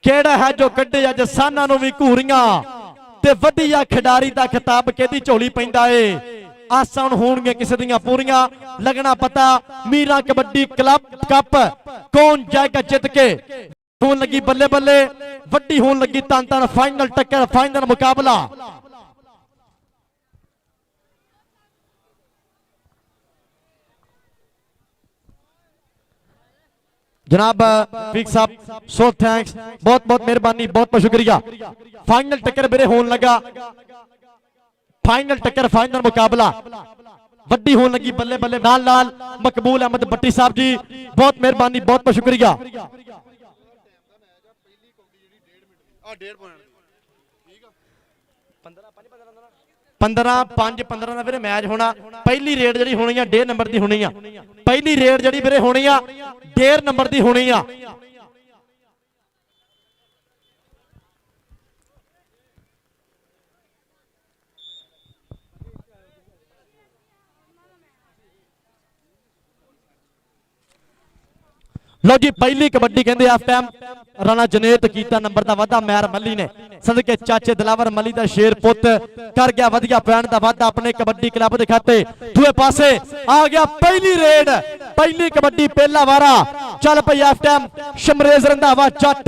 केड़ा है जो कड्डे अज साना नूं वी घूरियां ते वड्डिया खिडारी दा खिताब केदी झोली पैंदा ए आसां होणगे किसे दियां पूरियां लगना पता मीरा कबड्डी क्लब कप कौन जाएगा जित के होने लगी बल्ले बल्ले वड्डी होने लगी तन तन फाइनल टक्कर फाइनल मुकाबला जनाब फीक साहब सो थैंक्स बहुत बहुत मेहरबानी बहुत बहुत शुक्रिया। फाइनल टक्कर मेरे होने लगा फाइनल टक्कर फाइनल मुकाबला वड्डी होने लगी बल्ले बल्ले नाल नाल मकबूल अहमद भट्टी साहब जी बहुत मेहरबानी बहुत बहुत शुक्रिया। 15-5-15 ਦਾ ਵੀਰੇ ਮੈਚ ਹੋਣਾ ਪਹਿਲੀ ਰੇਡ ਜਿਹੜੀ ਹੋਣੀ ਆ 1.5 ਨੰਬਰ ਦੀ ਹੋਣੀ ਆ ਪਹਿਲੀ ਰੇਡ ਜਿਹੜੀ ਵੀਰੇ ਹੋਣੀ ਆ 1.5 ਨੰਬਰ ਦੀ ਹੋਣੀ ਆ। लो जी पहली कबड्डी कहते हाफ टाइम राणा जनेत कीता नंबर का वाधा मैर मली ने सदके चाचे दिलावर मली का शेर पुत कर गया वधिया पैण का वाधा अपने कबड्डी क्लब के खाते दूए पासे आ गया पहली रेड पहली कबड्डी पहला वारा चल पई हाफ टाइम शमरेज रंधावा जट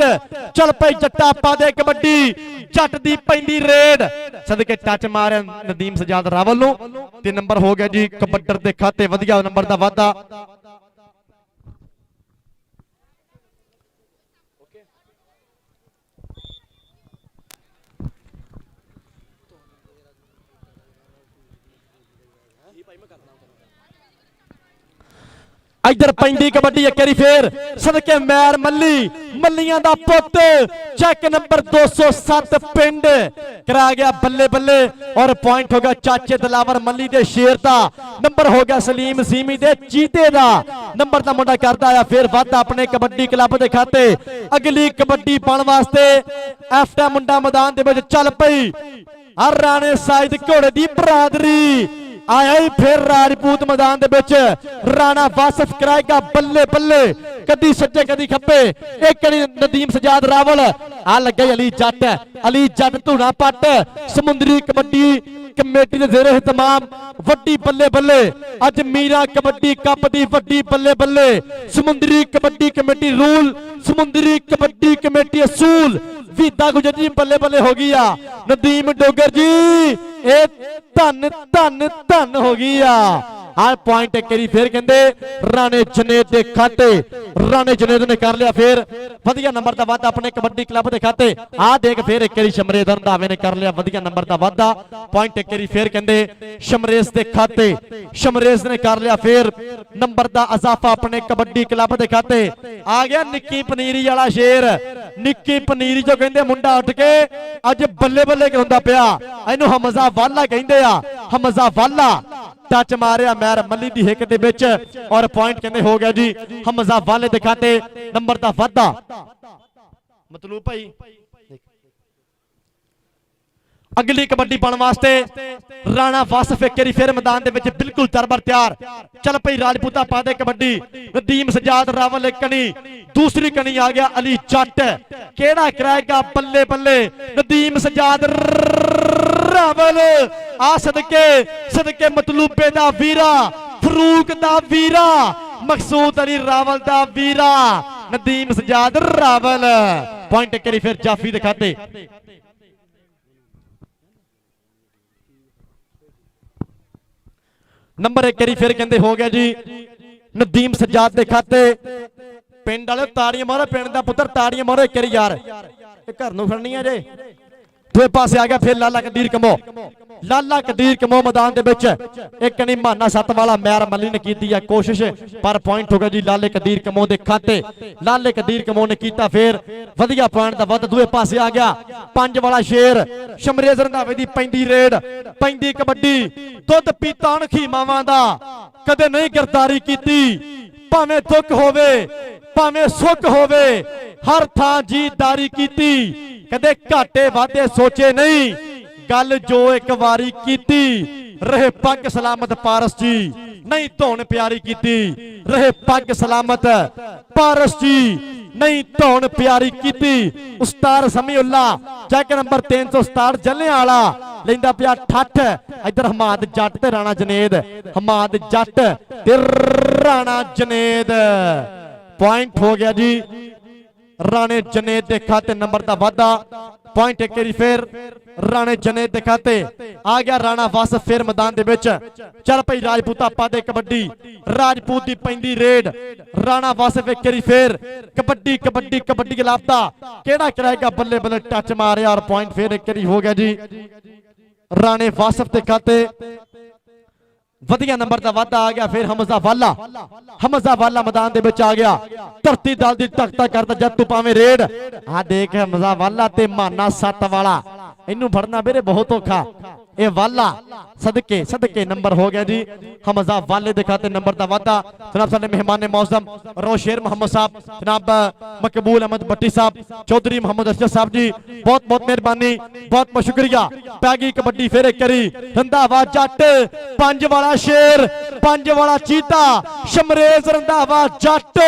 चल पई जट्टा पा दे कबड्डी जट दी पहली रेड सदके टच मारे नदीम सजाद रावल नूं 3 नंबर हो गया जी कबड्डर के खाते वधिया नंबर का वाधा। इधर पैंदी कबड्डी एक बारी फिर सदके मैर मल्ली मल्लियां दा पुत चेक नंबर 207 पिंड करा गया बल्ले बल्ले और पॉइंट होगा चाचे दलावर मल्ली दे शेर दा नंबर हो गया सलीम सीमी दे चीते दा नंबर दा मुंडा करदा आया फिर वादा अपने कबड्डी क्लब दे खाते अगली कबड्डी पाने वास्ते एफटा मुंडा मैदान दे विच चल पई हर राणे साइद घोड़े दी बरादरी आया ही फिर राजपूत मैदान दे विच राणा वासिफ कराएगा बल्ले बल्ले कदी सज्जे कदी खब्बे एक नदीम सजाद रावल आ लगे अली जट धूना पट समुंदरी कबड्डी कमेटी दे जेरे तमाम वड्डी बल्ले बल्ले अज मीरा कबड्डी कप दी वड्डी बल्ले बल्ले समुंदरी कबड्डी कमेटी रूल समुंदरी कबड्डी कमेटी असूल वीदा गुजर जी बल्ले बल्ले हो गई आ नदीम डोगर जी ए धन धन धन हो गई आ पॉइंट एक बारी फिर कहते राणे जनेद के खाते राणे जनेद ने कर लिया फिर वधिया नंबर का वाधा अपने कबड्डी क्लब के खाते आ देख फिर एक बारी शमरेज रंधावे ने कर लिया वधिया नंबर का वाधा पॉइंट एक बारी फिर कहते शमरेज के खाते शमरेज ने कर लिया फिर नंबर का इजाफा अपने कबड्डी क्लब के खाते आ गया निक्की पनीरी वाला शेर निक्की पनीरी जो कहते मुंडा उठ के अज बल्ले बल्ले होंदा पिया इनू हमजा वाला कहते आ हमजा वाला टच मारिया मैर मल्ली दी हिक दे विच और पॉइंट कहते हो गया जी हमजा वाले दिखाते नंबर दा वाधा मतलूब भाई अगली कबड्डी पाने वास्ते राणा वासिफ एक बारी फिर मैदान दे विच बिल्कुल तरबर तैयार चल पई राजपूता पा दे कबड्डी नदीम सजाद रावल एक कनी दूसरी कनी आ गया अली जट केड़ा कराएगा बल्ले बल्ले नदीम सजाद रावल आ सदके सदके मतलूबे दा वीरा फरूक दा वीरा मकसूद अली रावल दा वीरा नदीम सजाद रावल पॉइंट एक बारी फिर जाफी दिखाते नंबर एक बारी फिर कहते हो गया जी नदीम सजाद के खाते पिंड वाले ताड़ियां मारो पिंड का पुत्र ताड़ियां मारो एक बारी यार घर नूं खड़नी है जे दूए पासे आ गया फिर लाला कदीर कमो मैदान दे विच एक कनी माना सत वाला मैर मल्ली ने की है कोशिश पर पॉइंट हो गया जी लाले कदीर कमो दे खाते लाले कदीर कमो ने कीता फिर वधिया पॉइंट दा वध दूए पासे आ गया पंज वाला शेर शमरेज रंधावे दी पैंदी रेड पैंदी कबड्डी दुध पीता अणखी मावां दा कदे नहीं गिरफ्तारी कीती भावें दुख होवे भावें सुख होवे हर थां जीतदारी कीती कदे घाटे वादे सोचे नहीं गल जो एक बारी कीती रहे पग सलामत पारस जी नहीं धौन प्यारी कीती रहे पग सलामत पारस जी नहीं धौन प्यारी कीती उस्ताद समीउल्ला चेक नंबर 367 जलियांवाला लेंदा पिया ठठ इधर हमाद जट ते राणा जनेद हमाद जट ते राणा जनेद पॉइंट हो गया जी राणे जनेद के खाते नंबर का वाधा पॉइंट एक बारी फिर राणे जनेद के खाते आ गया राणा वासिफ फिर मैदान दे विच चल पई राजपूता पा दे कबड्डी राजपूत दी पैंदी रेड राणा वासिफ एक बारी फिर कबड्डी कबड्डी कबड्डी के लापता केड़ा कराएगा बल्ले बल्ले टच मारे और पॉइंट फिर एक बारी हो गया जी राणे वासिफ के खाते वधिया नंबर का वाधा आ गया फिर हमजा वाला मैदान दे विच आ गया धरती दल दी तख्ता करदा जद तू पावे रेड आ देख हमजा वाला ते माना सत वाला इनू फड़ना मेरे बहुत औखा ए वाला सदके सदके नंबर हो गया जी हमजा वाले दिखाते नंबर का वाधा जनाब साडे मेहमान मौसम रोशेर मोहम्मद साहब जनाब मकबूल अहमद भट्टी साहब चौधरी मोहम्मद अरशद साहब जी बहुत बहुत मेहरबानी बहुत बहुत शुक्रिया पैगी कबड्डी फिर एक करी रंधावा जट पंज वाला शेर पंज वाला चीता शमरेज रंधावा जट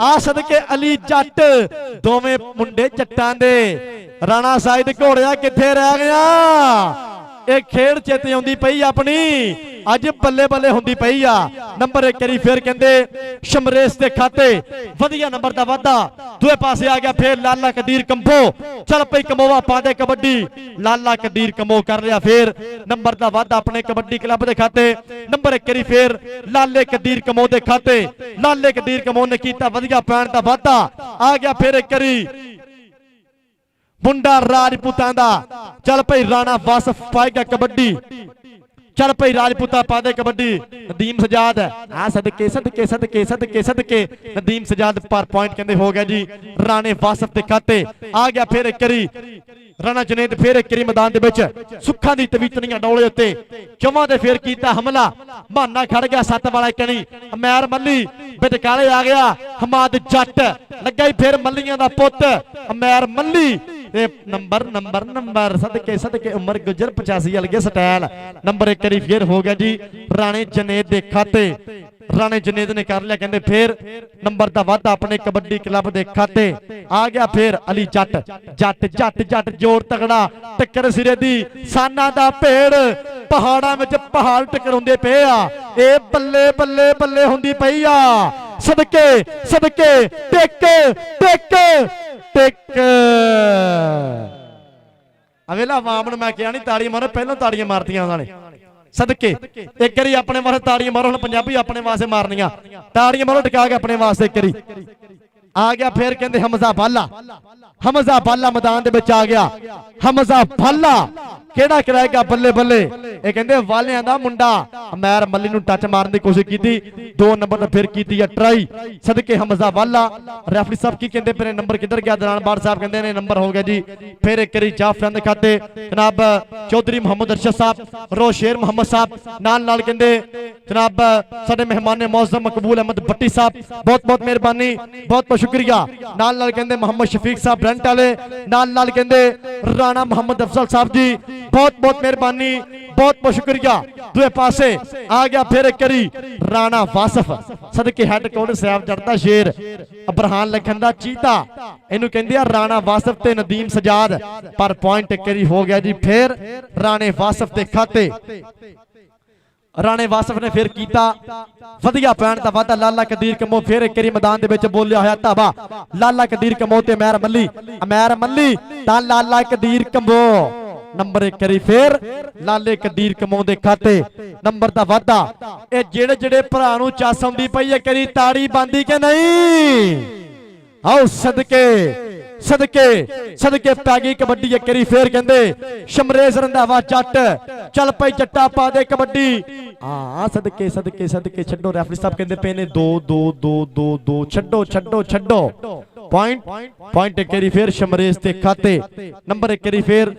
आ सदके अली जट दोवें मुंडे जट्टां दे राणा साइद घोड़िया किथे रह गया एक खेड़ चेते आउंदी पई अपनी अज बल्ले बल्ले हुंदी पई आ नंबर एक करी फिर कहंदे शमरेज दे खाते वधिया नंबर दा वाधा दूए पासे आ गया फिर लाला कदीर कंबो चल पई कमोवा पा दे कबड्डी लाला कदीर कमो कर लिया फिर नंबर दा वाधा अपने कबड्डी क्लब दे खाते नंबर एक करी फिर लाले कदीर कमो दे खाते लाले कदीर कमो ने कीता वधिया पैण दा वाधा आ गया फिर एक करी मुंडा राजपूतां दा चल भाई राणा वासिफ पाएगा कबड्डी चल भाई राजपूता पा दे कबड्डी नदीम सजाद आ सदके सदके सदके सदके सदके नदीम सजाद पर पॉइंट कहते हो गया जी राणे वासफ के खाते आ गया फिर एक करी राणा जुनेद फिर एक करी मैदान दे विच सुखा दी तवीतनियां डोले उत्ते चौवां दे फिर कीता हमला बहाना खड़ गया सत्त वाला कणी अमैर मल्ली बिटकाले आ गया हमाद जट लगा ही फिर मल्लियां दा पुत अमैर मल्ली नंबर नंबर नंबर सदके सदके उमर गुजर 85 अलगे स्टाइल नंबर एक करी फिर हो गया जी राणे जनेद दे खाते राणे जनेद ने कर लिया कहते फिर नंबर दा वाधा अपने कबड्डी क्लब दे खाते आ गया फिर अली जट जट जट जट जोर तगड़ा टक्कर सिरे दी साना दा पेड़ पहाड़ां विच पहाड़ टकराउंदे पे आ ए बल्ले बल्ले बल्ले हुंदी पई आ सदके सदके टेक टेक टेक अवेला आवाम मैं क्या नहीं ताड़ियां मारो पहलों ताड़ियां मारतियां उन्होंने सदके एक करी अपने वास्ते ताड़ियां मारो पंजाबी अपने वास्ते मारनियां ताड़ियां मारो टिका के अपने वास्ते एक करी आ गया फिर कहते हमजा बाला मैदान दे विच आ गया हमजा बाला केड़ा कराएगा बल्ले बल्ले ये कहते वालियां दा मुंडा अमैर मल्ली नूं टच मारन दी कोशिश कीती 2 नंबर फिर कीती है ट्राई सदके हमजा वाला रेफरी साहब की कहते फिर नंबर किधर गया दरान बार साहब कहते ने नंबर हो गया जी फिर एक करी जाफरान दे खाते जनाब चौधरी मोहम्मद अरशद साहब रोशेर मोहम्मद साहब नाल नाल कहते जनाब साडे मेहमान मौजम मकबूल अहमद भट्टी साहब बहुत बहुत मेहरबानी बहुत बहुत शुक्रिया नाल नाल कहते मोहम्मद शफीक साहब ब्रंट वाले नाल नाल कहते राणा मोहम्मद अफजल साहब जी बहुत बहुत मेहरबानी बहुत बहुत शुक्रिया दूसरे पासे आ गया फिर एक करी राणा वासफ सदके हेड कोड साहब जड़ता शेर अबरहान लखन दा चीता इनू कहंदे राणा वासफ ते नदीम सजाद पर पॉइंट एक करी हो गया जी फिर राणे वासफ दे खाते राणे वासफ ने फिर कीता वधिया पैण दा वादा लाला कदीर कमो फिर एक करी मैदान दे विच बोलिया होया धावा लाला कदीर कमो ते अमैर मल्ली ता लाला कदीर कमो नंबर एक करी फिर लाले कदीर कमो दे खाते नंबर दा वादा ए जेड़े जेड़े भरा नूं चस आउंदी पई है करी ताड़ी बांदी के नहीं आओ सदके सदके सदके पै गई कबड्डी एक करी फिर कहंदे शमरेज रंधावा जट चल पई जट्टा पा दे कबड्डी हां सदके सदके सदके छड्डो रेफरी साहब कहंदे पे ने 2 2 2 2 2 छड्डो छड्डो छड्डो पॉइंट पॉइंट एक करी फिर शमरेज ते खाते नंबर एक करी फिर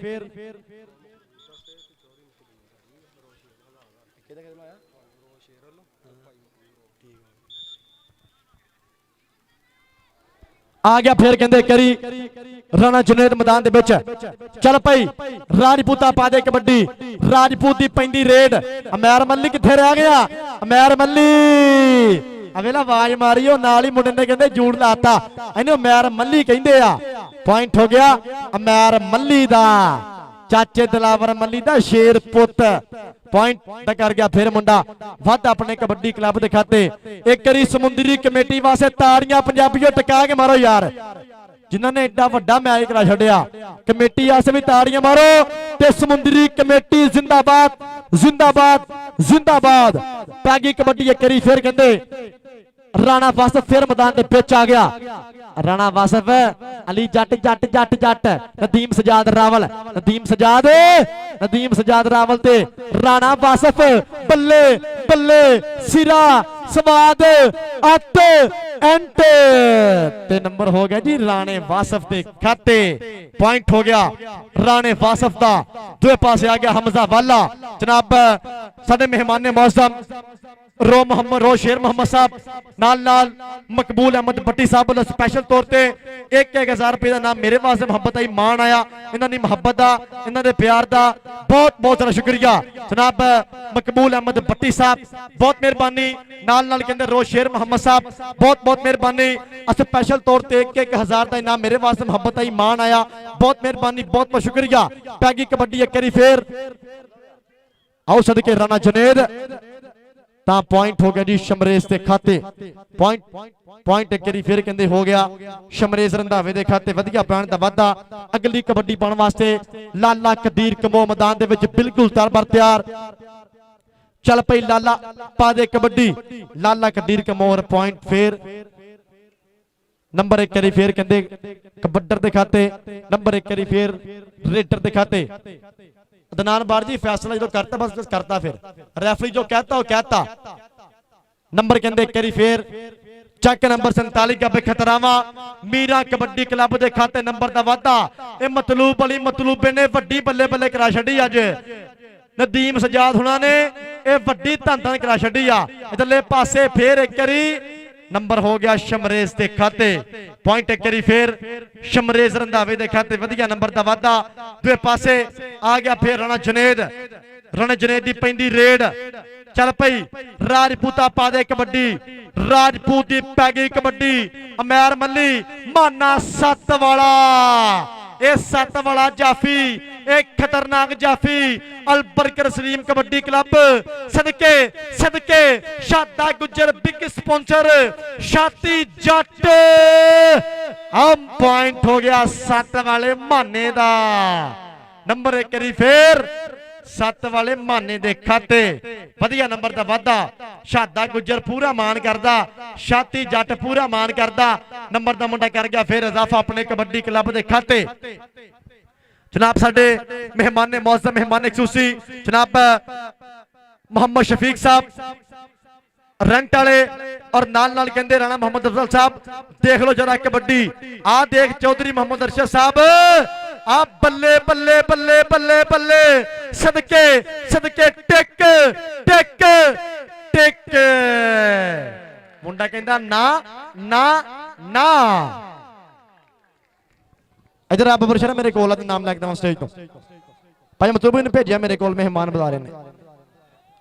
आ गया फिर कहते करी राणा जुनेद मैदान दे विच चल भाई राजपूता पा दे कबड्डी राजपूत दी पैंदी रेड अमैर मल्ली किथे रह गया अमैर मल्ली अवेला आवाज मारियो नाल ही मुंडे ने कहते जूड़ लाता इन्हें अमैर मल्ली कहंदे आ पॉइंट हो गया अमैर मल्ली दा चाचे दिलावर मल्ली दा शेर पुत पॉइंट कर गया फिर मुंडा वध अपने कबड्डी क्लब दे खाते एक करी समुंदरी कमेटी वास्ते ताड़ियां पंजाबियों टका के मारो यार जिन्होंने एडा वड्डा मैच करा छड़िया कमेटी वास्ते भी ताड़ियां मारो ते समुंदरी कमेटी जिंदाबाद जिंदाबाद जिंदाबाद पैगी कबड्डी एक करी फिर कहंदे राणा वासफ फिर मैदान दे विच आ गया राणा वासफ अली जट जट जट जट नदीम सजाद रावल ते राणा वासफ बल्ले बल्ले सिरा स्वाद अत एंट ते नंबर हो गया जी राणे वासफ दे खाते पॉइंट हो गया राणे वासफ दा दूसरे पासे आ गया हमजा वाला जनाब साडे मेहमान ने मौजम रोशेर मोहम्मद साहब नाल नाल मकबूल अहमद भट्टी साहब वाला स्पेशल तौर पे 1,000 रुपए का नाम मेरे वास्ते मुहब्बत आई मान आया इन्हां दी मुहब्बत दा इन्हां दे प्यार दा बहुत बहुत सारा शुक्रिया जनाब मकबूल अहमद भट्टी साहब बहुत मेहरबानी नाल नाल कहंदे रोशेर मोहम्मद साहब बहुत बहुत मेहरबानी स्पेशल तौर पे 1,000 का इनाम मेरे वास्ते मुहब्बत आई मान आया बहुत मेहरबानी बहुत बहुत शुक्रिया पैगी कबड्डी एक करी फिर आओ सदके राणा जुनेद ता पॉइंट हो गया जी शमरेज के खाते पॉइंट एक करी फिर कहंदे हो गया शमरेज रंधावे दे खाते वधिया पैण दा वादा अगली कबड्डी पाउण वास्ते लाला कदीर कमो मैदान दे विच बिल्कुल तरबर तैयार चल पई लाला पा दे कबड्डी लाला कदीर कमोर पॉइंट फिर नंबर एक करी फिर कहंदे कबड्डर दे खाते नंबर एक करी फिर रेडर दे खाते अदनान बार जी फैसला जो करता बस करता, फिर रेफरी जो कहता वो कहता। नंबर कहते एक बारी फिर चक नंबर 47 गब्बे खतरावा मीरा कबड्डी क्लब के खाते नंबर का वाधा। ये मतलूब अली मतलूबे ने वड्डी बल्ले बल्ले करा छड़ी अज। नदीम सजाद हुणा ने यह वड्डी धन धन करा छड़ी आ। इधरले पासे फिर एक बारी नंबर हो गया शमरेज के खाते। पॉइंट एक बारी फिर शमरेज रंधावे के खाते वधिया नंबर का वाधा। दूसरे पासे आ गया फिर राणा जुनेद। राणा जुनेद की पैंदी रेड चल पई। राजपूता पा दे कबड्डी, राजपूत की पै गई कबड्डी। अमैर मल्ली माना सत्त वाला, ये सत्त वाला जाफी, एक खतरनाक जाफी। अलबरकर सलीम कबड्डी क्लब सदके सदके शादा गुजर बिग स्पॉन्सर शाती जट। अब पॉइंट हो गया सत्त वाले माने दा। नंबर एक बारी फिर सत्त वाले माने दे खाते वधिया नंबर का वाधा। शादा गुजर पूरा मान करदा, शाती जट पूरा मान करदा। नंबर का मुंडा कर गया फिर इजाफा अपने कबड्डी क्लब के खाते। जनाब साडे मेहमान ने मौजूद मेहमान खसूसी जनाब मोहम्मद शफीक साहब रंट वाले और नाल नाल कहते राणा मोहम्मद अफजल साहब। देख लो जरा कबड्डी आ देख चौधरी मोहम्मद अरशद साहब आ बल्ले बल्ले बल्ले बल्ले बल्ले सदके सदके टिक टिक टिक। मुंडा कहता ना ना ना। इधर आप बबरशरा मेरे कोल नाम लैके देव स्टेज तो भाई मतलूब ने भेजा मेरे को मेहमान बुला रहे हैं।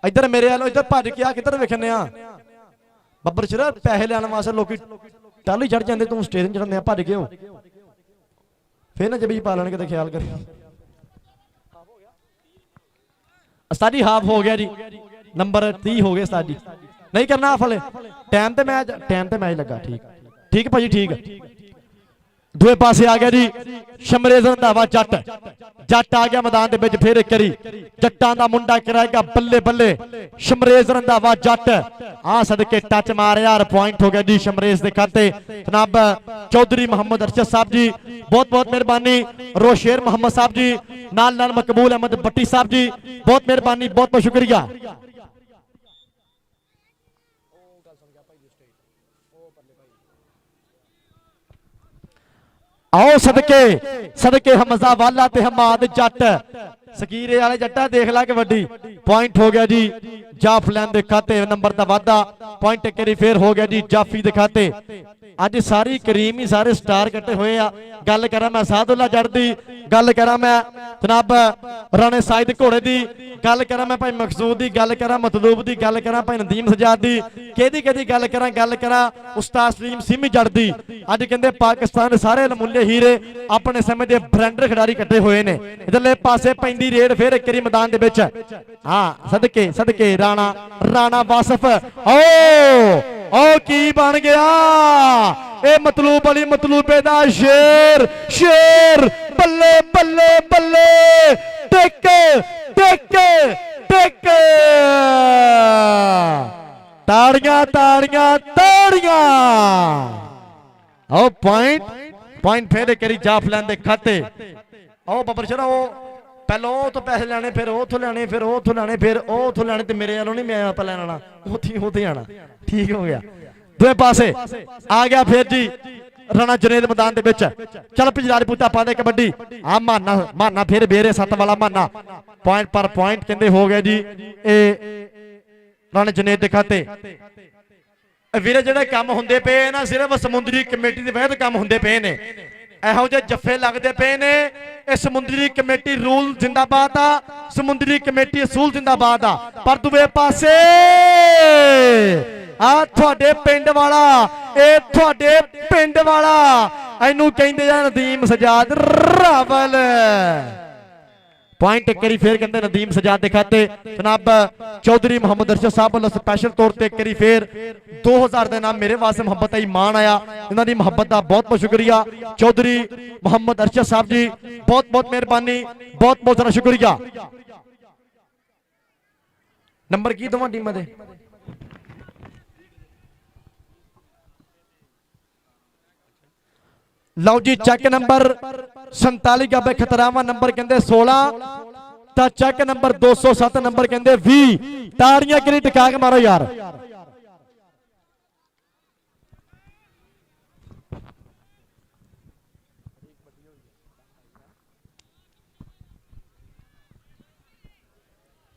इधर मेरे वालों इधर भज के आ किधर वेखने बबरशरा पैसे लैन वास्ते लोग टल ही चढ़ जाते तू स्टेज चढ़ने भज के हो फिर ना जबी पा लेने ख्याल कर। उस्ताद हाफ हो गया जी नंबर 30 हो गए उस्ताद जी। नहीं करना हाफ वाले टाइम ते मैच लगा। ठीक ठीक भाजी ठीक। दूए पासे आ गया जी शमरेज रंधावा जट। जट आ गया मैदान के फिर एक बारी जट्टां दा मुंडा कराएगा बल्ले बल्ले शमरेज रंधावा जट। आ सदके टच मारे यार पॉइंट हो गया जी शमरेज के खाते। जनाब चौधरी मोहम्मद अरशद साहब जी बहुत बहुत मेहरबानी। रोशेर मोहम्मद साहब जी नाल नाल मकबूल अहमद भट्टी साहब जी बहुत मेहरबानी बहुत बहुत शुक्रिया। आओ सदके सदके हमजा वाला ते हमाद जट सकीरे वाले जट्टा देख ला के वड्डी। पॉइंट हो गया जी जाफलैन दे खाते नंबर का वाधा। पॉइंट एक बारी फिर हो गया जी जाफी दे खाते। अज सारी करीम ही सारे स्टार कट्टे हुए आ। गल करा मैं सादुल्ला जट दी, गल करा मैं जनाब राणे साइद घोड़े दी, गल करा मैं भाई मकसूद दी, गल करा मतलूब दी, गल करा भाई नदीम सजाद दी, केदी केदी गल करा उस्ताद सलीम सिमी जट दी। अज कहते पाकिस्तान सारे नमूले हीरे अपने समय के ब्रांडर खिडारी कट्टे हुए ने। इधरले पासे पैंदी रेड फिर एक बारी मैदान दे विच। हाँ सदके सदके राणा राणा वासफ ओ की बन गया ए मतलूब अली मतलूबे दा शेर शेर बल्ले बल्ले बल्ले टिक टिक टिक। ताड़ियां ताड़ियां ताड़ियां। ओ पॉइंट फिर एक जाफलैन दे खाते। ओ बबरशरा ओ पहलों तो पैसे लैने फिर उथों लैने फिर उथों लैने फिर उथों लैने ते मेरे वालों नहीं मैं आप लैन आना उत्थे आना। ठीक हो गया। दूसरे पासे आ गया फिर जी राणा जुनेद मैदान दे विच। चल पिछ राजपूता पा दे कबड्डी आ माना माना फिर बेरे सत्त वाला माना। पॉइंट पर पॉइंट कहते हो गया जी ए राणा जुनेद दे खाते। वीरे जिहड़े काम हुंदे पे ना सिर्फ समुद्री कमेटी दे वजह काम हुंदे पे ने। ਇਹੋ ਜਿਹੇ ਜੱਫੇ ਲੱਗਦੇ ਪਏ ਨੇ। ਇਹ ਸਮੁੰਦਰੀ ਕਮੇਟੀ ਰੂਲ ਜਿੰਦਾਬਾਦ ਆ, ਸਮੁੰਦਰੀ ਕਮੇਟੀ ਅਸੂਲ ਜਿੰਦਾਬਾਦ ਆ। ਪਰ ਦੂਏ ਪਾਸੇ ਆ ਤੁਹਾਡੇ ਪਿੰਡ ਵਾਲਾ ਇਹ ਤੁਹਾਡੇ ਪਿੰਡ ਵਾਲਾ ਇਹਨੂੰ ਕਹਿੰਦੇ ਆ ਨਦੀਮ ਸਜਾਦ ਰਾਵਲ। पॉइंट एक बारी फिर कहते नदीम सजाद के खाते। जनाब चौधरी मोहम्मद अरशद साहब वालों स्पैशल तौर पर एक बारी फिर 2000 के नाम मेरे वास्ते मुहब्बत आई मान आया। इन्होंने मुहब्बत का बहुत बहुत शुक्रिया। चौधरी मोहम्मद अरशद साहब जी बहुत बहुत मेहरबानी बहुत बहुत ज़्यादा शुक्रिया। नंबर की दोवां टीमां दे लो जी चेक नंबर 47 गब्बे खतरावा नंबर कहते 16 ਤਾਂ ਚੱਕ ਨੰਬਰ 207 ਨੰਬਰ ਕਹਿੰਦੇ 20 ਤਾੜੀਆਂ ਕਰੀ ਟਿਕਾ ਕੇ ਮਾਰੋ ਯਾਰ।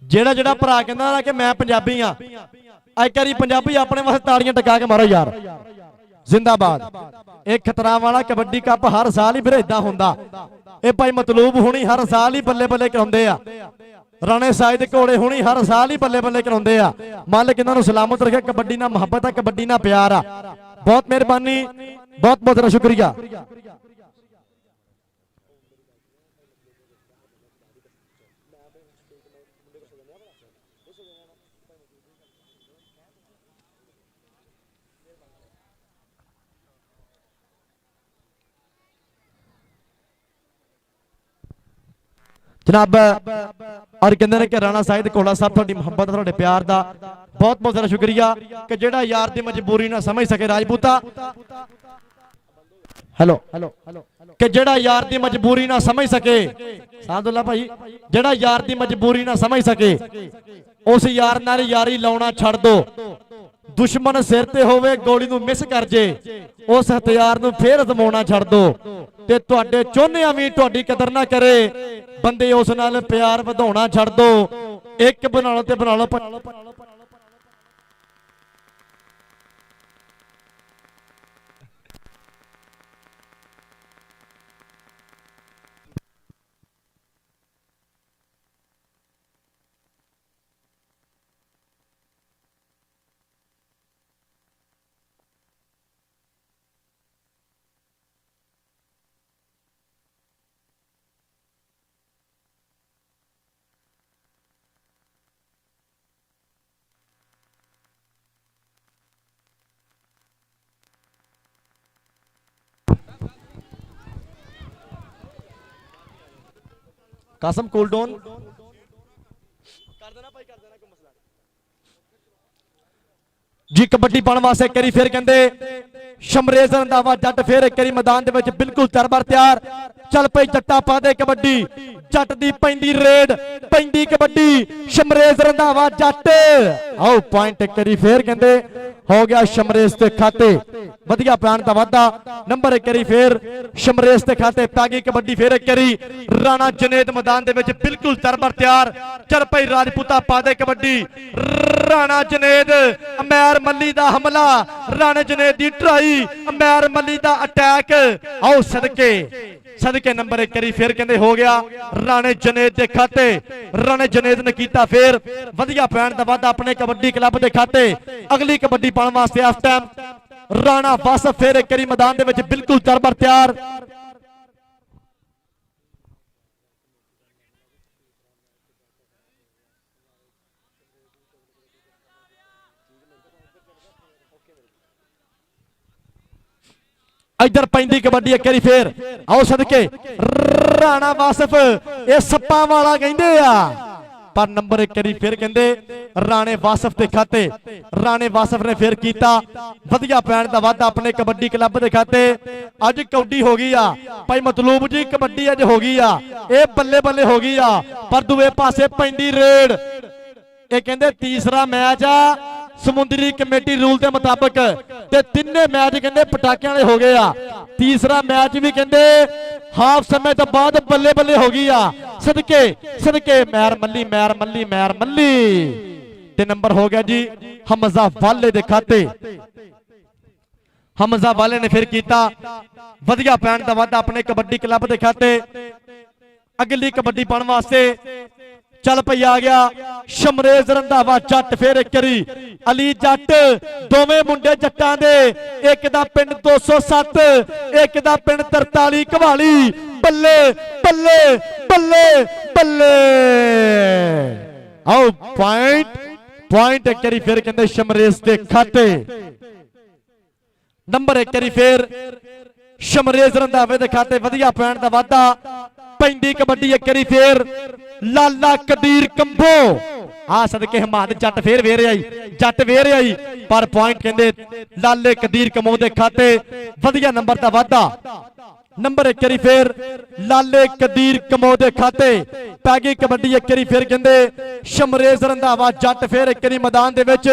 ਜਿਹੜਾ ਜਿਹੜਾ ਭਰਾ ਕਹਿੰਦਾ ਨਾ ਕਿ ਮੈਂ ਪੰਜਾਬੀ ਆ, ਇੱਕ ਵਾਰੀ ਪੰਜਾਬੀ ਆਪਣੇ ਵਾਸਤੇ ਤਾੜੀਆਂ ਟਿਕਾ ਕੇ ਮਾਰੋ ਯਾਰ। ਜ਼ਿੰਦਾਬਾਦ। ਇਹ ਖਤਰਾ ਵਾਲਾ ਕਬੱਡੀ ਕੱਪ ਹਰ ਸਾਲ ਹੀ ਫਿਰ ਇਦਾਂ ਹੁੰਦਾ। ਇਹ ਭਾਈ ਮਤਲੂਬ ਹੁਣੀ ਹਰ ਸਾਲ ਹੀ ਬੱਲੇ ਬੱਲੇ ਕਰਾਉਂਦੇ ਆ, ਰਾਣੇ ਸਾਈਦ ਦੇ ਘੋੜੇ ਹੁਣੀ ਹਰ ਸਾਲ ਹੀ ਬੱਲੇ ਬੱਲੇ ਕਰਾਉਂਦੇ ਆ। ਮਾਲਕ ਇਹਨਾਂ ਨੂੰ ਸਲਾਮਤ ਰੱਖੇ। ਕਬੱਡੀ ਨਾਲ ਮੁਹੱਬਤ ਆ, ਕਬੱਡੀ ਨਾਲ ਪਿਆਰ ਆ। ਬਹੁਤ ਮਿਹਰਬਾਨੀ, ਬਹੁਤ ਬਹੁਤ ਸ਼ੁਕਰੀਆ। जनाब और कहते हैं कि राणा साहिद घोड़ा साहब थोड़ी मुहब्बत थोड़े प्यार दा बहुत बहुत ज़्यादा शुक्रिया कि जेड़ा यार दी मजबूरी ना समझ सके राजपूता। हेलो कि जेड़ा यार दी मजबूरी ना समझ सके सादुल्ला भाई, जेड़ा यार दी मजबूरी ना समझ सके उस यार नाल यारी लाउना छड़ दो। दुश्मन सिर ते होवे गोली नूं मिस कर जे उस हथियार नूं फिर अजमाउणा छड़ दो। ते तुहाडे चोहनिया भी तुहाडी कदर ना करे बंदे उस नाल प्यार वधाउणा छड़ दो। एक बना लो ते बना लो। कासम कूल डाउन कर देना भाई, कर देना, कोई मसला नहीं जी। कबड्डी पाने वास्ते एक बारी फिर कहंदे शमरेज रंधावा जट फिर एक बारी मैदान दे विच बिल्कुल तरबर तैयार। चल पई जट्टा पा दे कबड्डी, जट दी पैंदी रेड पैंदी कबड्डी शमरेज रंधावा जट। आओ पॉइंट एक बारी फिर कहंदे हो गया शमरेज के खाते। वधिया प्लान का वाधा नंबर एक बारी फिर शमरेज के खाते पै गई कबड्डी। फिर एक बारी राणा जनेद मैदान दे विच बिल्कुल तरबर तैयार। चल पई राजपूता पा दे कबड्डी। राणा जनेद अमैर मल्ली दा हमला, राणा जनेद दी ट्राई, अमैर मल्ली दा अटैक। आओ सदके सदके नंबर एक बारी फिर कहंदे हो गया राणे जनेद के खाते। राणे जनेद ने कीता फिर वधिया पैण दा वाधा अपने कबड्डी क्लब के खाते। अगली कबड्डी पाने वास्ते इस टाइम राणा वासफ फिर एक बारी मैदान दे विच बिल्कुल तरबर तैयार। इधर पैंदी कबड्डी एक बारी फिर आओ सदके राणा वासफ ये सप्पा वाला कहंदे आ पर नंबर एक बारी फिर कहंदे राणे वासफ के खाते। राणे वासफ ने फिर कीता वधिया पैण दा वाधा अपने कबड्डी क्लब के खाते। अज कौडी हो गई आ भाई मतलूब जी, कबड्डी अज हो गई आ, ये बल्ले बल्ले हो गई आ। पर दूए पासे पैंदी रेड ये कहंदे तीसरा मैच आ समुद्री कमेटी रूल के मुताबिक ते तिन्ने मैच कहंदे पटाकियां वाले हो गए आ। तीसरा मैच भी कहंदे हाफ समय तो बाद बल्ले बल्ले हो गई आ। सदके सदके मैर मल्ली मैर मल्ली मैर मल्ली ते नंबर हो गया जी हमजा वाले दे खाते। हमजा वाले ने फिर कीता वधिया पैण दा वाधा अपने कबड्डी क्लब के खाते। अगली कबड्डी पाने वास्ते चल पई आ गया शमरेज रंधावा जट फिर एक बारी अली जट दोवें मुंडे जट्टां दे। एक दा पिंड 207 एक दा पिंड 43 घवाली। बल्ले बल्ले बल्ले बल्ले। आओ पॉइंट पॉइंट एक बारी फिर कहंदे शमरेज के खाते। नंबर एक बारी फिर शमरेज रंधावे दे खाते। वधिया पैण दा वाधा पैंदी कबड्डी एक बारी फिर लाला कदीर कंबो आ सदके हिमाद जट फिर where I Jatt where I पर पॉइंट कहंदे लाले कदीर कंबो दे खाते। वधिया नंबर दा वाधा ਨੰਬਰ ਇੱਕ ਵਾਰੀ ਫੇਰ ਲਾਲੇ ਕਦੀਰ ਕਮੋ ਦੇ ਖਾਤੇ ਪੈ ਗਈ ਕਬੱਡੀ। ਇੱਕ ਵਾਰੀ ਫੇਰ ਕਹਿੰਦੇ ਸ਼ਮਰੇਜ਼ ਰੰਧਾਵਾ ਜੱਟ ਫੇਰ ਇੱਕ ਵਾਰੀ ਮੈਦਾਨ ਦੇ ਵਿੱਚ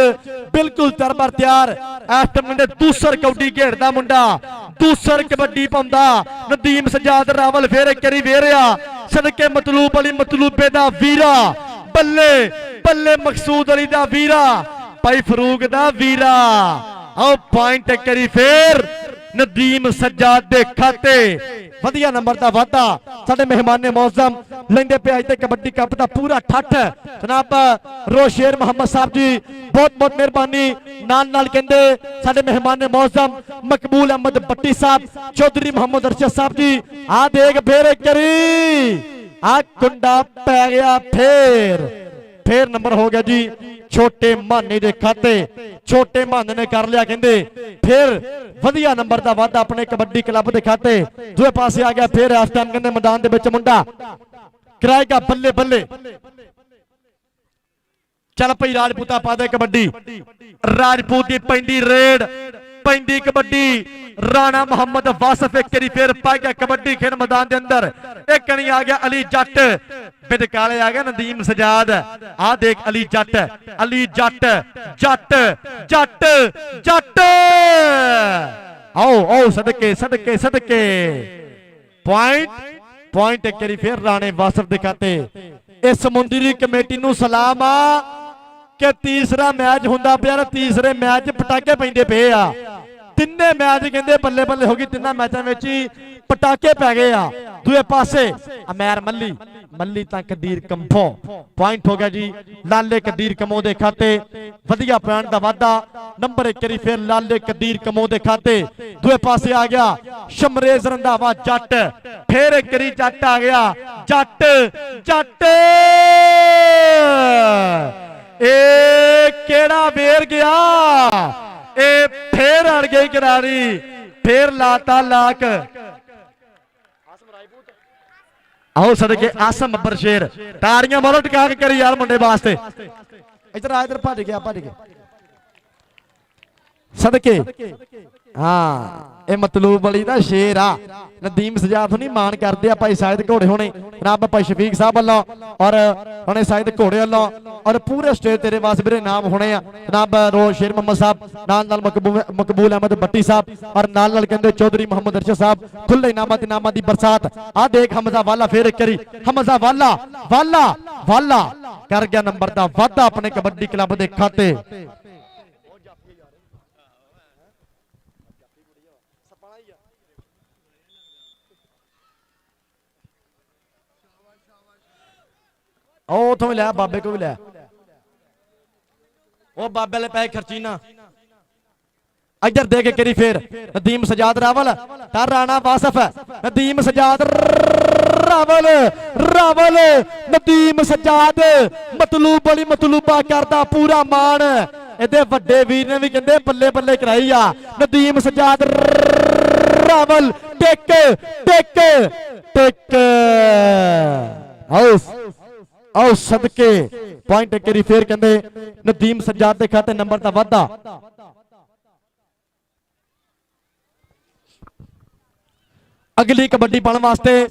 ਬਿਲਕੁਲ ਤਰਬਰ ਤਿਆਰ। ਇਸ ਟਾਈਮ ਦੇ ਦੂਸਰ ਕਬੱਡੀ ਖੇਡਦਾ ਮੁੰਡਾ, ਦੂਸਰ ਕਬੱਡੀ ਪਾਉਂਦਾ ਨਦੀਮ ਸਜਾਦ ਰਾਵਲ ਫੇਰ ਇੱਕ ਵਾਰੀ ਵੇਰਿਆ ਸਦਕੇ ਮਤਲੂਬ ਅਲੀ ਮਤਲੂਬੇ ਦਾ ਵੀਰਾ, ਬੱਲੇ ਬੱਲੇ ਮਕਸੂਦ ਅਲੀ ਦਾ ਵੀਰਾ, ਭਾਈ ਫਰੂਕ ਦਾ ਵੀਰਾ। ਆਓ ਪੁਆਇੰਟ ਇੱਕ ਵਾਰੀ ਫੇਰ ਨਦੀਮ ਸਜਾਦ ਦੇ ਖਾਤੇ। ਵਧੀਆ ਨੰਬਰ ਦਾ ਵਾਧਾ ਸਾਡੇ ਮਹਿਮਾਨੇ ਮੌਜ਼ਮ ਲੈਂਦੇ ਪਏ ਅੱਜ ਤੇ ਕਬੱਡੀ ਕੱਪ ਦਾ ਪੂਰਾ ਠੱਠ ਜਨਾਬ ਰੋਸ਼ੇਰ ਮੁਹੰਮਦ ਸਾਹਿਬ ਜੀ, ਬਹੁਤ ਬਹੁਤ ਮਿਹਰਬਾਨੀ। ਨਾਲ ਕਹਿੰਦੇ ਸਾਡੇ ਮਹਿਮਾਨੇ ਮੌਜ਼ਮ ਮਕਬੂਲ ਅਹਿਮਦ ਬੱਟੀ ਸਾਹਿਬ, ਚੌਧਰੀ ਮੁਹੰਮਦ ਅਰਸ਼ਦ ਸਾਹਿਬ ਜੀ। ਆ ਦੇਖ ਫੇਰ ਕਰੀ ਆ ਕੁੰਡਾ ਪੈ ਗਿਆ ਫੇਰ ਨੰਬਰ ਹੋ ਗਿਆ ਜੀ ਛੋਟੇ ਮਾਨੇ ਦੇ ਖਾਤੇ। ਛੋਟੇ ਮਾਨੇ ਨੇ ਕਰ ਲਿਆ ਕਹਿੰਦੇ ਫਿਰ ਵਧੀਆ ਨੰਬਰ ਦਾ ਵਾਧਾ ਆਪਣੇ ਕਬੱਡੀ ਕਲੱਬ ਦੇ ਖਾਤੇ। ਦੂਏ ਪਾਸੇ ਆ ਗਿਆ ਫਿਰ ਇਸ ਟਾਈਮ ਕਹਿੰਦੇ ਮੈਦਾਨ ਦੇ ਵਿੱਚ ਮੁੰਡਾ ਕਰਾਏਗਾ ਬੱਲੇ ਬੱਲੇ। ਚੱਲ ਭਈ ਰਾਜਪੂਤਾ ਪਾ ਦੇ ਕਬੱਡੀ, ਰਾਜਪੂਤ ਦੀ ਪੈਂਦੀ ਰੇਡ, ਪੈਂਦੀ ਕਬੱਡੀ। ਰਾਣਾ ਮੁਹੰਮਦ ਵਾਸਫ ਇੱਕ ਵਾਰੀ ਫੇਰ ਪਾ ਗਿਆ ਕਬੱਡੀ ਖੇਡ ਮੈਦਾਨ ਦੇ ਅੰਦਰ। ਇੱਕ ਨਹੀਂ ਆ ਗਿਆ ਅਲੀ ਜੱਟ, ਬਿਦਕਾਲੇ ਆ ਗਿਆ ਨਦੀਮ ਸਜਾਦ। ਆ ਦੇਖ ਅਲੀ ਜੱਟ, ਅਲੀ ਜੱਟ ਜੱਟ ਜੱਟ ਜੱਟ। ਆਓ ਸਦਕੇ ਸਦਕੇ ਸਦਕੇ ਪੁਆਇੰਟ ਇੱਕ ਵਾਰੀ ਫੇਰ ਰਾਣੇ ਵਾਸਫ ਦੇ ਖਾਤੇ। ਇਸ ਸਮੁੰਦਰੀ ਕਮੇਟੀ ਨੂੰ ਸਲਾਮ ਆ ਕਿ ਤੀਸਰਾ ਮੈਚ ਹੁੰਦਾ ਪਿਆ, ਤੀਸਰੇ ਮੈਚ ਪਟਾਕੇ ਪੈਂਦੇ ਪਏ ਆ। ਤਿੰਨੇ ਮੈਚ ਕਹਿੰਦੇ ਬੱਲੇ ਬੱਲੇ ਹੋ ਗਈ, ਤਿੰਨਾਂ ਮੈਚਾਂ ਵਿੱਚ ਹੀ ਪਟਾਕੇ ਪੈ ਗਏ ਆ। ਦੂਏ ਪਾਸੇ ਅਮੈਰ ਮੱਲੀ ਤਾਂ ਕਦੀਰ ਕੰਪੋ ਪੁਆਇੰਟ ਹੋ ਗਿਆ ਜੀ ਲਾਲੇ ਕਦੀਰ ਕਮੋ ਦੇ ਖਾਤੇ। ਵਧੀਆ ਪੁਆਇੰਟ ਦਾ ਵਾਧਾ ਨੰਬਰ ਇੱਕ ਵਾਰੀ ਫੇਰ ਲਾਲੇ ਕਦੀਰ ਕਮੋ ਦੇ ਖਾਤੇ। ਦੂਏ ਪਾਸੇ ਆ ਗਿਆ ਸ਼ਮਰੇਜ਼ ਰੰਧਾਵਾ ਜੱਟ, ਫੇਰ ਇੱਕ ਵਾਰੀ ਜੱਟ ਆ ਗਿਆ, ਜੱਟ ਜੱਟ। ਇਹ ਕਿਹੜਾ ਵੇਰ ਗਿਆ, ਇਹ ਫੇਰ ਅੜ ਗਈ ਕਰਾਰੀ, ਫੇਰ ਲਾਤਾ ਲਾਕ। ਆਓ ਸਦਕੇ ਆਸਮ ਬੱਬਰ ਸ਼ੇਰ, ਤਾੜੀਆਂ ਮਾਰੋ ਟਿਕਾ ਕੇ ਕਰੀ ਯਾਰ ਮੁੰਡੇ ਵਾਸਤੇ। ਇਧਰ ਆ, ਇਧਰ ਭੱਜ ਗਿਆ ਸਦਕੇ। ਹਾਂ ਇਹ ਮਤਲੂਬ ਅਲੀ ਦਾ ਸ਼ੇਰ ਆ। ਨਦੀਮ ਸਜਾਦ ਹੁਣੀ ਮਾਣ ਕਰਦੇ ਆ ਭਾਈ ਸਾਹਿਦ ਘੋੜੇ ਹੋਣੇ, ਜਨਾਬ ਭਾਈ ਸ਼ਫੀਕ ਸਾਹਿਬ ਵੱਲੋਂ ਔਰ ਹੁਣੇ ਸਾਹਿਦ ਘੋੜੇ ਵੱਲੋਂ ਔਰ ਪੂਰੇ ਸਟੇਜ ਤੇਰੇ ਵਾਸਤੇ ਵੀਰੇ ਨਾਮ ਹੋਣੇ ਆ। ਜਨਾਬ ਰੋਸ਼ੇਰ ਮੁਹੰਮਦ ਸਾਹਿਬ, ਨਾਲ ਮਕਬੂਲ ਅਹਿਮਦ ਬੱਟੀ ਸਾਹਿਬ ਔਰ ਨਾਲ ਕਹਿੰਦੇ ਚੌਧਰੀ ਮੁਹੰਮਦ ਅਰਸ਼ਦ ਸਾਹਿਬ। ਖੁੱਲੇ ਇਨਾਮਾਂ ਦੀ ਬਰਸਾਤ। ਆ ਦੇਖ ਹਮਜ਼ਾ ਵਾਲਾ ਫੇਰ ਇੱਕ ਵਾਰੀ, ਹਮਜ਼ਾ ਵਾਲਾ ਕਰ ਗਿਆ ਨੰਬਰ ਦਾ ਵਾਧਾ ਆਪਣੇ ਕਬੱਡੀ ਕਲੱਬ ਦੇ ਖਾਤੇ। ਉਹ ਉਥੋਂ ਵੀ ਲੈ, ਬਾਬੇ ਕੋ ਵੀ ਲੈ, ਉਹ ਬਾਬੇ ਵਾਲੇ ਪੈਸੇ ਖਰਚੀ ਨਾ। ਇੱਧਰ ਦੇ ਕੇ ਕਰੀ ਫੇਰ ਨਦੀਮ ਸਜਾਦ ਰਾਵਲ ਤਾਂ ਰਾਣਾ ਵਾਸਫ, ਨਦੀਮ ਸਜਾਦ ਰਾਵਲ ਨਦੀਮ ਸਜਾਦ ਮਤਲੂਬ ਅਲੀ ਮਤਲੂਬਾ ਕਰਦਾ ਪੂਰਾ ਮਾਣ। ਇਹਦੇ ਵੱਡੇ ਵੀਰ ਨੇ ਵੀ ਕਹਿੰਦੇ ਬੱਲੇ ਬੱਲੇ ਕਰਾਈ ਆ। ਨਦੀਮ ਸਜਾਦ ਰਾਵਲ ਟਿਕ ਆਓ ਸਦਕੇ ਪੁਆਇੰਟ ਕਰੀ ਫੇਰ ਕਹਿੰਦੇ ਨਦੀਮ ਸਜਾਦ ਦੇ ਖਾਤੇ ਨੰਬਰ ਦਾ ਵਾਧਾ। ਅਗਲੀ ਕਬੱਡੀ ਪਾਉਣ ਵਾਸਤੇ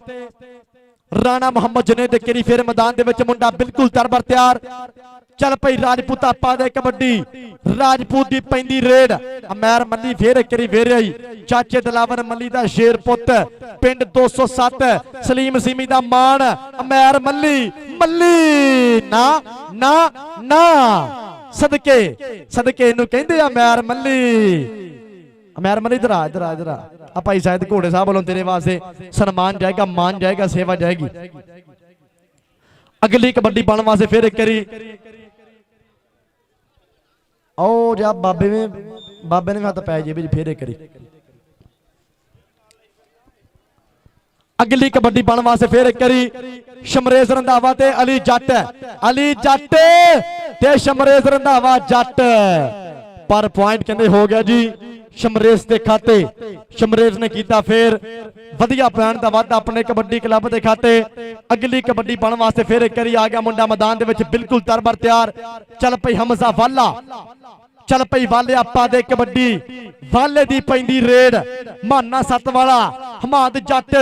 ਰਾਣਾ ਮੁਹੰਮਦ ਜੁਨੇਦ ਦੇ ਕਰੀ ਫੇਰ ਮੈਦਾਨ ਦੇ ਵਿੱਚ ਮੁੰਡਾ ਬਿਲਕੁਲ ਤਰਬਰ ਤਿਆਰ। ਚੱਲ ਭਈ ਰਾਜਪੂਤ ਆਪਾ ਦੇ ਕਬੱਡੀ, ਰਾਜਪੂਤ ਦੀ ਪੈਂਦੀ ਰੇਡ। ਅਮੈਰ ਮੱਲੀ ਫੇਰ ਇੱਕ ਵਾਰੀ ਫੇਰ ਆਈ, ਚਾਚੇ ਦਲਾਵਰ ਮੱਲੀ ਦਾ ਸ਼ੇਰ ਪੁੱਤ, ਪਿੰਡ 207 ਸਲੀਮ ਸੀਮੀ ਦਾ ਮਾਣ। ਅਮੈਰ ਮੱਲੀ ਨਾ ਸਦਕੇ ਇਹਨੂੰ ਕਹਿੰਦੇ ਆ ਅਮੈਰ ਮੱਲੀ। ਇਧਰ ਆ ਭਾਈ ਸਾਹਿਬ ਘੋੜੇ ਸਾਹਿਬ ਵੱਲੋਂ ਤੇਰੇ ਵਾਸਤੇ ਸਨਮਾਨ ਜਾਏਗਾ, ਮਾਨ ਜਾਏਗਾ, ਸੇਵਾ ਜਾਏਗੀ। ਅਗਲੀ ਕਬੱਡੀ ਪਾਉਣ ਵਾਸਤੇ ਫੇਰ ਇੱਕ ਵਾਰੀ ਆਓ ਜਾ ਬਾਬੇ ਨੇ ਹੱਥ ਪੈ ਜੇ ਵਿੱਚ ਫੇਰ ਇੱਕ ਵਾਰੀ। ਅਗਲੀ ਕਬੱਡੀ ਪਾਉਣ ਵਾਸਤੇ ਫੇਰ ਇੱਕ ਵਾਰੀ ਸ਼ਮਰੇਜ਼ ਰੰਧਾਵਾ ਤੇ ਅਲੀ ਜੱਟ ਤੇ ਸ਼ਮਰੇਜ਼ ਰੰਧਾਵਾ ਜੱਟ। ਪਰ ਪੁਆਇੰਟ ਕਹਿੰਦੇ ਹੋ ਗਿਆ ਜੀ ਸ਼ਮਰੇਜ਼ ਦੇ ਖਾਤੇ। ਸ਼ਮਰੇਜ਼ ਨੇ ਕੀਤਾ ਫੇਰ ਵਧੀਆ ਪੁਆਇੰਟ ਦਾ ਵਾਧਾ ਆਪਣੇ ਕਬੱਡੀ ਕਲੱਬ ਦੇ ਖਾਤੇ। ਅਗਲੀ ਕਬੱਡੀ ਪਾਉਣ ਵਾਸਤੇ ਫੇਰ ਇੱਕ ਵਾਰੀ ਆ ਗਿਆ ਮੁੰਡਾ ਮੈਦਾਨ ਦੇ ਵਿੱਚ ਬਿਲਕੁਲ ਤਰਬਰ ਤਿਆਰ। ਚੱਲ ਪਈ ਹਮਜ਼ਾ ਵਾਲਾ, ਚੱਲ ਪਈ ਵਾਲੇ ਆਪਾ ਦੇ ਕਬੱਡੀ, ਵਾਲੇ ਦੀ ਪੈਂਦੀ ਰੇਡ। ਮਾਨਾ ਸੱਤ ਵਾਲਾ हमाद जट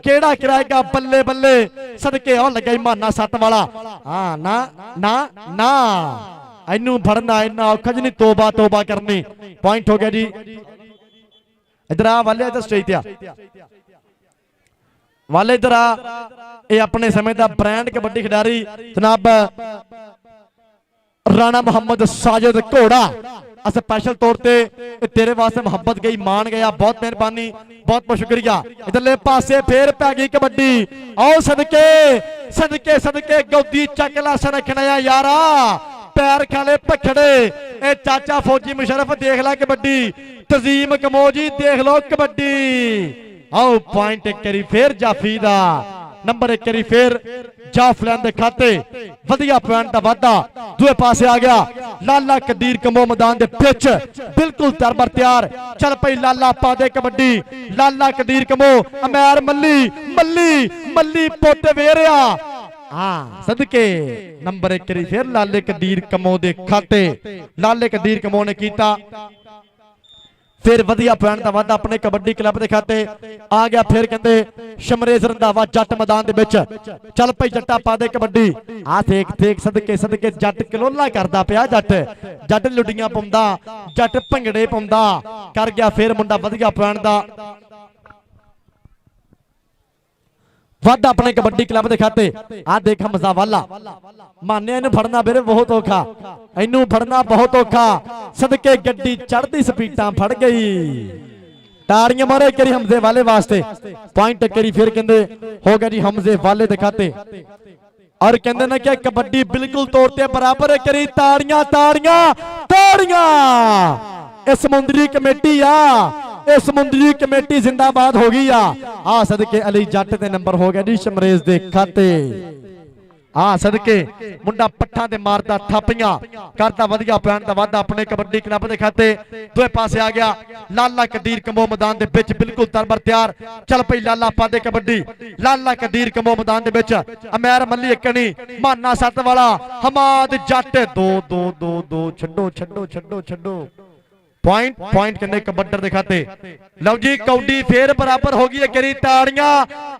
केड़ा कराएगा बल्ले बल्ले सदके आ लगा माना सत वाला हाँ ना ना ना इनू फड़ना इन्ना औखा जी नहीं तोबा तोबा करनी पॉइंट हो गया जी इधर आ वाले इधर स्टेज ते आ वाले इधर आ ये अपने समय का ब्रांड कबड्डी खिडारी जनाब राणा मोहम्मद साजिद घोड़ा स्पेशल तौर पे तेरे वास्ते मोहब्बत गई मान गया बहुत मेहरबानी बहुत बहुत शुक्रिया इधरले पासे फिर पै गई कबड्डी आओ सदके सदके सदके गौदी चकला सरखना यारा पैर खाले पखड़े ए चाचा फौजी मुशरफ देख ला कबड्डी तजीम कमोजी देख लो कबड्डी आओ पॉइंट एक करी फिर जाफी दा नंबर एक करी फिर जाफलैन दे खाते वधिया पॉइंट दा वादा दूए पासे आ गया लाला कदीर कमो मैदान दे पिच बिल्कुल तरबर तैयार चल पई लाला पा दे कबड्डी लाला कदीर कमो अमैर मल्ली मल्ली मल्ली पोते वेरिया हाँ सदके नंबर एक करी फिर लाले कदीर कमो दे खाते लाले कदीर कमो ने कीता फिर वधिया पॉइंट दा वादा अपने कबड्डी क्लब दे खाते आ गया फिर कहते शमरेज रंधावा जट मैदान दे विच चल पई जट्टा पा दे कबड्डी आ देख देख सदके सदके जट कलोला करदा पिया जट जट लुडियां पाउंदा जट भंगड़े पाउंदा कर गया फिर मुंडा वधिया पॉइंट दा वादा अपने कबड्डी क्लब दे खाते आ देख हमजा वाला माने इनू फड़ना मेरे बहुत औखा इनू फड़ना बहुत औखा सदके गड्डी चढ़दी स्पीडां फड़ गई ताड़ियां मारे करी हमजे वाले वास्ते पॉइंट करी फिर कहंदे हो गया जी हमजे वाले दे खाते और कहंदे ना कि कबड्डी बिल्कुल तौर ते बराबर करी ताड़ियां ताड़ियां ताड़ियां ए समुंदरी कमेटी आ समुंदरी कमेटी जिंदाबाद हो गई आ सदके अली जट दे नंबर हो गया जी शमरेज दे खाते आ सदके मुंडा पट्ठा दे मारदा थापियां करदा वधिया पॉइंट दा वादा अपने कबड्डी क्लब दे खाते दूए पासे आ गया लाला कदीर कमो मैदान दे विच बिल्कुल तरबर तैयार चल पई लाला पादे कबड्डी लाला कदीर कमो मैदान दे विच अमैर मल्ली एकनी माना सत वाला हमाद जट दो दो दो दो छड्डो छड्डो छड्डो छड्डो पॉइंट पॉइंट करने कबड्डर दिखाते लो जी कौडी फिर बराबर हो गई करी ताड़ियां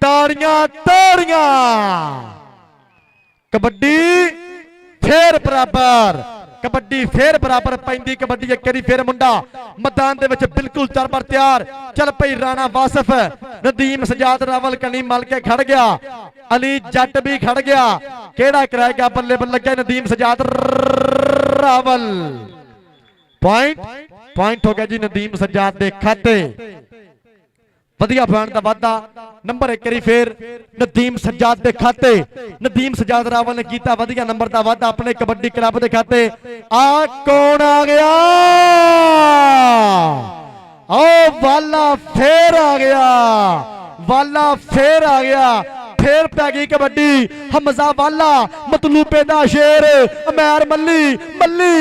ताड़ियां ताड़ियां कबड्डी फिर बराबर कबड्डी फिर बराबर पैंदी कबड्डी एक करी फिर मुंडा मैदान दे विच बिल्कुल तरबर तैयार चल पई राणा वासिफ नदीम सजाद रावल कनी मल के खड़ गया अली जट भी खड़ गया केड़ा कराएगा बल्ले बल्ले लगे नदीम सजाद रावल पॉइंट पॉइंट हो गया जी नदीम सजाद दे खाते वधिया पॉइंट दा वादा नंबर एक करी फिर नदीम सजाद दे खाते नदीम सजाद रावल ने कीता वधिया नंबर दा वादा अपने कबड्डी क्लब दे खाते आ कौन आ गया ओ वाला फिर आ गया वाला फिर आ गया फिर पै गई कबड्डी हमजा वाला मतलूबे दा शेर अमैर मल्ली मल्ली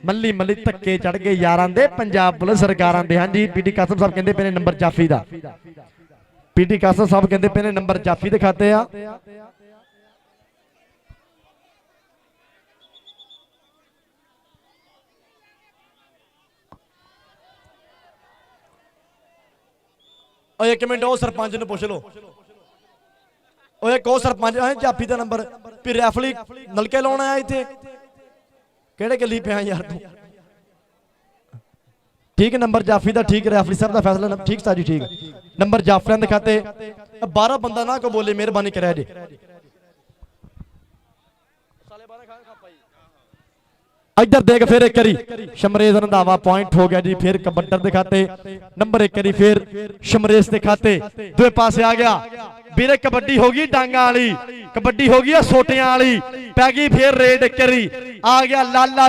मल्ली मल्ली धक्के चढ़ गए यारां दे पंजाब पुलिस सरकारां दे। हां जी पीटी कासम साहब कहंदे पे ने नंबर जाफी दा पीटी कासम साहब कहंदे पे ने नंबर जाफी दे खाते आ ओए एक मिनट ओ सरपंच नु पूछ लो ओए को सरपंच है जाफी दा नंबर फिर रेफली नलके लाउण आया इत्थे केड़े गली पे यार तू ठीक है नंबर जाफी दा ठीक रेफरी साहब दा फैसला ठीक साजी ठीक नंबर जाफरियां दे खाते 12 बंदा ना को बोले मेहरबानी करे जी इधर देख फिर एक करी शमरेज रंधावा पॉइंट हो गया जी फिर कबड्डर दे खाते नंबर एक करी फिर शमरेज दे खाते दो पासे आ गया ਵੀਰੇ कबड्डी होगी डांगा वाली कबड्डी होगी सोटियां वाली पै गई फिर रेड करी आ गया लाला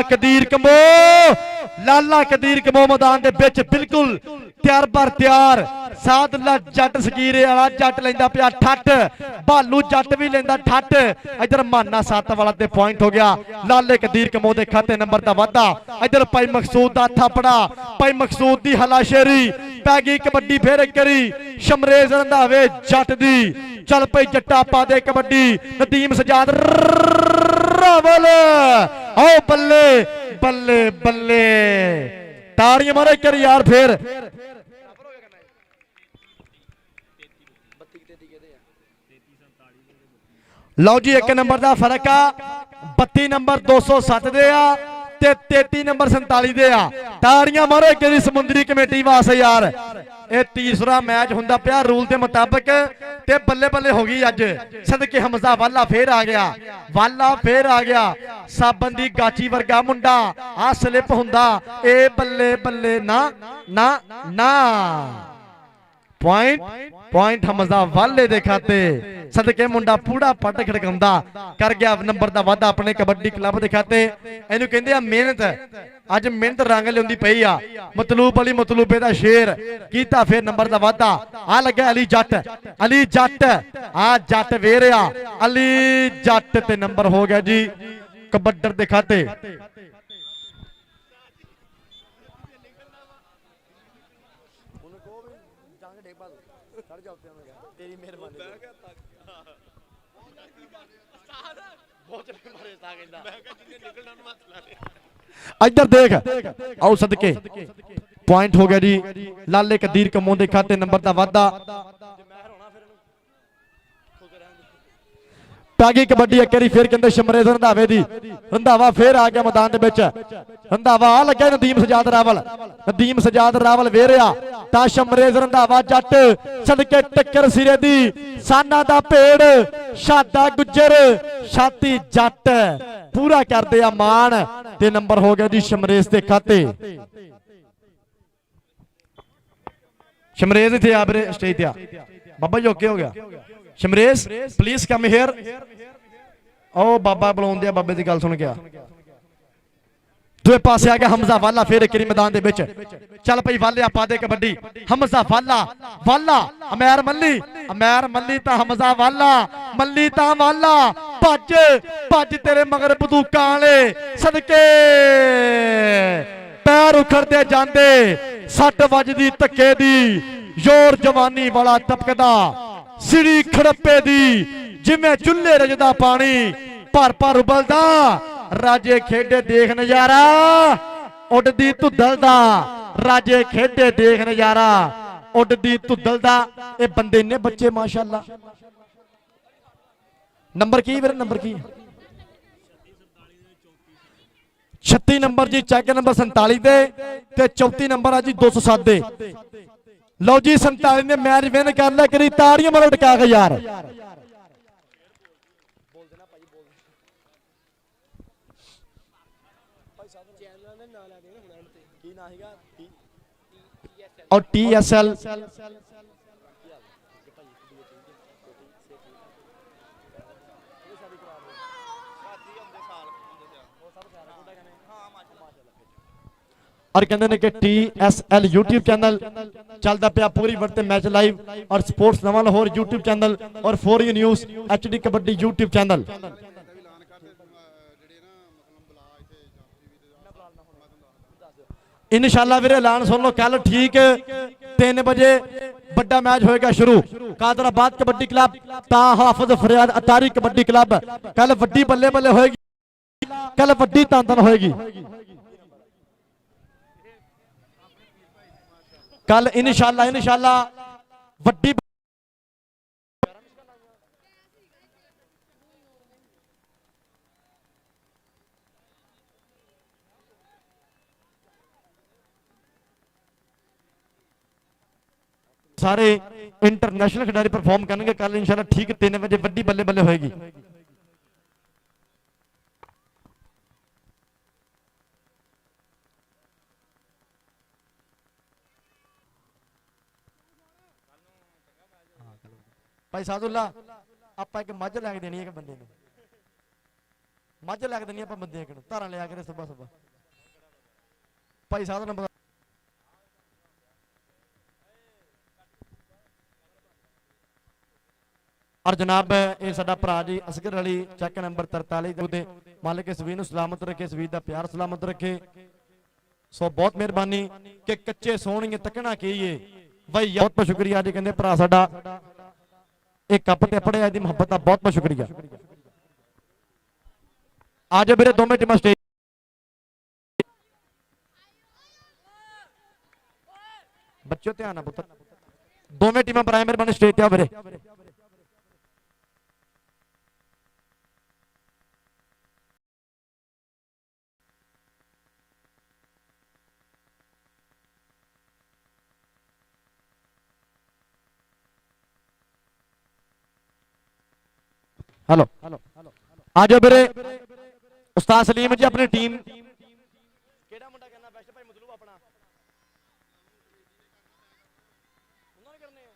कदीर कमो मैदान दे विच बिल्कुल तैयार पर तैयार सादला जट सकीरे वाला जट लेंदा पिया ठट भालू जट भी लेंदा ठट इधर माना सत वाला ते पॉइंट हो गया लाले कदीर कमो दे खाते नंबर दा वादा इधर भाई मकसूद दा थापड़ा भाई मकसूद दी हलाशेरी पै गई कबड्डी फिर करी शमरेज रंधावे जट दी चल पई जट्टा पा दे कबड्डी नदीम सजाद रावल आओ बल्ले बल्ले बल्ले ताड़ियां मारो कर यार फिर ਲਓ ਜੀ 1 ਨੰਬਰ ਦਾ ਫਰਕ ਆ 32 ਨੰਬਰ 207 ਦੇ ਆ ਤੇ 33 ਨੰਬਰ 47 ਦੇ ਆ। ਤਾੜੀਆਂ ਮਾਰੋ ਇੱਕ ਦੀ ਸਮੁੰਦਰੀ ਕਮੇਟੀ ਵਾਸਤੇ ਯਾਰ। ਇਹ ਤੀਸਰਾ ਮੈਚ ਹੁੰਦਾ ਪਿਆ ਰੂਲ ਦੇ ਮੁਤਾਬਕ ਤੇ ਬੱਲੇ ਬੱਲੇ ਹੋ ਗਈ ਅੱਜ। ਸਦਕੇ ਹਮਜ਼ਾ ਵਾਲਾ ਫੇਰ ਆ ਗਿਆ, ਵਾਲਾ ਫੇਰ ਆ ਗਿਆ। ਸਾਬਨ ਦੀ ਗਾਚੀ ਵਰਗਾ ਮੁੰਡਾ ਆ ਸਲਿੱਪ ਹੁੰਦਾ ਇਹ ਬੱਲੇ ਬੱਲੇ ਨਾ ਨਾ ਨਾ। ਪੁਆਇੰਟ ਹਮਜ਼ਾ ਵਾਲੇ ਦੇ ਖਾਤੇ। ਸਦਕੇ ਮੁੰਡਾ ਪੂੜਾ ਪੱਟ ਖੜਕਾਉਂਦਾ ਕਰ ਗਿਆ ਨੰਬਰ ਦਾ ਵਾਧਾ ਆਪਣੇ ਕਬੱਡੀ ਕਲੱਬ ਦੇ ਖਾਤੇ। ਇਹਨੂੰ ਕਹਿੰਦੇ ਆ ਮਿਹਨਤ। ਅੱਜ ਮਿਹਨਤ ਰੰਗ ਲਿਆਉਂਦੀ ਪਈ ਆ। ਮਤਲੂਬ ਅਲੀ ਮਤਲੂਬੇ ਦਾ ਸ਼ੇਰ ਕੀਤਾ ਫੇਰ ਨੰਬਰ ਦਾ ਵਾਧਾ। ਆ ਲੱਗਾ ਅਲੀ ਜੱਟ, ਅਲੀ ਜੱਟ ਆ ਜੱਟ ਵੇਰਿਆ ਅਲੀ ਜੱਟ ਤੇ ਨੰਬਰ ਹੋ ਗਿਆ ਜੀ ਕਬੱਡਰ ਦੇ ਖਾਤੇ। ਇੱਧਰ ਦੇਖ ਆਓ ਸਦਕੇ ਪੁਆਇੰਟ ਹੋ ਗਿਆ ਜੀ ਲਾਲੇ ਕਦੀਰ ਕਮੋਂ ਦੇ ਖਾਤੇ ਨੰਬਰ ਦਾ ਵਾਧਾ। ਪੈ ਗਈ ਕਬੱਡੀ ਇੱਕ ਵਾਰੀ ਫੇਰ ਕਹਿੰਦੇ ਸ਼ਮਰੇ ਰੰਧਾਵੇ ਦੀ। ਰੰਧਾਵਾ ਫੇਰ ਆ ਗਿਆ ਮੈਦਾਨ ਦੇ ਵਿੱਚ। ਰੰਧਾਵਾ ਆ ਲੱਗਾ ਨਦੀਮ ਸਜਾਦ ਰਾਵਲ, ਨਦੀਮ ਸਜਾਦ ਰਾਵਲ ਵੇਰਿਆ ਤਾਂ ਸ਼ਮਰੇਜ਼ ਰੰਧਾਵਾ ਜੱਟ ਸਦਕੇ ਟੱਕਰ ਸਿਰੇ ਦੀ। ਸਾਨਾ ਦਾ ਭੇੜ ਸ਼ਾਦਾ ਗੁੱਜਰ ਛਾਤੀ ਜੱਟ ਪੂਰਾ ਕਰਦੇ ਆ ਮਾਣ ਤੇ ਨੰਬਰ ਹੋ ਗਿਆ ਜੀ ਸ਼ਮਰੇਜ਼ ਦੇ ਖਾਤੇ। ਸ਼ਮਰੇਜ਼ ਇੱਥੇ ਆ ਵੀਰੇ ਸਟੇਜ ਤੇ ਆ। ਬਾਬਾ ਜੀ ਓਕੇ ਹੋ ਗਿਆ। ਸ਼ਮਰੇਜ਼ ਪਲੀਜ਼ ਕਮ ਹੇਅਰ। ਉਹ ਬਾਬਾ ਬੁਲਾਉਂਦੇ ਆ, ਬਾਬੇ ਦੀ ਗੱਲ ਸੁਣ ਗਿਆ। ਦੂਏ ਪਾਸੇ ਆ ਗਿਆ ਹਮਜ਼ਾ ਵਾਲਾ ਫੇਰ ਇੱਕ ਮੈਦਾਨ ਦੇ ਵਿੱਚ। ਚੱਲ ਪਈ ਵਾਲੇ ਆਪਾਂ ਦੇ ਕਬੱਡੀ। ਹਮਜ਼ਾ ਵਾਲਾ ਵਾਲਾ ਅਮੈਰ ਮੱਲੀ, ਅਮੈਰ ਮੱਲੀ ਤਾਂ ਹਮਜ਼ਾ ਵਾਲਾ, ਮੱਲੀ ਤਾਂ ਵਾਲਾ। ਭੱਜ ਭੱਜ ਤੇਰੇ ਮਗਰ ਬੰਦੂਕਾਂ ਵਾਲੇ ਸਦਕੇ ਪੈਰ ਉਖੜਦੇ ਜਾਂਦੇ। ਸੱਟ ਵੱਜਦੀ ਧੱਕੇ ਦੀ ਜ਼ੋਰ ਜਵਾਨੀ ਵਾਲਾ ਤਪਕਦਾ ਸਿਰੀ ਖੜੱਪੇ ਦੀ ਜਿਵੇਂ ਚੁੱਲ੍ਹੇ ਰਜਦਾ ਪਾਣੀ ਭਰ ਭਰ ਉਬਲਦਾ। ਰਾਜੇ ਖੇਡੇ ਦੇਖ ਨਜ਼ਾਰਾ ਉੱਡਦੀ ਧੁੱਦਲ ਦਾ। ਰਾਜੇ ਖੇਡੇ ਦੇਖ ਨਜ਼ਾਰਾ ਉੱਡਦੀ ਧੁੱਦਲ ਦਾ। ਇਹ ਬੰਦੇ ਨੇ ਬੱਚੇ ਮਾਸ਼ਾਅੱਲਾ। ਨੰਬਰ ਕੀ ਵੀਰ ਨੰਬਰ ਕੀ 36 ਨੰਬਰ ਜੀ ਚੈੱਕ ਨੰਬਰ 47 ਦੇ ਤੇ 34 ਨੰਬਰ ਆ ਜੀ 207 ਦੇ। ਲਓ ਜੀ 47 ਨੇ ਮੈਚ ਵਿਨ ਕਰ ਲਿਆ। ਕਰੀ ਤਾੜੀਆਂ ਮਾਰੋ ਟਕਾ ਕੇ ਯਾਰ। और TSL और कहते हैं कि TSL YouTube चैनल चलता पाया पूरी वर्त मैच लाइव और स्पोर्ट्स नवा लाहौर YouTube चैनल और for you news HD kabaddi YouTube channel. इंशाअल्लाह वीरे ऐलान सुन लो कल ठीक 3 बजे बड़ा मैच होएगा शुरू। कादराबाद कबड्डी क्लब ता हाफिज फरियाद अतारी कबड्डी क्लब कल वड्डी बल्ले बल्ले होएगी, कल वड्डी तांतन होएगी। कल इंशाअल्लाह वड्डी सारे इंटरनेशनल खिलाड़ी परफॉर्म करेंगे। कल इंशाल्लाह ठीक 3 बजे वड्डी बल्ले बल्ले होएगी। भाई सादुल्ला आप एक मझ लैके देनी है बंदे ने, मझ लैके देनी आप बंदे धारा लिया करे सुबह सुबह। भाई साधु नंबर और जनाब ये साडा भरा जी असगर अली चैक नंबर 43 दे मालिक सवीर नूं सलामत रखे, सवीर दा प्यार सलामत रखे। सो बहुत मेहरबानी कि कच्चे सोहणीए तकना कहिए भाई बहुत बहुत शुक्रिया जी। कहंदे भरा साडा एक कप ते पड़े दी मोहब्बत का बहुत बहुत शुक्रिया। आज मेरे दोवें टीमां स्टेज बच्चों ध्यान है पुत्र दोवें टीमां पर आए मेरे बने स्टेज ते आ मेरे। हेलो आ जाओ मेरे उस्ताद सलीम जी अपनी टीम केड़ा मुंडा करना बेस्ट भाई मतलब अपना उन्होंने करने हैं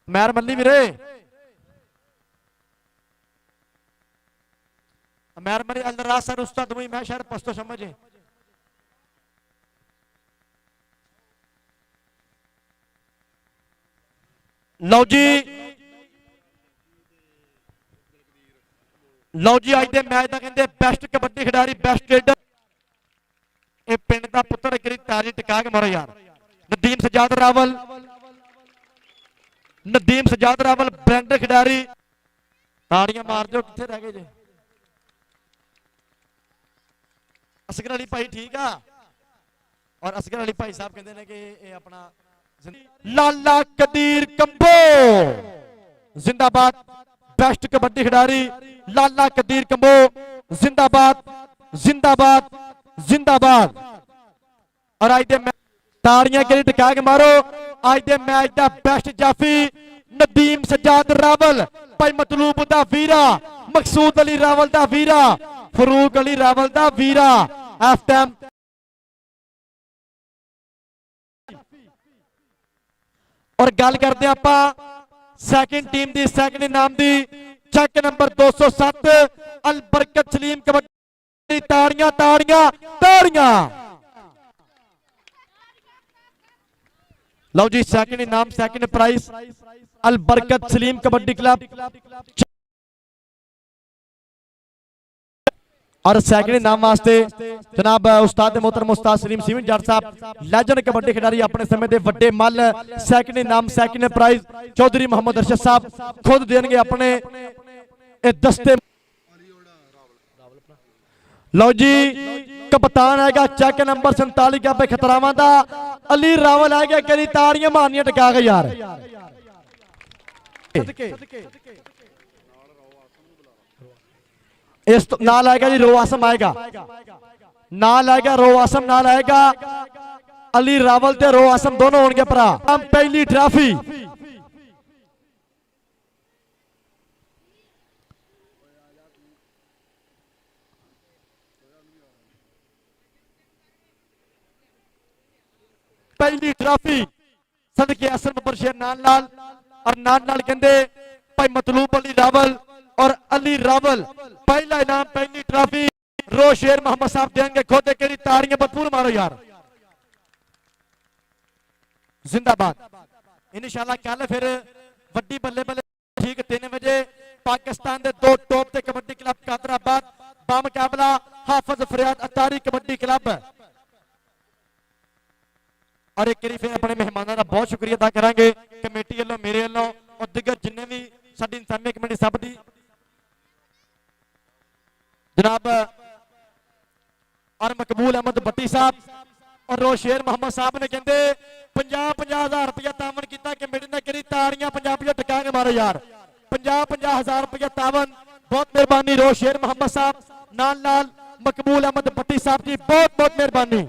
मैर मल्ली वीरे मैर मल्ली अल्लाह सर उस्ताद वही मैं शायद पस्तो समझे लो जी आज दे मैच का कहते बेस्ट कबड्डी खिडारी बेस्ट रेडर ये पिंड का पुत्र एक तारी टिका के मारो यार नदीम सजाद रावल ब्रांड खिडारी ताड़ियां मार दो किथे रह गए जे असगर अली भाई ठीक है और असगर अली भाई साहब कहते हैं कि ये अपना लाला कदीर कंबो जिंदाबाद बेस्ट कबड्डी खिडारी लाला कदीर कंबो जिंदाबाद जिंदाबाद जिंदाबाद और आज दे ताड़ियां के टिका के मारो आज दे मैच का बेस्ट जाफी नदीम सजाद रावल भाई मतलूब दा वीरा मकसूद अली रावल दा वीरा फरूक अली रावल दा वीरा इस टाइम और गल करते हैं आप सैकंड टीम दी सैकंड इनाम दी चेक नंबर 207 अल बरकत सलीम कबड्डी ताड़ियां ताड़ियां ताड़ियां लो जी सेकंड इनाम सेकंड प्राइज अल बरकत सलीम कबड्डी क्लब और सेकंड इनाम वास्ते जनाब उस्ताद मोहतरम उस्ताद सलीम सिविन जट साहब लेजेंड कबड्डी खिडारी अपने समय के वड्डे मल सेकंड इनाम सेकंड प्राइज चौधरी मोहम्मद अरशद साहब खुद देंगे अपने दस्ते लो जी कप्तान आएगा चेक नंबर 47 का खतरावां दा अली रावल आएगा करी ताड़ियां मारनियां टिका के यार इस नाल आएगा जी रो आसम आएगा नाल आएगा रो आसम नाल आएगा अली रावल ते रो आसम दोनों होंगे भरा पहली ट्रॉफी पहली ट्रॉफी सदके असर बबर शेर नाल नाल और नाल नाल कहते भाई मतलूब अली रावल और अली रावल पहला इनाम पहली ट्रॉफी रो शेर मोहम्मद साहब देंगे खोदे के ताड़ियां भरपूर मारो यार जिंदाबाद इंशाल्लाह कल फिर वड्डी बल्ले बल्ले ठीक 3 बजे पाकिस्तान के 2 टॉप ते कबड्डी क्लब कादराबाद बामुकाबला हाफिज फरियाद अतारी कबड्डी क्लब और एक फिर अपने मेहमानों का बहुत शुक्रिया अदा करांगे कमेटी वालों मेरे वालों और दिगर जिन्हें भी साडी इंसानी कमेटी सब दी जनाब और मकबूल अहमद भट्टी साहब और रोशेर मोहम्मद साहब ने कहते 50,000 रुपया तावन किया कमेटी ने करी ताड़ियां 50 टिका के मारो यार 50,000 रुपया तावन बहुत मेहरबानी रोशेर मोहम्मद साहब नाल नाल मकबूल अहमद भट्टी साहब जी बहुत बहुत मेहरबानी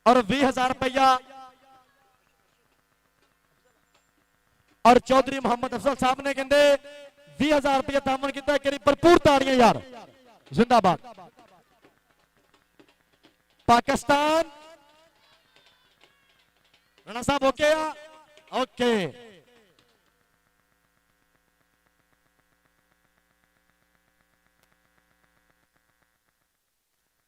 और 20,000 रुपया और चौधरी मोहम्मद अफजल साहब ने कहते 20,000 रुपया तामन किया करीब भरपूर ताड़ियां यार जिंदाबाद पाकिस्तान राणा साहब ओके ओके